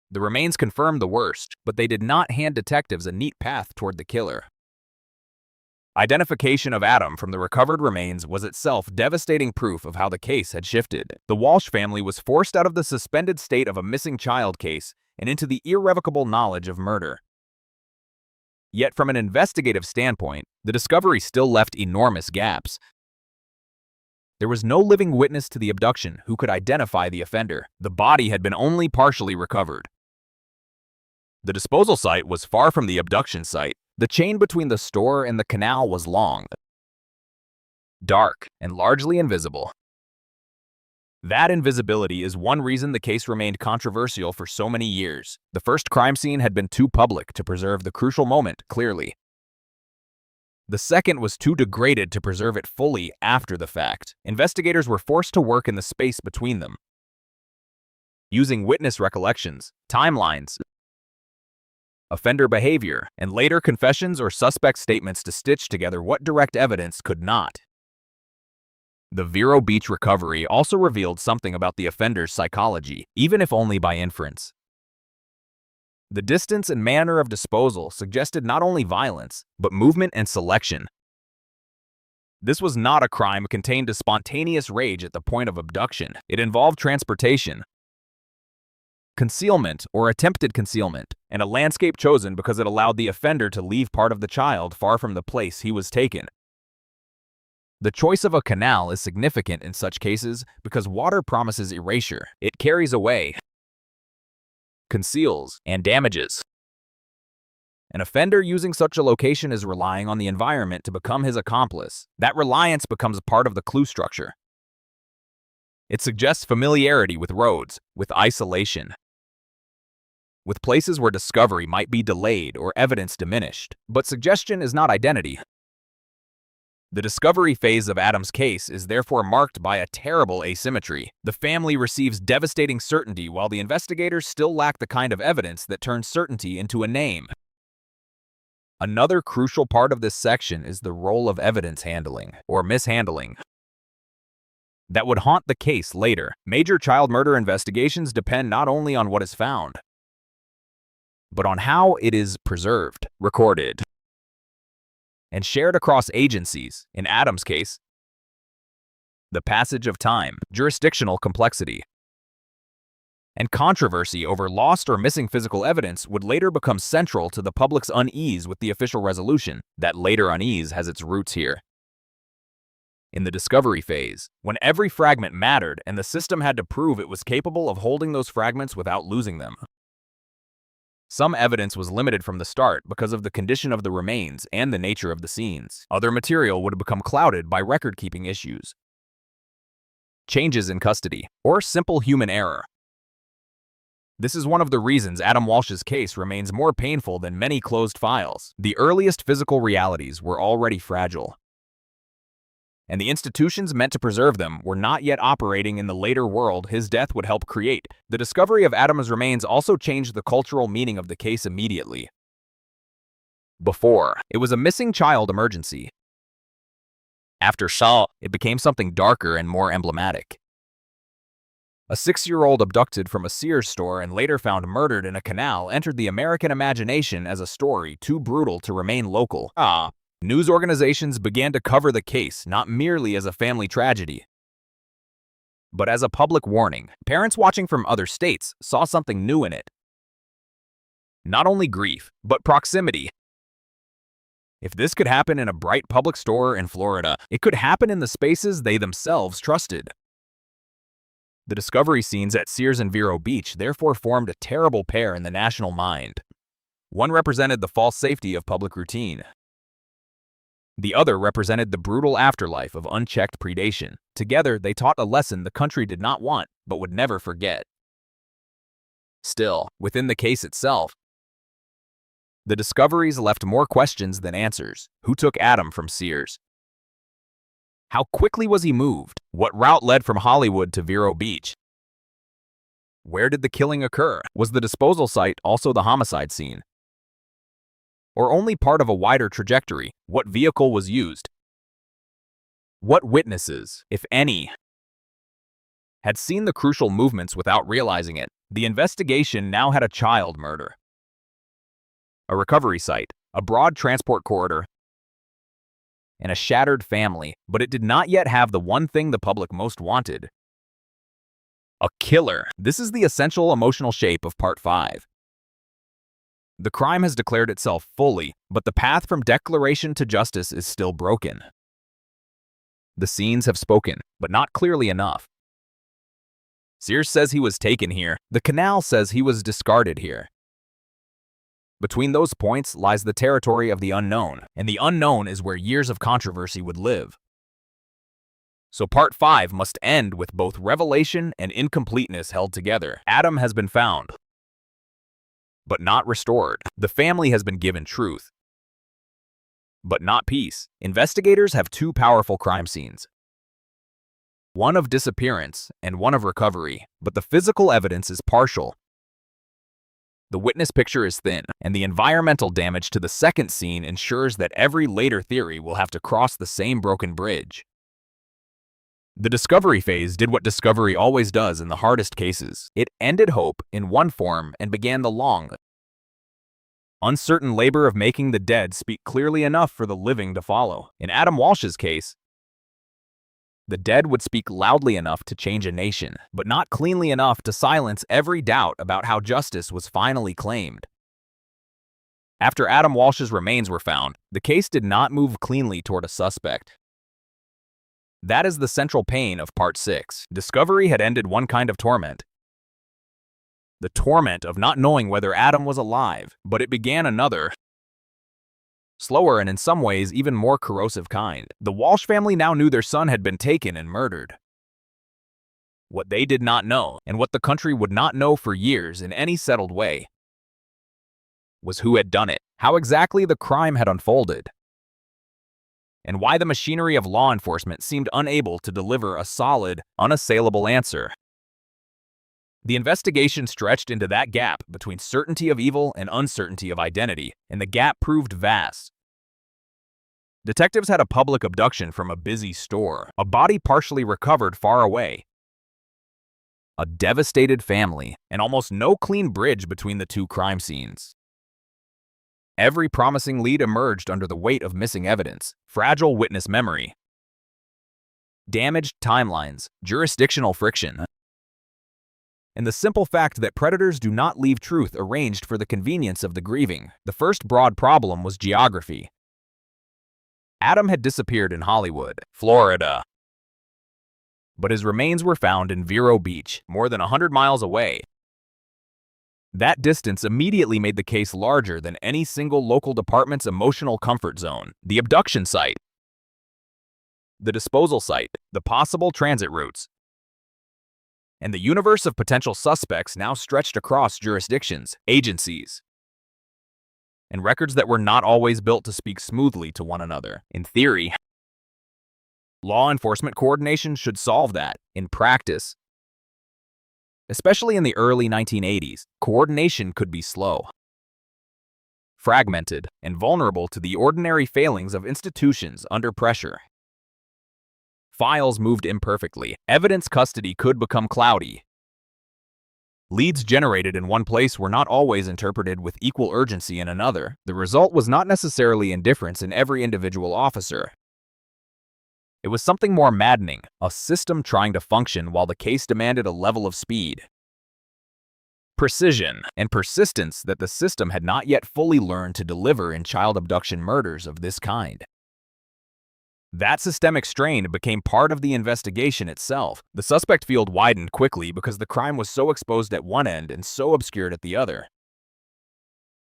The remains confirmed the worst, but they did not hand detectives a neat path toward the killer. Identification of Adam from the recovered remains was itself devastating proof of how the case had shifted. The Walsh family was forced out of the suspended state of a missing child case and into the irrevocable knowledge of murder. Yet from an investigative standpoint, the discovery still left enormous gaps. There was no living witness to the abduction who could identify the offender. The body had been only partially recovered. The disposal site was far from the abduction site. The chain between the store and the canal was long, dark, and largely invisible. That invisibility is one reason the case remained controversial for so many years. The first crime scene had been too public to preserve the crucial moment clearly. The second was too degraded to preserve it fully after the fact. Investigators were forced to work in the space between them, using witness recollections, timelines, offender behavior, and later confessions or suspect statements to stitch together what direct evidence could not. The Vero Beach recovery also revealed something about the offender's psychology, even if only by inference. The distance and manner of disposal suggested not only violence, but movement and selection. This was not a crime contained to spontaneous rage at the point of abduction. It involved transportation, concealment or attempted concealment, and a landscape chosen because it allowed the offender to leave part of the child far from the place he was taken. The choice of a canal is significant in such cases because water promises erasure. It carries away, conceals, and damages. An offender using such a location is relying on the environment to become his accomplice. That reliance becomes part of the clue structure. It suggests familiarity with roads, with isolation, with places where discovery might be delayed or evidence diminished. But suggestion is not identity. The discovery phase of Adam's case is therefore marked by a terrible asymmetry. The family receives devastating certainty while the investigators still lack the kind of evidence that turns certainty into a name. Another crucial part of this section is the role of evidence handling, or mishandling, that would haunt the case later. Major child murder investigations depend not only on what is found, but on how it is preserved, recorded, and shared across agencies. In Adam's case, the passage of time, jurisdictional complexity, and controversy over lost or missing physical evidence would later become central to the public's unease with the official resolution. That later unease has its roots here. In the discovery phase, when every fragment mattered and the system had to prove it was capable of holding those fragments without losing them. Some evidence was limited from the start because of the condition of the remains and the nature of the scenes. Other material would become clouded by record-keeping issues, changes in custody, or simple human error. This is one of the reasons Adam Walsh's case remains more painful than many closed files. The earliest physical realities were already fragile, and the institutions meant to preserve them were not yet operating in the later world his death would help create. The discovery of Adam's remains also changed the cultural meaning of the case immediately. Before, it was a missing child emergency. After Shaw, it became something darker and more emblematic. A 6-year-old abducted from a Sears store and later found murdered in a canal entered the American imagination as a story too brutal to remain local. News organizations began to cover the case not merely as a family tragedy, but as a public warning. Parents watching from other states saw something new in it. Not only grief, but proximity. If this could happen in a bright public store in Florida, it could happen in the spaces they themselves trusted. The discovery scenes at Sears and Vero Beach therefore formed a terrible pair in the national mind. One represented the false safety of public routine. The other represented the brutal afterlife of unchecked predation. Together, they taught a lesson the country did not want, but would never forget. Still, within the case itself, the discoveries left more questions than answers. Who took Adam from Sears? How quickly was he moved? What route led from Hollywood to Vero Beach? Where did the killing occur? Was the disposal site also the homicide scene, or only part of a wider trajectory? What vehicle was used? What witnesses, if any, had seen the crucial movements without realizing it? The investigation now had a child murder, a recovery site, a broad transport corridor, and a shattered family, but it did not yet have the one thing the public most wanted: a killer. This is the essential emotional shape of Part 5. The crime has declared itself fully, but the path from declaration to justice is still broken. The scenes have spoken, but not clearly enough. Sears says he was taken here. The canal says he was discarded here. Between those points lies the territory of the unknown, and the unknown is where years of controversy would live. So part 5 must end with both revelation and incompleteness held together. Adam has been found, but not restored. The family has been given truth, but not peace. Investigators have 2 powerful crime scenes, one of disappearance and one of recovery, but the physical evidence is partial. The witness picture is thin, and the environmental damage to the second scene ensures that every later theory will have to cross the same broken bridge. The discovery phase did what discovery always does in the hardest cases. It ended hope in one form and began the long, uncertain labor of making the dead speak clearly enough for the living to follow. In Adam Walsh's case, the dead would speak loudly enough to change a nation, but not cleanly enough to silence every doubt about how justice was finally claimed. After Adam Walsh's remains were found, the case did not move cleanly toward a suspect. That is the central pain of Part 6. Discovery had ended one kind of torment, the torment of not knowing whether Adam was alive, but it began another, slower and in some ways even more corrosive kind. The Walsh family now knew their son had been taken and murdered. What they did not know, and what the country would not know for years in any settled way, was who had done it, how exactly the crime had unfolded, and why the machinery of law enforcement seemed unable to deliver a solid, unassailable answer. The investigation stretched into that gap between certainty of evil and uncertainty of identity, and the gap proved vast. Detectives had a public abduction from a busy store, a body partially recovered far away, a devastated family, and almost no clean bridge between the 2 crime scenes. Every promising lead emerged under the weight of missing evidence, fragile witness memory, damaged timelines, jurisdictional friction, and the simple fact that predators do not leave truth arranged for the convenience of the grieving. The first broad problem was geography. Adam had disappeared in Hollywood, Florida, but his remains were found in Vero Beach, more than 100 miles away. That distance immediately made the case larger than any single local department's emotional comfort zone. The abduction site, the disposal site, the possible transit routes, and the universe of potential suspects now stretched across jurisdictions, agencies, and records that were not always built to speak smoothly to one another. In theory, law enforcement coordination should solve that. In practice, especially in the early 1980s, coordination could be slow, fragmented, and vulnerable to the ordinary failings of institutions under pressure. Files moved imperfectly. Evidence custody could become cloudy. Leads generated in one place were not always interpreted with equal urgency in another. The result was not necessarily indifference in every individual officer. It was something more maddening, a system trying to function while the case demanded a level of speed, precision, and persistence that the system had not yet fully learned to deliver in child abduction murders of this kind. That systemic strain became part of the investigation itself. The suspect field widened quickly because the crime was so exposed at one end and so obscured at the other.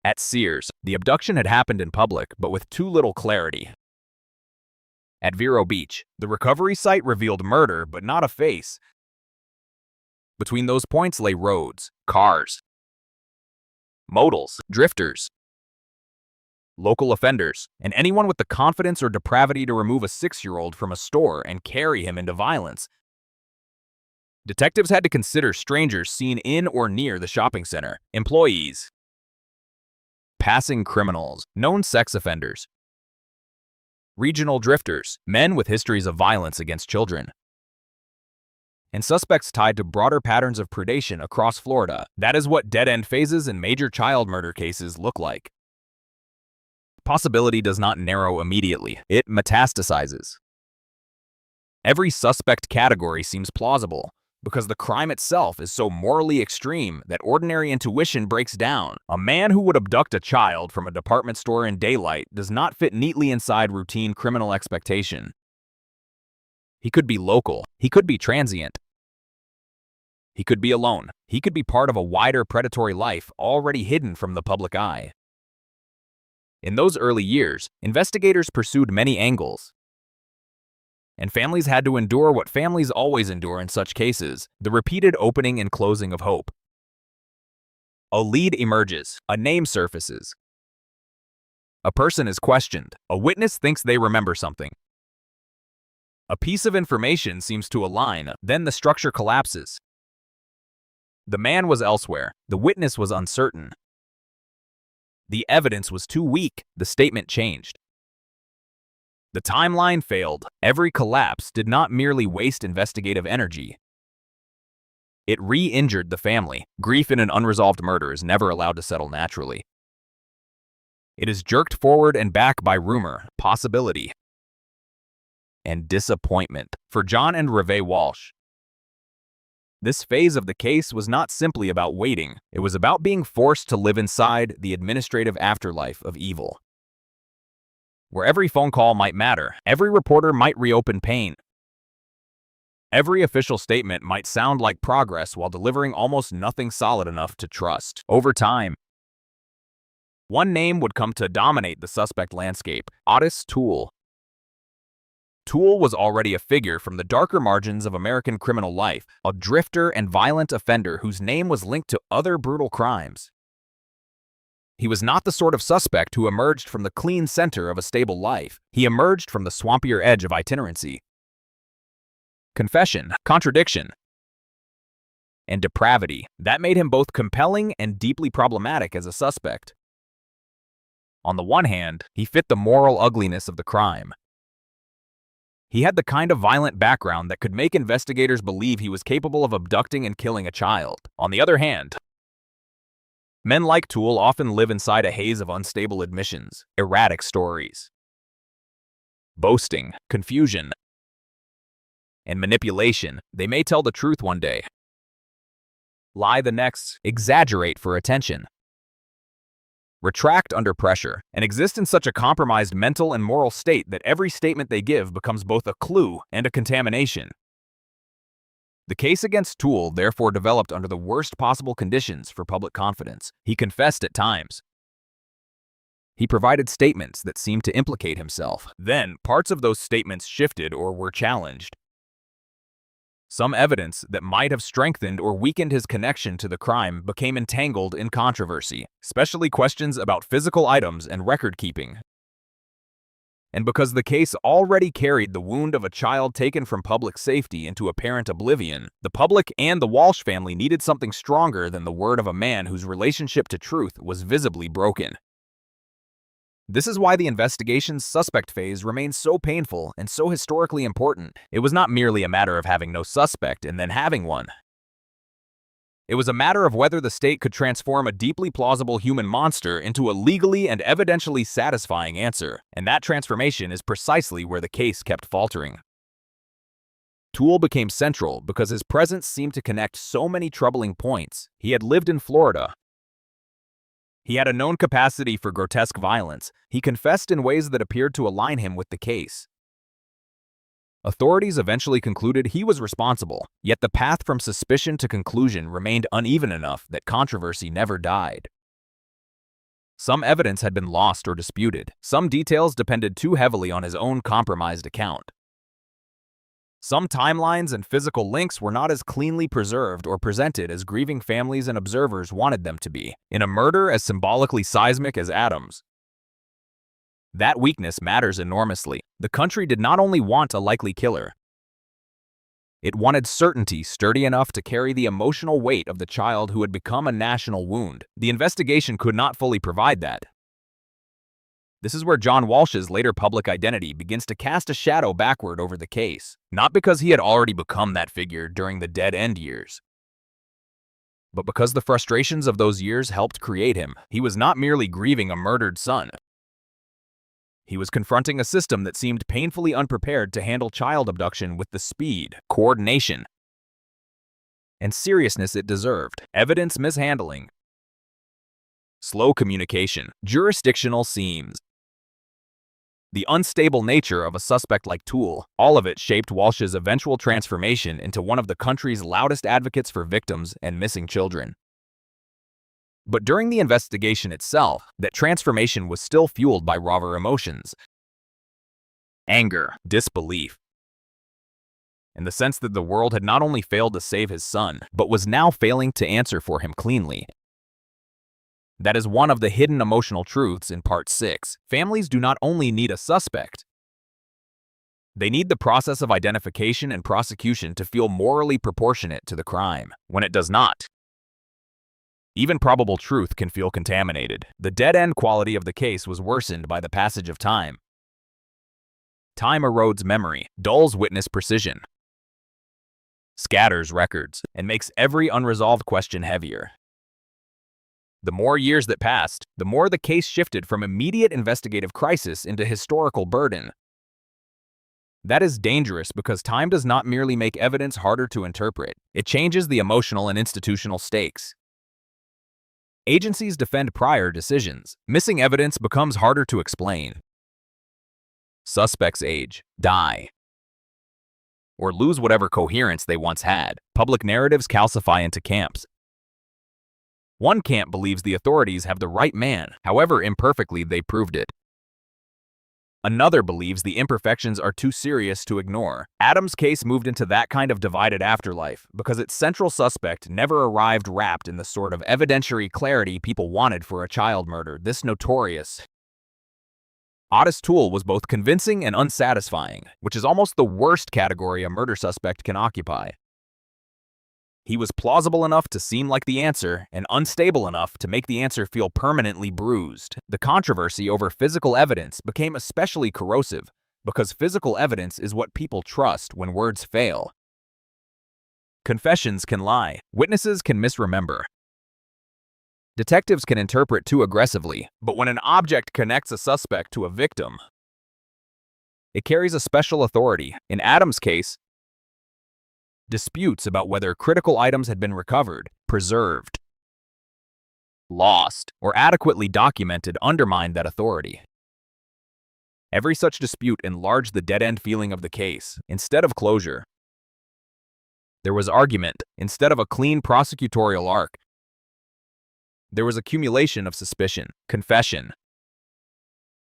At Sears, the abduction had happened in public, but with too little clarity. At Vero Beach, the recovery site revealed murder, but not a face. Between those points lay roads, cars, modals, drifters, local offenders, and anyone with the confidence or depravity to remove a 6-year-old from a store and carry him into violence. Detectives had to consider strangers seen in or near the shopping center, employees, passing criminals, known sex offenders, regional drifters, men with histories of violence against children, and suspects tied to broader patterns of predation across Florida. That is what dead-end phases in major child murder cases look like. Possibility does not narrow immediately. It metastasizes. Every suspect category seems plausible because the crime itself is so morally extreme that ordinary intuition breaks down. A man who would abduct a child from a department store in daylight does not fit neatly inside routine criminal expectation. He could be local. He could be transient. He could be alone. He could be part of a wider predatory life already hidden from the public eye. In those early years, investigators pursued many angles, and families had to endure what families always endure in such cases, the repeated opening and closing of hope. A lead emerges, a name surfaces. A person is questioned, a witness thinks they remember something. A piece of information seems to align, then the structure collapses. The man was elsewhere, the witness was uncertain. The evidence was too weak, the statement changed. The timeline failed. Every collapse did not merely waste investigative energy. It re-injured the family. Grief in an unresolved murder is never allowed to settle naturally. It is jerked forward and back by rumor, possibility, and disappointment. For John and Reve Walsh, this phase of the case was not simply about waiting. It was about being forced to live inside the administrative afterlife of evil, where every phone call might matter, every reporter might reopen pain, every official statement might sound like progress while delivering almost nothing solid enough to trust. Over time, one name would come to dominate the suspect landscape: Otis Toole. Toole was already a figure from the darker margins of American criminal life, a drifter and violent offender whose name was linked to other brutal crimes. He was not the sort of suspect who emerged from the clean center of a stable life. He emerged from the swampier edge of itinerancy. Confession, contradiction, and depravity. That made him both compelling and deeply problematic as a suspect. On the one hand, he fit the moral ugliness of the crime. He had the kind of violent background that could make investigators believe he was capable of abducting and killing a child. On the other hand, men like Toole often live inside a haze of unstable admissions, erratic stories, boasting, confusion, and manipulation. They may tell the truth one day, lie the next, exaggerate for attention, retract under pressure, and exist in such a compromised mental and moral state that every statement they give becomes both a clue and a contamination. The case against Toole therefore developed under the worst possible conditions for public confidence. He confessed at times. He provided statements that seemed to implicate himself. Then, parts of those statements shifted or were challenged. Some evidence that might have strengthened or weakened his connection to the crime became entangled in controversy, especially questions about physical items and record keeping. And because the case already carried the wound of a child taken from public safety into apparent oblivion, the public and the Walsh family needed something stronger than the word of a man whose relationship to truth was visibly broken. This is why the investigation's suspect phase remains so painful and so historically important. It was not merely a matter of having no suspect and then having one. It was a matter of whether the state could transform a deeply plausible human monster into a legally and evidentially satisfying answer, and that transformation is precisely where the case kept faltering. Toole became central because his presence seemed to connect so many troubling points. He had lived in Florida. He had a known capacity for grotesque violence. He confessed in ways that appeared to align him with the case. Authorities eventually concluded he was responsible, yet the path from suspicion to conclusion remained uneven enough that controversy never died. Some evidence had been lost or disputed. Some details depended too heavily on his own compromised account. Some timelines and physical links were not as cleanly preserved or presented as grieving families and observers wanted them to be. In a murder as symbolically seismic as Adam's, that weakness matters enormously. The country did not only want a likely killer, it wanted certainty sturdy enough to carry the emotional weight of the child who had become a national wound. The investigation could not fully provide that. This is where John Walsh's later public identity begins to cast a shadow backward over the case, not because he had already become that figure during the dead-end years, but because the frustrations of those years helped create him. He was not merely grieving a murdered son. He was confronting a system that seemed painfully unprepared to handle child abduction with the speed, coordination, and seriousness it deserved. Evidence mishandling, slow communication, jurisdictional seams, the unstable nature of a suspect like Toole, all of it shaped Walsh's eventual transformation into one of the country's loudest advocates for victims and missing children. But during the investigation itself, that transformation was still fueled by rawer emotions: anger, disbelief, in the sense that the world had not only failed to save his son, but was now failing to answer for him cleanly. That is one of the hidden emotional truths in Part 6. Families do not only need a suspect, they need the process of identification and prosecution to feel morally proportionate to the crime. When it does not, even probable truth can feel contaminated. The dead-end quality of the case was worsened by the passage of time. Time erodes memory, dulls witness precision, scatters records, and makes every unresolved question heavier. The more years that passed, the more the case shifted from immediate investigative crisis into historical burden. That is dangerous because time does not merely make evidence harder to interpret, it changes the emotional and institutional stakes. Agencies defend prior decisions. Missing evidence becomes harder to explain. Suspects age, die, or lose whatever coherence they once had. Public narratives calcify into camps. One camp believes the authorities have the right man, however imperfectly they proved it. Another believes the imperfections are too serious to ignore. Adam's case moved into that kind of divided afterlife because its central suspect never arrived wrapped in the sort of evidentiary clarity people wanted for a child murder. This notorious Otis Toole was both convincing and unsatisfying, which is almost the worst category a murder suspect can occupy. He was plausible enough to seem like the answer, and unstable enough to make the answer feel permanently bruised. The controversy over physical evidence became especially corrosive because physical evidence is what people trust when words fail. Confessions can lie. Witnesses can misremember. Detectives can interpret too aggressively, but when an object connects a suspect to a victim, it carries a special authority. In Adam's case, disputes about whether critical items had been recovered, preserved, lost, or adequately documented undermined that authority. Every such dispute enlarged the dead-end feeling of the case. Instead of closure, there was argument. Instead of a clean prosecutorial arc, there was accumulation of suspicion, confession,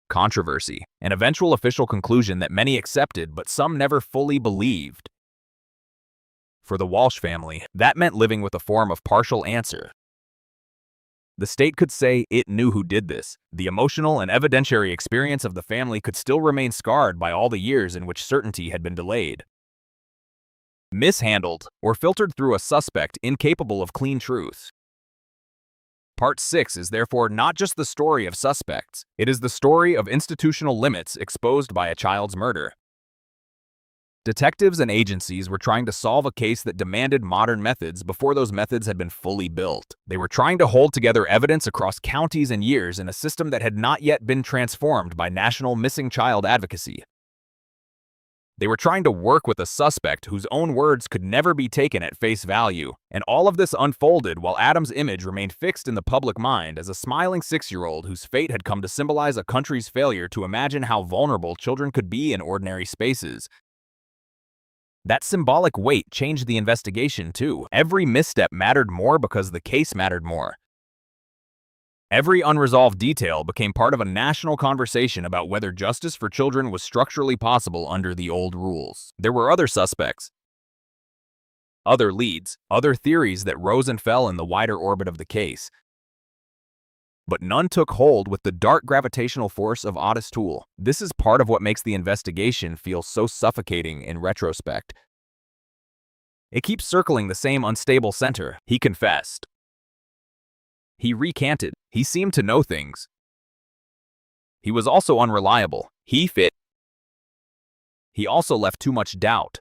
controversy, an eventual official conclusion that many accepted but some never fully believed. For the Walsh family, that meant living with a form of partial answer. The state could say it knew who did this. The emotional and evidentiary experience of the family could still remain scarred by all the years in which certainty had been delayed, mishandled, or filtered through a suspect incapable of clean truth. Part 6 is therefore not just the story of suspects, it is the story of institutional limits exposed by a child's murder. Detectives and agencies were trying to solve a case that demanded modern methods before those methods had been fully built. They were trying to hold together evidence across counties and years in a system that had not yet been transformed by national missing child advocacy. They were trying to work with a suspect whose own words could never be taken at face value, and all of this unfolded while Adam's image remained fixed in the public mind as a smiling 6-year-old whose fate had come to symbolize a country's failure to imagine how vulnerable children could be in ordinary spaces. That symbolic weight changed the investigation too. Every misstep mattered more because the case mattered more. Every unresolved detail became part of a national conversation about whether justice for children was structurally possible under the old rules. There were other suspects, other leads, other theories that rose and fell in the wider orbit of the case. But none took hold with the dark gravitational force of Otis Toole. This is part of what makes the investigation feel so suffocating in retrospect. It keeps circling the same unstable center. He confessed. He recanted. He seemed to know things. He was also unreliable. He also left too much doubt.